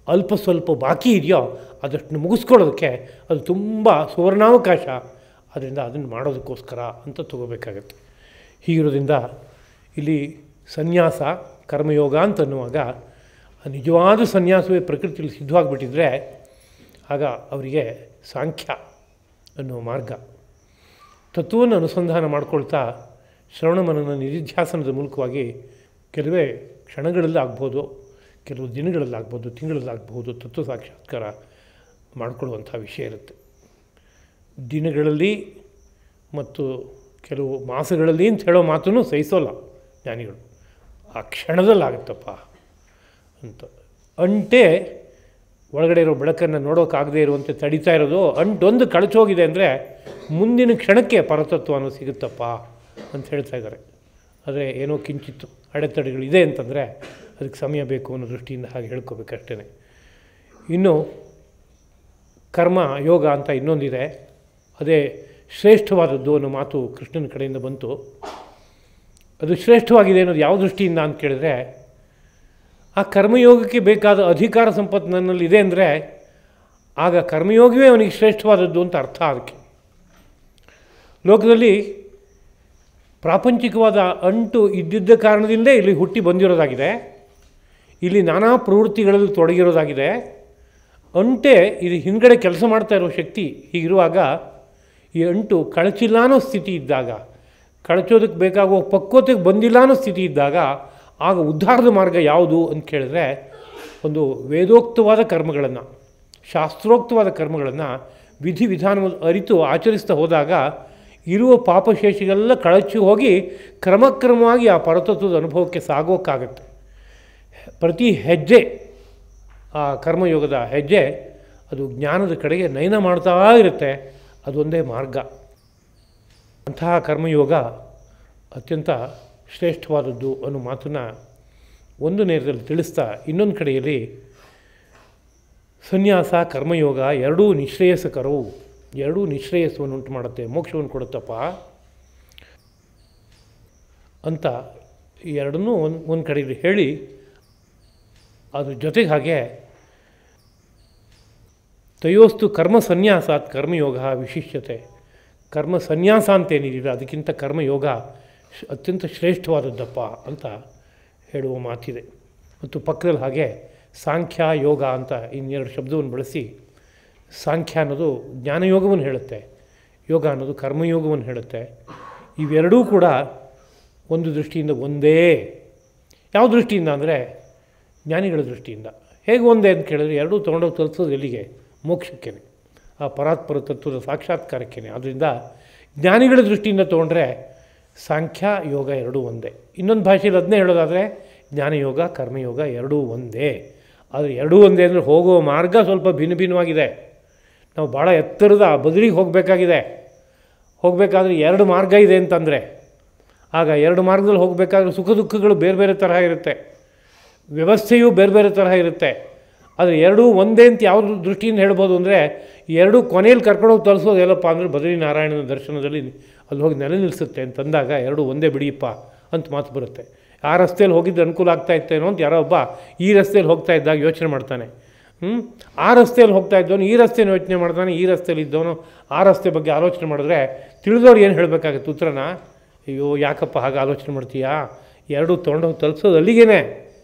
ಅಲ್ಪ ಸ್ವಲ್ಪ ಬಾಕಿ ಇದೆಯೋ ಅದನ್ನು ಮುಗಿಸ್ಕೊಳ್ಳೋದಕ್ಕೆ ಅದು ತುಂಬ ಸುವರ್ಣಾವಕಾಶ. ಅದರಿಂದ ಅದನ್ನು ಮಾಡೋದಕ್ಕೋಸ್ಕರ ಅಂತ ತಗೋಬೇಕಾಗತ್ತೆ. ಹೀಗಿರೋದ್ರಿಂದ ಇಲ್ಲಿ ಸನ್ಯಾಸ ಕರ್ಮಯೋಗ ಅಂತ ಅನ್ನುವಾಗ ನಿಜವಾದ ಸನ್ಯಾಸವೇ ಪ್ರಕೃತಿಯಲ್ಲಿ ಸಿದ್ಧವಾಗಿಬಿಟ್ಟಿದ್ರೆ ಆಗ ಅವರಿಗೆ ಸಾಂಖ್ಯ ಅನ್ನುವ ಮಾರ್ಗ ತತ್ವವನ್ನು ಅನುಸಂಧಾನ ಮಾಡ್ಕೊಳ್ತಾ ಶ್ರವಣಮನನ ನಿಧಿಧ್ಯಾಸನದ ಮೂಲಕವಾಗಿ ಕೆಲವೇ ಕ್ಷಣಗಳಲ್ಲಾಗ್ಬೋದು, ಕೆಲವು ದಿನಗಳಲ್ಲಾಗ್ಬೋದು, ತಿಂಗಳಲ್ಲಾಗ್ಬೋದು ತತ್ವ ಸಾಕ್ಷಾತ್ಕಾರ ಮಾಡಿಕೊಳ್ಳುವಂಥ ವಿಷಯ ಇರುತ್ತೆ. ದಿನಗಳಲ್ಲಿ ಮತ್ತು ಕೆಲವು ಮಾಸಗಳಲ್ಲಿ ಅಂತ ಹೇಳೋ ಮಾತನ್ನು ಸಹಿಸೋಲ್ಲ ಜ್ಞಾನಿಗಳು. ಆ ಕ್ಷಣದಲ್ಲಾಗುತ್ತಪ್ಪ ಅಂತ. ಅಂಟೇ ಒಳಗಡೆ ಇರೋ ಬೆಳಕನ್ನು ನೋಡೋಕ್ಕಾಗದೇ ಇರುವಂತೆ ತಡೀತಾ ಇರೋದು. ಅಂಟೊಂದು ಕಳಚೋಗಿದೆ ಅಂದರೆ ಮುಂದಿನ ಕ್ಷಣಕ್ಕೆ ಪರತತ್ವ ಅನ್ನೋ ಸಿಗುತ್ತಪ್ಪ ಅಂತ ಹೇಳ್ತಾ ಇದ್ದಾರೆ. ಆದರೆ ಏನೋ ಕಿಂಚಿತ್ತು ಅಡೆತಡೆಗಳಿದೆ ಅಂತಂದರೆ ಅದಕ್ಕೆ ಸಮಯ ಬೇಕು ಅನ್ನೋ ದೃಷ್ಟಿಯಿಂದ ಹಾಗೆ ಹೇಳ್ಕೋಬೇಕಷ್ಟೇ. ಇನ್ನು ಕರ್ಮ ಯೋಗ ಅಂತ ಇನ್ನೊಂದಿದೆ, ಅದೇ ಶ್ರೇಷ್ಠವಾದದ್ದು ಅನ್ನೋ ಮಾತು ಕೃಷ್ಣನ ಕಡೆಯಿಂದ ಬಂತು. ಅದು ಶ್ರೇಷ್ಠವಾಗಿದೆ ಅನ್ನೋದು ಯಾವ ದೃಷ್ಟಿಯಿಂದ ಅಂತ ಕೇಳಿದ್ರೆ, ಆ ಕರ್ಮಯೋಗಕ್ಕೆ ಬೇಕಾದ ಅಧಿಕಾರ ಸಂಪತ್ತು ನನ್ನಲ್ಲಿದೆ ಅಂದರೆ ಆಗ ಕರ್ಮಯೋಗವೇ ಅವನಿಗೆ ಶ್ರೇಷ್ಠವಾದದ್ದು ಅಂತ ಅರ್ಥ. ಅದಕ್ಕೆ ಲೋಕದಲ್ಲಿ ಪ್ರಾಪಂಚಿಕವಾದ ಅಂಟು ಇದ್ದಿದ್ದ ಕಾರಣದಿಂದ ಇಲ್ಲಿ ಹುಟ್ಟಿ ಬಂದಿರೋದಾಗಿದೆ. ಇಲ್ಲಿ ನಾನಾ ಪ್ರವೃತ್ತಿಗಳಲ್ಲಿ ತೊಡಗಿರೋದಾಗಿದೆ. ಅಂಟೆ ಇದು ಹಿಂದ್ಗಡೆ ಕೆಲಸ ಮಾಡ್ತಾ ಇರೋ ಶಕ್ತಿ. ಹೀಗಿರುವಾಗ ಈ ಅಂಟು ಕಳಚಿಲ್ಲ ಅನ್ನೋ ಸ್ಥಿತಿ ಇದ್ದಾಗ, ಕಳಚೋದಕ್ಕೆ ಬೇಕಾಗುವ ಪಕ್ವತೆಗೆ ಬಂದಿಲ್ಲ ಅನ್ನೋ ಸ್ಥಿತಿ ಇದ್ದಾಗ, ಆಗ ಉದ್ಧಾರದ ಮಾರ್ಗ ಯಾವುದು ಅಂತ ಕೇಳಿದ್ರೆ, ಒಂದು ವೇದೋಕ್ತವಾದ ಕರ್ಮಗಳನ್ನು, ಶಾಸ್ತ್ರೋಕ್ತವಾದ ಕರ್ಮಗಳನ್ನು ವಿಧಿವಿಧಾನವನ್ನು ಅರಿತು ಆಚರಿಸ್ತಾ ಹೋದಾಗ ಇರುವ ಪಾಪಶೇಷಿಗೆಲ್ಲ ಕಳಚಿ ಹೋಗಿ ಕ್ರಮಕ್ರಮವಾಗಿ ಆ ಪರತತ್ವದ ಅನುಭವಕ್ಕೆ ಸಾಗೋಕ್ಕಾಗತ್ತೆ. ಪ್ರತಿ ಹೆಜ್ಜೆ, ಆ ಕರ್ಮಯೋಗದ ಹೆಜ್ಜೆ ಅದು ಜ್ಞಾನದ ಕಡೆಗೆ ನಯನ ಮಾಡ್ತಾ ಇರುತ್ತೆ. ಅದೊಂದೇ ಮಾರ್ಗ. ಅಂತಹ ಕರ್ಮಯೋಗ ಅತ್ಯಂತ ಶ್ರೇಷ್ಠವಾದದ್ದು ಅನ್ನೋ ಮಾತನ್ನು ಒಂದು ನೇರದಲ್ಲಿ ತಿಳಿಸ್ತಾ, ಇನ್ನೊಂದು ಕಡೆಯಲ್ಲಿ ಸನ್ಯಾಸ ಕರ್ಮಯೋಗ ಎರಡೂ ನಿಶ್ರೇಯಸಕರವು, ಎರಡೂ ನಿಶ್ರೇಯಸ್ಸವನ್ನು ಉಂಟು ಮಾಡುತ್ತೆ, ಮೋಕ್ಷವನ್ನು ಕೊಡುತ್ತಪ್ಪ ಅಂತ ಈ ಎರಡನ್ನೂ ಒಂದು ಕಡೆಯಲ್ಲಿ ಹೇಳಿ, ಅದ್ರ ಜೊತೆಗೆ ಹಾಗೆ ತಯೋಸ್ತು ಕರ್ಮ ಸನ್ಯಾಸಾತ್ ಕರ್ಮಯೋಗ ವಿಶಿಷ್ಯತೆ. ಕರ್ಮ ಸನ್ಯಾಸ ಅಂತೇನಿದೆ ಅದಕ್ಕಿಂತ ಕರ್ಮಯೋಗ ಅತ್ಯಂತ ಶ್ರೇಷ್ಠವಾದದ್ದಪ್ಪ ಅಂತ ಹೇಳುವ ಮಾತಿದೆ. ಮತ್ತು ಪಕ್ಕದಲ್ಲಿ ಹಾಗೆ ಸಾಂಖ್ಯ ಯೋಗ ಅಂತ ಇನ್ನೆರಡು ಶಬ್ದವನ್ನು ಬಳಸಿ, ಸಾಂಖ್ಯ ಅನ್ನೋದು ಜ್ಞಾನಯೋಗವನ್ನು ಹೇಳುತ್ತೆ, ಯೋಗ ಅನ್ನೋದು ಕರ್ಮಯೋಗವನ್ನು ಹೇಳುತ್ತೆ. ಇವೆರಡೂ ಕೂಡ ಒಂದು ದೃಷ್ಟಿಯಿಂದ ಒಂದೇ. ಯಾವ ದೃಷ್ಟಿಯಿಂದ ಅಂದರೆ ಜ್ಞಾನಿಗಳ ದೃಷ್ಟಿಯಿಂದ. ಹೇಗೆ ಒಂದೇ ಅಂತ ಕೇಳಿದ್ರೆ, ಎರಡೂ ತೊಗೊಂಡೋಗಿ ತಲುಪಿಸೋದು ಎಲ್ಲಿಗೆ? ಮೋಕ್ಷಕ್ಕೇ, ಆ ಪರಾತ್ಪರ ತತ್ವದ ಸಾಕ್ಷಾತ್ಕಾರಕ್ಕೇ. ಆದ್ದರಿಂದ ಜ್ಞಾನಿಗಳ ದೃಷ್ಟಿಯಿಂದ ತೊಗೊಂಡ್ರೆ ಸಾಂಖ್ಯ ಯೋಗ ಎರಡೂ ಒಂದೇ. ಇನ್ನೊಂದು ಭಾಷೆಯಲ್ಲಿ ಅದನ್ನೇ ಹೇಳೋದಾದರೆ ಜ್ಞಾನಯೋಗ ಕರ್ಮಯೋಗ ಎರಡೂ ಒಂದೇ. ಆದರೆ ಎರಡೂ ಒಂದೇ ಅಂದರೆ ಹೋಗುವ ಮಾರ್ಗ ಸ್ವಲ್ಪ ಭಿನ್ನವಾಗಿದೆ. ನಾವು ಭಾಳ ಎತ್ತರದ ಬದಲಿಗೆ ಹೋಗಬೇಕಾದ್ರೆ ಎರಡು ಮಾರ್ಗ ಇದೆ ಅಂತಂದರೆ, ಆಗ ಎರಡು ಮಾರ್ಗದಲ್ಲಿ ಹೋಗಬೇಕಾದ್ರೆ ಸುಖ ದುಃಖಗಳು ಬೇರೆ ಬೇರೆ ತರಹ ಇರುತ್ತೆ, ವ್ಯವಸ್ಥೆಯೂ ಬೇರೆ ಬೇರೆ ತರಹ ಇರುತ್ತೆ. ಆದರೆ ಎರಡೂ ಒಂದೇ ಅಂತ ಯಾವ ದೃಷ್ಟಿಯಿಂದ ಹೇಳ್ಬೋದು ಅಂದರೆ, ಎರಡೂ ಕೊನೆಯಲ್ಲಿ ಕರ್ಕೊಂಡೋಗಿ ತರಿಸೋದು ಎಲ್ಲಪ್ಪ ಅಂದರೆ ಬದರಿನಾರಾಯಣನ ದರ್ಶನದಲ್ಲಿ ಅಲ್ಲಿ ಹೋಗಿ ನೆಲೆ ನಿಲ್ಲಿಸುತ್ತೆ ಅಂತಂದಾಗ ಎರಡೂ ಒಂದೇ ಬಿಡಿಯಪ್ಪ ಅಂತ ಮಾತು ಬರುತ್ತೆ. ಆ ರಸ್ತೆಯಲ್ಲಿ ಹೋಗಿದ್ದು ಅನುಕೂಲ ಆಗ್ತಾ ಇತ್ತೇನೋ ಅಂತ ಯಾರೋ ಒಬ್ಬ ಈ ರಸ್ತೆಯಲ್ಲಿ ಹೋಗ್ತಾ ಇದ್ದಾಗ ಯೋಚನೆ ಮಾಡ್ತಾನೆ. ಆ ರಸ್ತೆಯಲ್ಲಿ ಹೋಗ್ತಾ ಇದ್ದವನು ಈ ರಸ್ತೆನ ಯೋಚನೆ ಮಾಡ್ತಾನೆ, ಈ ರಸ್ತೆಯಲ್ಲಿ ಇದ್ದವನು ಆ ರಸ್ತೆ ಬಗ್ಗೆ ಆಲೋಚನೆ ಮಾಡಿದ್ರೆ ತಿಳಿದವ್ರು ಏನು ಹೇಳಬೇಕಾಗತ್ತೆ ಉತ್ತರನ? ಅಯ್ಯೋ ಯಾಕಪ್ಪ ಹಾಗೆ ಆಲೋಚನೆ ಮಾಡ್ತೀಯಾ, ಎರಡೂ ತೊಗೊಂಡೋಗಿ ತಲುಪಿಸೋದು ಅಲ್ಲಿಗೇನೆ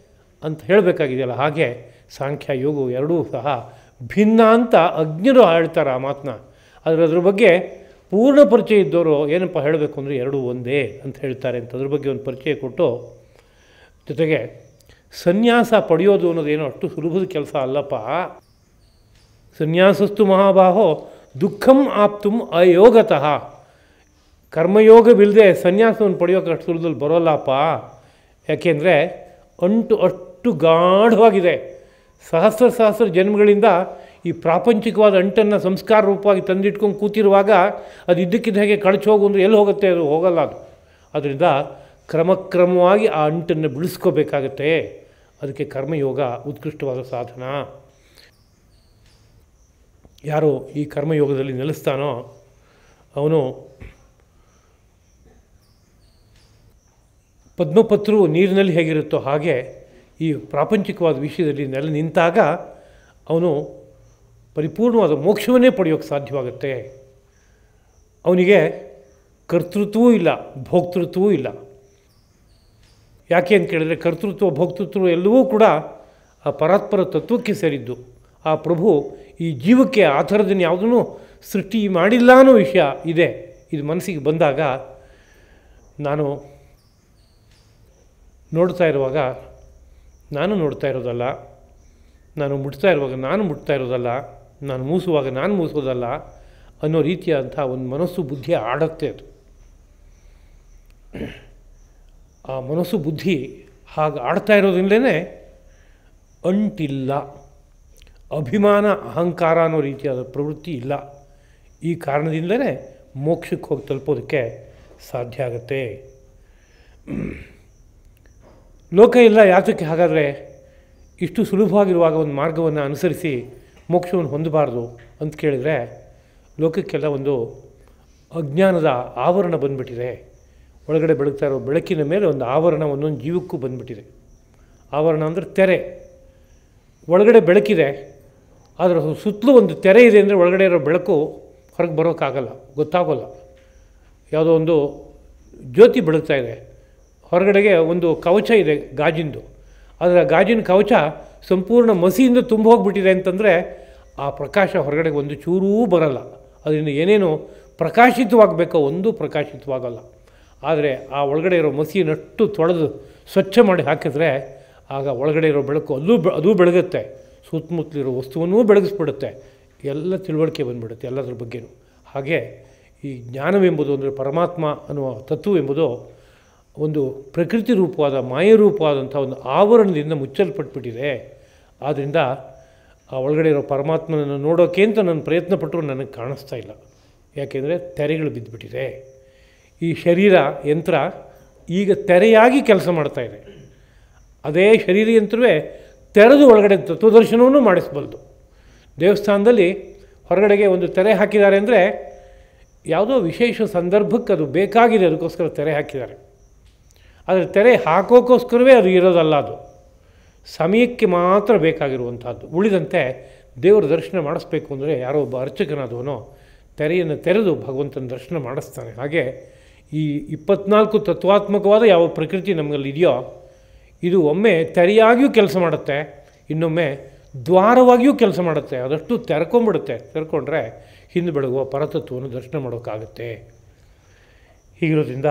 ಅಂತ ಹೇಳಬೇಕಾಗಿದೆಯಲ್ಲ. ಹಾಗೆ ಸಾಂಖ್ಯ ಯೋಗವು ಎರಡೂ ಸಹ ಭಿನ್ನ ಅಂತ ಅಜ್ಞರು ಹೇಳ್ತಾರೆ ಆ ಮಾತನ್ನ. ಆದರೆ ಅದ್ರ ಬಗ್ಗೆ ಪೂರ್ಣ ಪರಿಚಯ ಇದ್ದವರು ಏನಪ್ಪ ಹೇಳಬೇಕು ಅಂದರೆ ಎರಡೂ ಒಂದೇ ಅಂತ ಹೇಳ್ತಾರೆ ಅಂತ ಅದ್ರ ಬಗ್ಗೆ ಒಂದು ಪರಿಚಯ ಕೊಟ್ಟು, ಜೊತೆಗೆ ಸನ್ಯಾಸ ಪಡೆಯೋದು ಅನ್ನೋದೇನೋ ಅಷ್ಟು ಸುಲಭದ ಕೆಲಸ ಅಲ್ಲಪ್ಪ. ಸನ್ಯಾಸಸ್ತು ಮಹಾಬಾಹೋ ದುಃಖಂ ಆಪ್ತುಂ ಅಯೋಗತಃ. ಕರ್ಮಯೋಗವಿಲ್ಲದೆ ಸನ್ಯಾಸವನ್ನು ಪಡೆಯೋಕೆ ಅಷ್ಟು ಸುಲಭದಲ್ಲಿ ಬರೋಲ್ಲಪ್ಪ. ಯಾಕೆಂದರೆ ಅಂಟು ಅಷ್ಟು ಗಾಢವಾಗಿದೆ. ಸಹಸ್ರ ಜನ್ಮಗಳಿಂದ ಈ ಪ್ರಾಪಂಚಿಕವಾದ ಅಂಟನ್ನು ಸಂಸ್ಕಾರ ರೂಪವಾಗಿ ತಂದಿಟ್ಕೊಂಡು ಕೂತಿರುವಾಗ ಅದು ಇದ್ದಕ್ಕಿದ್ದ ಹಾಗೆ ಕಳಚಿ ಹೋಗು ಅಂದರೆ ಎಲ್ಲಿ ಹೋಗುತ್ತೆ? ಅದು ಹೋಗಲ್ಲ. ಅದು ಅದರಿಂದ ಕ್ರಮಕ್ರಮವಾಗಿ ಆ ಅಂಟನ್ನು ಬಿಡಿಸ್ಕೋಬೇಕಾಗತ್ತೆ. ಅದಕ್ಕೆ ಕರ್ಮಯೋಗ ಉತ್ಕೃಷ್ಟವಾದ ಸಾಧನ. ಯಾರು ಈ ಕರ್ಮಯೋಗದಲ್ಲಿ ನೆಲೆಸ್ತಾನೋ ಅವನು ಪದ್ಮಪತ್ರು ನೀರಿನಲ್ಲಿ ಹೇಗಿರುತ್ತೋ ಹಾಗೆ ಈ ಪ್ರಾಪಂಚಿಕವಾದ ವಿಷಯದಲ್ಲಿ ನೆಲೆ ನಿಂತಾಗ ಅವನು ಪರಿಪೂರ್ಣವಾದ ಮೋಕ್ಷವನ್ನೇ ಪಡೆಯೋಕ್ಕೆ ಸಾಧ್ಯವಾಗುತ್ತೆ. ಅವನಿಗೆ ಕರ್ತೃತ್ವವೂ ಇಲ್ಲ, ಭೋಕ್ತೃತ್ವವೂ ಇಲ್ಲ. ಯಾಕೆ ಅಂತ ಕೇಳಿದ್ರೆ ಕರ್ತೃತ್ವ ಭೋಕ್ತೃತ್ವ ಎಲ್ಲವೂ ಕೂಡ ಆ ಪರಾತ್ಪರ ತತ್ವಕ್ಕೆ ಸೇರಿದ್ದು. ಆ ಪ್ರಭು ಈ ಜೀವಕ್ಕೆ ಆ ಥರದನ್ನು ಯಾವುದೂ ಸೃಷ್ಟಿ ಮಾಡಿಲ್ಲ ಅನ್ನೋ ವಿಷಯ ಇದೆ. ಇದು ಮನಸ್ಸಿಗೆ ಬಂದಾಗ ನಾನು ನೋಡ್ತಾ ಇರುವಾಗ ನಾನು ನೋಡ್ತಾ ಇರೋದಲ್ಲ, ನಾನು ಮುಟ್ತಾ ಇರುವಾಗ ನಾನು ಮುಟ್ತಾ ಇರೋದಲ್ಲ, ನಾನು ಮೂಸುವಾಗ ನಾನು ಮೂಸೋದಲ್ಲ ಅನ್ನೋ ರೀತಿಯಾದಂಥ ಒಂದು ಮನಸ್ಸು ಬುದ್ಧಿ ಆಡತ್ತೆ. ಅದು ಆ ಮನಸ್ಸು ಬುದ್ಧಿ ಹಾಗೆ ಆಡ್ತಾ ಇರೋದ್ರಿಂದಲೇ ಅಂಟಿಲ್ಲ, ಅಭಿಮಾನ ಅಹಂಕಾರ ಅನ್ನೋ ರೀತಿಯಾದ ಪ್ರವೃತ್ತಿ ಇಲ್ಲ. ಈ ಕಾರಣದಿಂದಲೇ ಮೋಕ್ಷಕ್ಕೆ ಹೋಗಿ ತಲುಪೋದಕ್ಕೆ ಸಾಧ್ಯ ಆಗತ್ತೆ. ಲೋಕ ಎಲ್ಲ ಯಾತಕ್ಕೆ ಹಾಗಾದರೆ ಇಷ್ಟು ಸುಲಭವಾಗಿರುವಾಗ ಒಂದು ಮಾರ್ಗವನ್ನು ಅನುಸರಿಸಿ ಮೋಕ್ಷವನ್ನು ಹೊಂದಬಾರ್ದು ಅಂತ ಕೇಳಿದರೆ, ಲೋಕಕ್ಕೆಲ್ಲ ಒಂದು ಅಜ್ಞಾನದ ಆವರಣ ಬಂದುಬಿಟ್ಟಿದೆ. ಒಳಗಡೆ ಬೆಳಗ್ತಾ ಇರೋ ಬೆಳಕಿನ ಮೇಲೆ ಒಂದು ಆವರಣ ಒಂದೊಂದು ಜೀವಕ್ಕೂ ಬಂದುಬಿಟ್ಟಿದೆ. ಆವರಣ ಅಂದರೆ ತೆರೆ. ಒಳಗಡೆ ಬೆಳಕಿದೆ, ಅದರ ಸುತ್ತಲೂ ಒಂದು ತೆರೆ ಇದೆ ಅಂದರೆ ಒಳಗಡೆ ಇರೋ ಬೆಳಕು ಹೊರಗೆ ಬರೋಕ್ಕಾಗಲ್ಲ, ಗೊತ್ತಾಗೋಲ್ಲ. ಯಾವುದೋ ಒಂದು ಜ್ಯೋತಿ ಬೆಳಗ್ತಾ ಇದೆ. ಹೊರಗಡೆಗೆ ಒಂದು ಕವಚ ಇದೆ ಗಾಜಿಂದು. ಆದರೆ ಗಾಜಿನ ಕವಚ ಸಂಪೂರ್ಣ ಮಸಿಯಿಂದ ತುಂಬ ಹೋಗಿಬಿಟ್ಟಿದೆ ಅಂತಂದರೆ ಆ ಪ್ರಕಾಶ ಹೊರಗಡೆಗೆ ಒಂದು ಚೂರೂ ಬರಲ್ಲ. ಅದರಿಂದ ಏನೇನು ಪ್ರಕಾಶಿತವಾಗಬೇಕೋ ಒಂದೂ ಪ್ರಕಾಶಿತವಾಗಲ್ಲ. ಆದರೆ ಆ ಒಳಗಡೆ ಇರೋ ಮಸಿನಷ್ಟು ತೊಳೆದು ಸ್ವಚ್ಛ ಮಾಡಿ ಹಾಕಿದ್ರೆ ಆಗ ಒಳಗಡೆ ಇರೋ ಬೆಳಕು ಅದೂ ಬೆಳಗುತ್ತೆ, ಸುತ್ತಮುತ್ತಲಿರೋ ವಸ್ತುವನ್ನೂ ಬೆಳಗಿಸ್ಬಿಡುತ್ತೆ, ಎಲ್ಲ ತಿಳುವಳಿಕೆ ಬಂದುಬಿಡುತ್ತೆ ಎಲ್ಲದ್ರ ಬಗ್ಗೆನೂ. ಹಾಗೆ ಈ ಜ್ಞಾನವೆಂಬುದು ಅಂದರೆ ಪರಮಾತ್ಮ ಅನ್ನುವ ತತ್ವವೆಂಬುದು ಒಂದು ಪ್ರಕೃತಿ ರೂಪವಾದ ಮಾಯರೂಪವಾದಂಥ ಒಂದು ಆವರಣದಿಂದ ಮುಚ್ಚಲ್ಪಟ್ಬಿಟ್ಟಿದೆ. ಆದ್ದರಿಂದ ಆ ಒಳಗಡೆ ಇರೋ ಪರಮಾತ್ಮನನ್ನು ನೋಡೋಕ್ಕೆ ಅಂತ ನಾನು ಪ್ರಯತ್ನಪಟ್ಟರು ನನಗೆ ಕಾಣಿಸ್ತಾ ಇಲ್ಲ. ಯಾಕೆಂದರೆ ತೆರೆಗಳು ಬಿದ್ದುಬಿಟ್ಟಿದೆ. ಈ ಶರೀರ ಯಂತ್ರ ಈಗ ತೆರೆಯಾಗಿ ಕೆಲಸ ಮಾಡ್ತಾಯಿದೆ. ಅದೇ ಶರೀರ ಯಂತ್ರವೇ ತೆರೆದು ಒಳಗಡೆ ತತ್ವದರ್ಶನವನ್ನು ಮಾಡಿಸಬಲ್ದು. ದೇವಸ್ಥಾನದಲ್ಲಿ ಹೊರಗಡೆಗೆ ಒಂದು ತೆರೆ ಹಾಕಿದ್ದಾರೆ ಅಂದರೆ ಯಾವುದೋ ವಿಶೇಷ ಸಂದರ್ಭಕ್ಕೆ ಅದು ಬೇಕಾಗಿದೆ, ಅದಕ್ಕೋಸ್ಕರ ತೆರೆ ಹಾಕಿದ್ದಾರೆ. ಆದರೆ ತೆರೆ ಹಾಕೋಕ್ಕೋಸ್ಕರವೇ ಅದು ಇರೋದಲ್ಲ, ಅದು ಸಮಯಕ್ಕೆ ಮಾತ್ರ ಬೇಕಾಗಿರುವಂಥದ್ದು. ಉಳಿದಂತೆ ದೇವರ ದರ್ಶನ ಮಾಡಿಸ್ಬೇಕು ಅಂದರೆ ಯಾರೋ ಒಬ್ಬ ಅರ್ಚಕನಾದವನು ತೆರೆಯನ್ನು ತೆರೆದು ಭಗವಂತನ ದರ್ಶನ ಮಾಡಿಸ್ತಾನೆ. ಹಾಗೆ ಈ 24 ತತ್ವಾತ್ಮಕವಾದ ಯಾವ ಪ್ರಕೃತಿ ನಮಗಲ್ಲಿದೆಯೋ ಇದು ಒಮ್ಮೆ ತೆರೆಯಾಗಿಯೂ ಕೆಲಸ ಮಾಡುತ್ತೆ, ಇನ್ನೊಮ್ಮೆ ದ್ವಾರವಾಗಿಯೂ ಕೆಲಸ ಮಾಡುತ್ತೆ. ಅದಷ್ಟು ತೆರ್ಕೊಂಬಿಡುತ್ತೆ. ತೆರ್ಕೊಂಡ್ರೆ ಹಿಂದೆ ಬೆಳಗುವ ಪರತತ್ವವನ್ನು ದರ್ಶನ ಮಾಡೋಕ್ಕಾಗುತ್ತೆ. ಹೀಗಿರೋದ್ರಿಂದ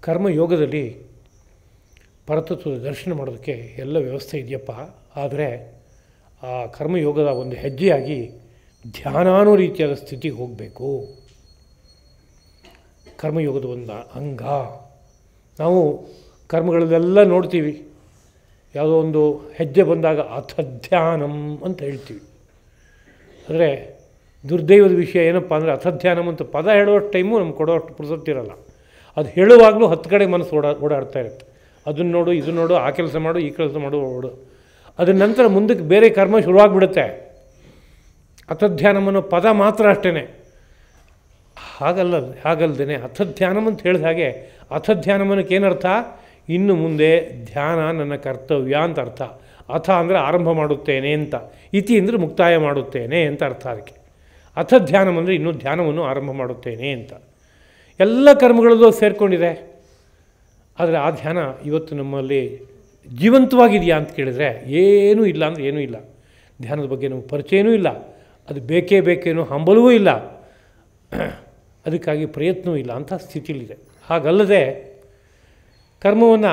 ಕರ್ಮಯೋಗದಲ್ಲಿ ಪರತತ್ವದ ದರ್ಶನ ಮಾಡೋದಕ್ಕೆ ಎಲ್ಲ ವ್ಯವಸ್ಥೆ ಇದೆಯಪ್ಪ. ಆದರೆ ಆ ಕರ್ಮಯೋಗದ ಒಂದು ಹೆಜ್ಜೆಯಾಗಿ ಧ್ಯಾನ ಅನ್ನೋ ರೀತಿಯಾದ ಸ್ಥಿತಿಗೆ ಹೋಗಬೇಕು. ಕರ್ಮಯೋಗದ ಒಂದು ಅಂಗ. ನಾವು ಕರ್ಮಗಳಲ್ಲೆಲ್ಲ ನೋಡ್ತೀವಿ, ಯಾವುದೋ ಒಂದು ಹೆಜ್ಜೆ ಬಂದಾಗ ಅಥಧ್ಯಾನಂ ಅಂತ ಹೇಳ್ತೀವಿ. ಆದರೆ ದುರ್ದೈವದ ವಿಷಯ ಏನಪ್ಪ ಅಂದರೆ ಅಥಧ್ಯಾನಂ ಅಂತ ಪದ ಹೇಳುವಷ್ಟು ಟೈಮು ನಮ್ಗೆ ಕೊಡೋಷ್ಟು ಪುರ್ಸೊತ್ತಿರಲ್ಲ. ಅದು ಹೇಳುವಾಗಲೂ 10 ಕಡೆ ಮನಸ್ಸು ಓಡಾಡ್ತಾ ಇರುತ್ತೆ. ಅದನ್ನು ನೋಡು, ಇದನ್ನು ನೋಡು, ಆ ಕೆಲಸ ಮಾಡು, ಈ ಕೆಲಸ ಮಾಡು, ಓಡು. ಅದರ ನಂತರ ಮುಂದಕ್ಕೆ ಬೇರೆ ಕರ್ಮ ಶುರುವಾಗ್ಬಿಡುತ್ತೆ. ಅಥಧ್ಯಾನಂ ಅನ್ನೋ ಪದ ಮಾತ್ರ ಅಷ್ಟೇ. ಹಾಗಲ್ದೇ ಅಥಧ್ಯಾನಂ ಅಂತ ಹೇಳಿದ ಹಾಗೆ ಅಥಧ್ಯಾನಮನಕ್ಕೆ ಏನರ್ಥ? ಇನ್ನು ಮುಂದೆ ಧ್ಯಾನ ನನ್ನ ಕರ್ತವ್ಯ ಅಂತ ಅರ್ಥ. ಅಥ ಅಂದರೆ ಆರಂಭ ಮಾಡುತ್ತೇನೆ ಅಂತ, ಇತಿ ಅಂದರೆ ಮುಕ್ತಾಯ ಮಾಡುತ್ತೇನೆ ಅಂತ ಅರ್ಥ. ಅದಕ್ಕೆ ಅಥಧ್ಯಾನಂ ಅಂದರೆ ಇನ್ನೂ ಧ್ಯಾನವನ್ನು ಆರಂಭ ಮಾಡುತ್ತೇನೆ ಅಂತ. ಎಲ್ಲ ಕರ್ಮಗಳಲ್ಲೂ ಸೇರಿಕೊಂಡಿದೆ. ಆದರೆ ಆ ಧ್ಯಾನ ಇವತ್ತು ನಮ್ಮಲ್ಲಿ ಜೀವಂತವಾಗಿದೆಯಾ ಅಂತ ಕೇಳಿದರೆ ಏನೂ ಇಲ್ಲ ಅಂದರೆ ಏನೂ ಇಲ್ಲ. ಧ್ಯಾನದ ಬಗ್ಗೆ ನಮಗೆ ಪರಿಚಯನೂ ಇಲ್ಲ, ಅದು ಬೇಕೇನೋ ಹಂಬಲವೂ ಇಲ್ಲ, ಅದಕ್ಕಾಗಿ ಪ್ರಯತ್ನವೂ ಇಲ್ಲ, ಅಂಥ ಸ್ಥಿತಿಯಲ್ಲಿದೆ. ಹಾಗಲ್ಲದೆ ಕರ್ಮವನ್ನು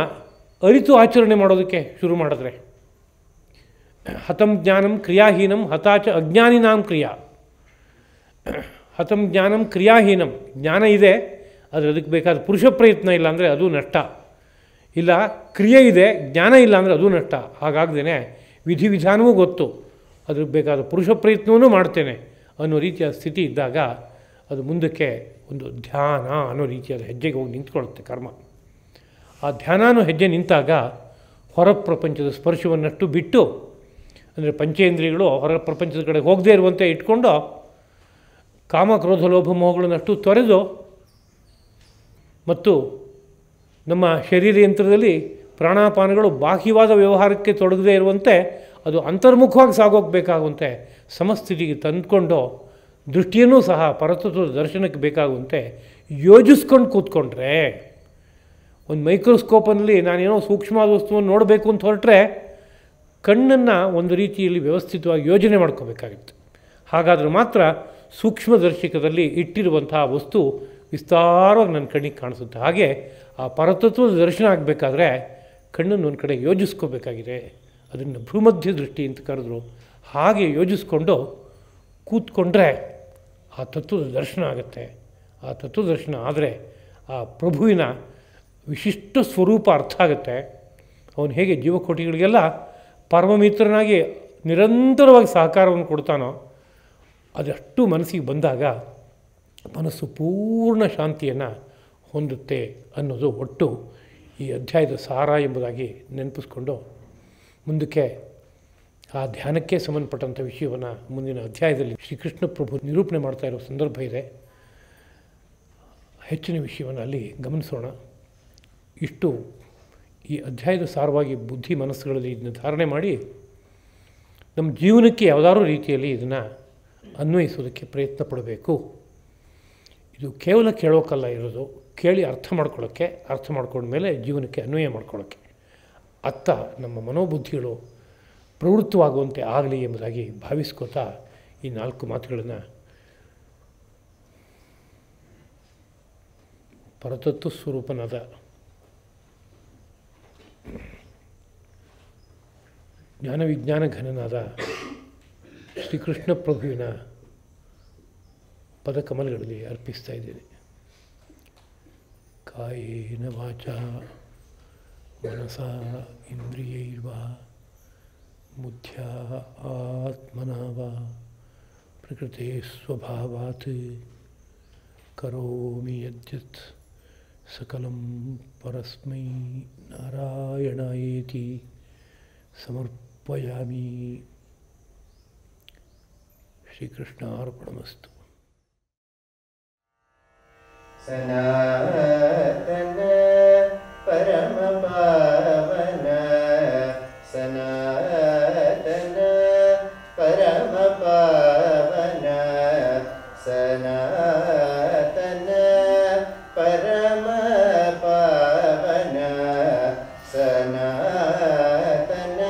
ಅರಿತು ಆಚರಣೆ ಮಾಡೋದಕ್ಕೆ ಶುರು ಮಾಡಿದ್ರೆ ಹತಂ ಜ್ಞಾನಂ ಕ್ರಿಯಾಹೀನಂ ಹತಾಚ ಅಜ್ಞಾನಿನಾಂ ಕ್ರಿಯಾ. ಹತಂ ಜ್ಞಾನಂ ಕ್ರಿಯಾಹೀನಂ, ಜ್ಞಾನ ಇದೆ ಆದರೆ ಅದಕ್ಕೆ ಬೇಕಾದ ಪುರುಷ ಪ್ರಯತ್ನ ಇಲ್ಲ ಅಂದರೆ ಅದು ನಷ್ಟ. ಇಲ್ಲ ಕ್ರಿಯೆ ಇದೆ, ಜ್ಞಾನ ಇಲ್ಲ ಅಂದರೆ ಅದು ನಷ್ಟ. ಹಾಗಾಗ್ದೇ ವಿಧಿವಿಧಾನವೂ ಗೊತ್ತು, ಅದಕ್ಕೆ ಬೇಕಾದ ಪುರುಷ ಪ್ರಯತ್ನವೂ ಮಾಡ್ತೇನೆ ಅನ್ನೋ ರೀತಿಯ ಸ್ಥಿತಿ ಇದ್ದಾಗ ಅದು ಮುಂದಕ್ಕೆ ಒಂದು ಧ್ಯಾನ ಅನ್ನೋ ರೀತಿಯಾದ ಹೆಜ್ಜೆಗೆ ಹೋಗಿ ನಿಂತ್ಕೊಳ್ಳುತ್ತೆ ಕರ್ಮ. ಆ ಧ್ಯಾನ ಅನ್ನೋ ಹೆಜ್ಜೆ ನಿಂತಾಗ ಹೊರ ಪ್ರಪಂಚದ ಸ್ಪರ್ಶವನ್ನಷ್ಟು ಬಿಟ್ಟು, ಅಂದರೆ ಪಂಚೇಂದ್ರಿಯಗಳು ಹೊರ ಪ್ರಪಂಚದ ಕಡೆ ಹೋಗದೇ ಇರುವಂತೆ ಇಟ್ಕೊಂಡು ಕಾಮ ಕ್ರೋಧ ಲೋಭ ಮೋಹಗಳನ್ನಷ್ಟು ತೊರೆದು ಮತ್ತು ನಮ್ಮ ಶರೀರ ಯಂತ್ರದಲ್ಲಿ ಪ್ರಾಣಾಪಾನಗಳು ಬಾಹ್ಯವಾದ ವ್ಯವಹಾರಕ್ಕೆ ತೊಡಗದೇ ಇರುವಂತೆ ಅದು ಅಂತರ್ಮುಖವಾಗಿ ಸಾಗೋಗಬೇಕಾಗುವಂತೆ ಸಮಸ್ಥಿತಿಗೆ ತಂದುಕೊಂಡು ದೃಷ್ಟಿಯನ್ನೂ ಸಹ ಪರತತ್ವದ ದರ್ಶನಕ್ಕೆ ಬೇಕಾಗುವಂತೆ ಯೋಜಿಸ್ಕೊಂಡು ಕೂತ್ಕೊಂಡ್ರೆ, ಒಂದು ಮೈಕ್ರೋಸ್ಕೋಪಲ್ಲಿ ನಾನೇನೋ ಸೂಕ್ಷ್ಮವಾದ ವಸ್ತುವನ್ನು ನೋಡಬೇಕು ಅಂತ ಹೊರಟ್ರೆ ಕಣ್ಣನ್ನು ಒಂದು ರೀತಿಯಲ್ಲಿ ವ್ಯವಸ್ಥಿತವಾಗಿ ಯೋಜನೆ ಮಾಡ್ಕೋಬೇಕಾಗಿತ್ತು. ಹಾಗಾದರೆ ಮಾತ್ರ ಸೂಕ್ಷ್ಮದರ್ಶಕದಲ್ಲಿ ಇಟ್ಟಿರುವಂತಹ ವಸ್ತು ವಿಸ್ತಾರವಾಗಿ ನನ್ನ ಕಣ್ಣಿಗೆ ಕಾಣಿಸುತ್ತೆ. ಹಾಗೆ ಆ ಪರತತ್ವದ ದರ್ಶನ ಆಗಬೇಕಾದ್ರೆ ಕಣ್ಣನ್ನು ಒಂದು ಕಡೆ ಯೋಜಿಸ್ಕೋಬೇಕಾಗಿದೆ. ಅದನ್ನು ಭ್ರೂಮಧ್ಯ ದೃಷ್ಟಿ ಅಂತ ಕರೆದ್ರು. ಹಾಗೆ ಯೋಜಿಸ್ಕೊಂಡು ಕೂತ್ಕೊಂಡ್ರೆ ಆ ತತ್ವದ ದರ್ಶನ ಆಗುತ್ತೆ. ಆ ತತ್ವದರ್ಶನ ಆದರೆ ಆ ಪ್ರಭುವಿನ ವಿಶಿಷ್ಟ ಸ್ವರೂಪ ಅರ್ಥ ಆಗುತ್ತೆ. ಅವನು ಹೇಗೆ ಜೀವಕೋಟಿಗಳಿಗೆಲ್ಲ ಪರಮಮಿತ್ರನಾಗಿ ನಿರಂತರವಾಗಿ ಸಹಕಾರವನ್ನು ಕೊಡ್ತಾನೋ ಅದಷ್ಟು ಮನಸ್ಸಿಗೆ ಬಂದಾಗ ಮನಸ್ಸು ಪೂರ್ಣ ಶಾಂತಿಯನ್ನು ಹೊಂದುತ್ತೆ ಅನ್ನೋದು ಒಟ್ಟು ಈ ಅಧ್ಯಾಯದ ಸಾರ ಎಂಬುದಾಗಿ ನೆನಪಿಸ್ಕೊಂಡು ಮುಂದಕ್ಕೆ ಆ ಧ್ಯಾನಕ್ಕೆ ಸಂಬಂಧಪಟ್ಟಂಥ ವಿಷಯವನ್ನು ಮುಂದಿನ ಅಧ್ಯಾಯದಲ್ಲಿ ಶ್ರೀಕೃಷ್ಣ ಪ್ರಭು ನಿರೂಪಣೆ ಮಾಡ್ತಾ ಇರೋ ಸಂದರ್ಭ ಇದೆ. ಹೆಚ್ಚಿನ ವಿಷಯವನ್ನು ಅಲ್ಲಿ ಗಮನಿಸೋಣ. ಇಷ್ಟು ಈ ಅಧ್ಯಾಯದ ಸಾರವಾಗಿ ಬುದ್ಧಿ ಮನಸ್ಸುಗಳಲ್ಲಿ ಇದನ್ನು ಧಾರಣೆ ಮಾಡಿ ನಮ್ಮ ಜೀವನಕ್ಕೆ ಯಾವುದಾದ್ರೂ ರೀತಿಯಲ್ಲಿ ಇದನ್ನು ಅನ್ವಯಿಸೋದಕ್ಕೆ ಪ್ರಯತ್ನ ಪಡಬೇಕು. ಇದು ಕೇವಲ ಕೇಳೋಕ್ಕಲ್ಲ ಇರೋದು, ಕೇಳಿ ಅರ್ಥ ಮಾಡ್ಕೊಳ್ಳೋಕ್ಕೆ, ಅರ್ಥ ಮಾಡ್ಕೊಂಡ್ಮೇಲೆ ಜೀವನಕ್ಕೆ ಅನ್ವಯ ಮಾಡ್ಕೊಳ್ಳೋಕ್ಕೆ. ಅತ್ತ ನಮ್ಮ ಮನೋಬುದ್ಧಿಗಳು ಪ್ರವೃತ್ತವಾಗುವಂತೆ ಆಗಲಿ ಎಂಬುದಾಗಿ ಭಾವಿಸ್ಕೋತಾ ಈ 4 ಮಾತುಗಳನ್ನು ಪರತತ್ವ ಸ್ವರೂಪನಾದ ಜ್ಞಾನ ವಿಜ್ಞಾನ ಘನನಾದ ಶ್ರೀಕೃಷ್ಣ ಪ್ರಭುವಿನ ಪದಕಮಲಗಳಲ್ಲಿ ಅರ್ಪಿಸ್ತಾ ಇದ್ದೇನೆ. ಕಾಯೇನ ವಾಚಾ ಮನಸಾ ಇಂದ್ರಿಯೈರ್ವಾ ಬುದ್ಧ್ಯಾ ಆತ್ಮನಾ ವಾ ಪ್ರಕೃತೆ ಸ್ವಭಾವಾತ್ ಕರೋಮಿ ಯದ್ಯತ್ ಸಕಲಂ ಪರಸ್ಮೈ ನಾರಾಯಣಾಯೇತಿ ಸಮರ್ಪಯಾಮಿ. ಶ್ರೀಕೃಷ್ಣಾರ್ಪಣಮಸ್ತು. ಸನಾತನ ಪರಮ ಪಾವನ ಸನಾತನ ಪರಮ ಪಾವನ ಸನಾತನ ಪರಮ ಪಾವನ ಸನಾತನ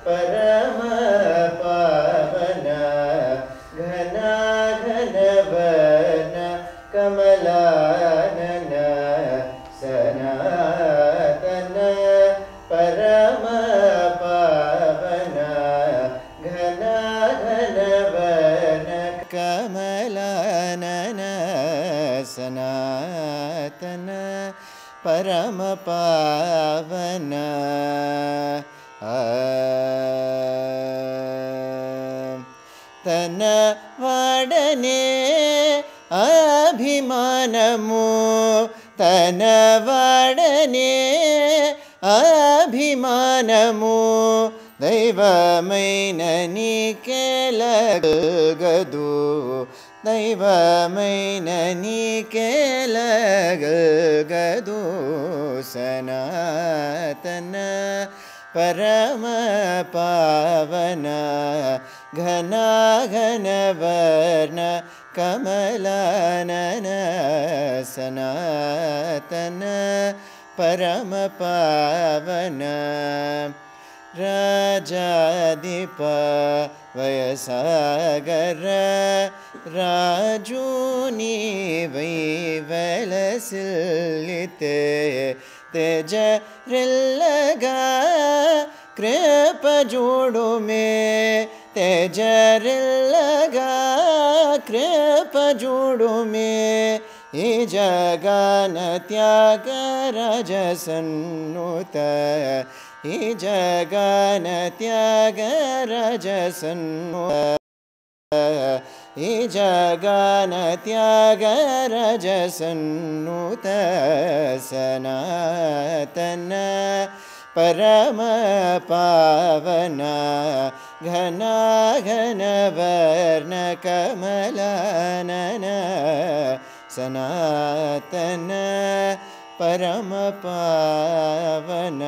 ಪರಮ ಪಾವನ ಘನ ಘನವನ ಕಮಲಾನನ ಸನಾತನ ಪರಮ ಪಾವನ ಘನ ಘನವನ ಕಮಲಾನನ ಸನಾತನ ಪರಮ ಪಾವನ ತನ ವಾಡನೆ ಅಭಿಮಾನಮು ತನ ವಾಡನೆ ಅಭಿಮಾನಮು ದೈವಮೈನನಿ ಕೆಳಗದು ದೈವಮೈನನಿ ಕೆಳಗದು ಸನಾತನ ಪರಮ ಪಾವನ ಘನ ಘನವರ್ಣ ಕಮಲಾನನ ಸನಾತನ ಪರಮ ಪಾವನ ರಾಜಾಧಿಪ ವಯಸಾಗರ ರಾಜೂನಿ ವೈವಲಸಿಲ್ಲಿತೆ तेजरिल्लग कृप जोड़ो में तेजरिल्लग कृप जोड़ो में ಈ ಜಗನ ತ್ಯಾಗ ರಜಸನ್ನುತ ಈ ಜಗನ ತ್ಯಾಗ ರಜಸನ್ನುತ ಈ ಜಗನ ತ್ಯಾಗ ರಜಸನ್ನುತ ಸನಾತನ ಪರಮ ಪಾವನ ಘನ ಘನವರ್ಣ ಕಮಲಾನನ ಸನಾತನ ಪರಮ ಪಾವನ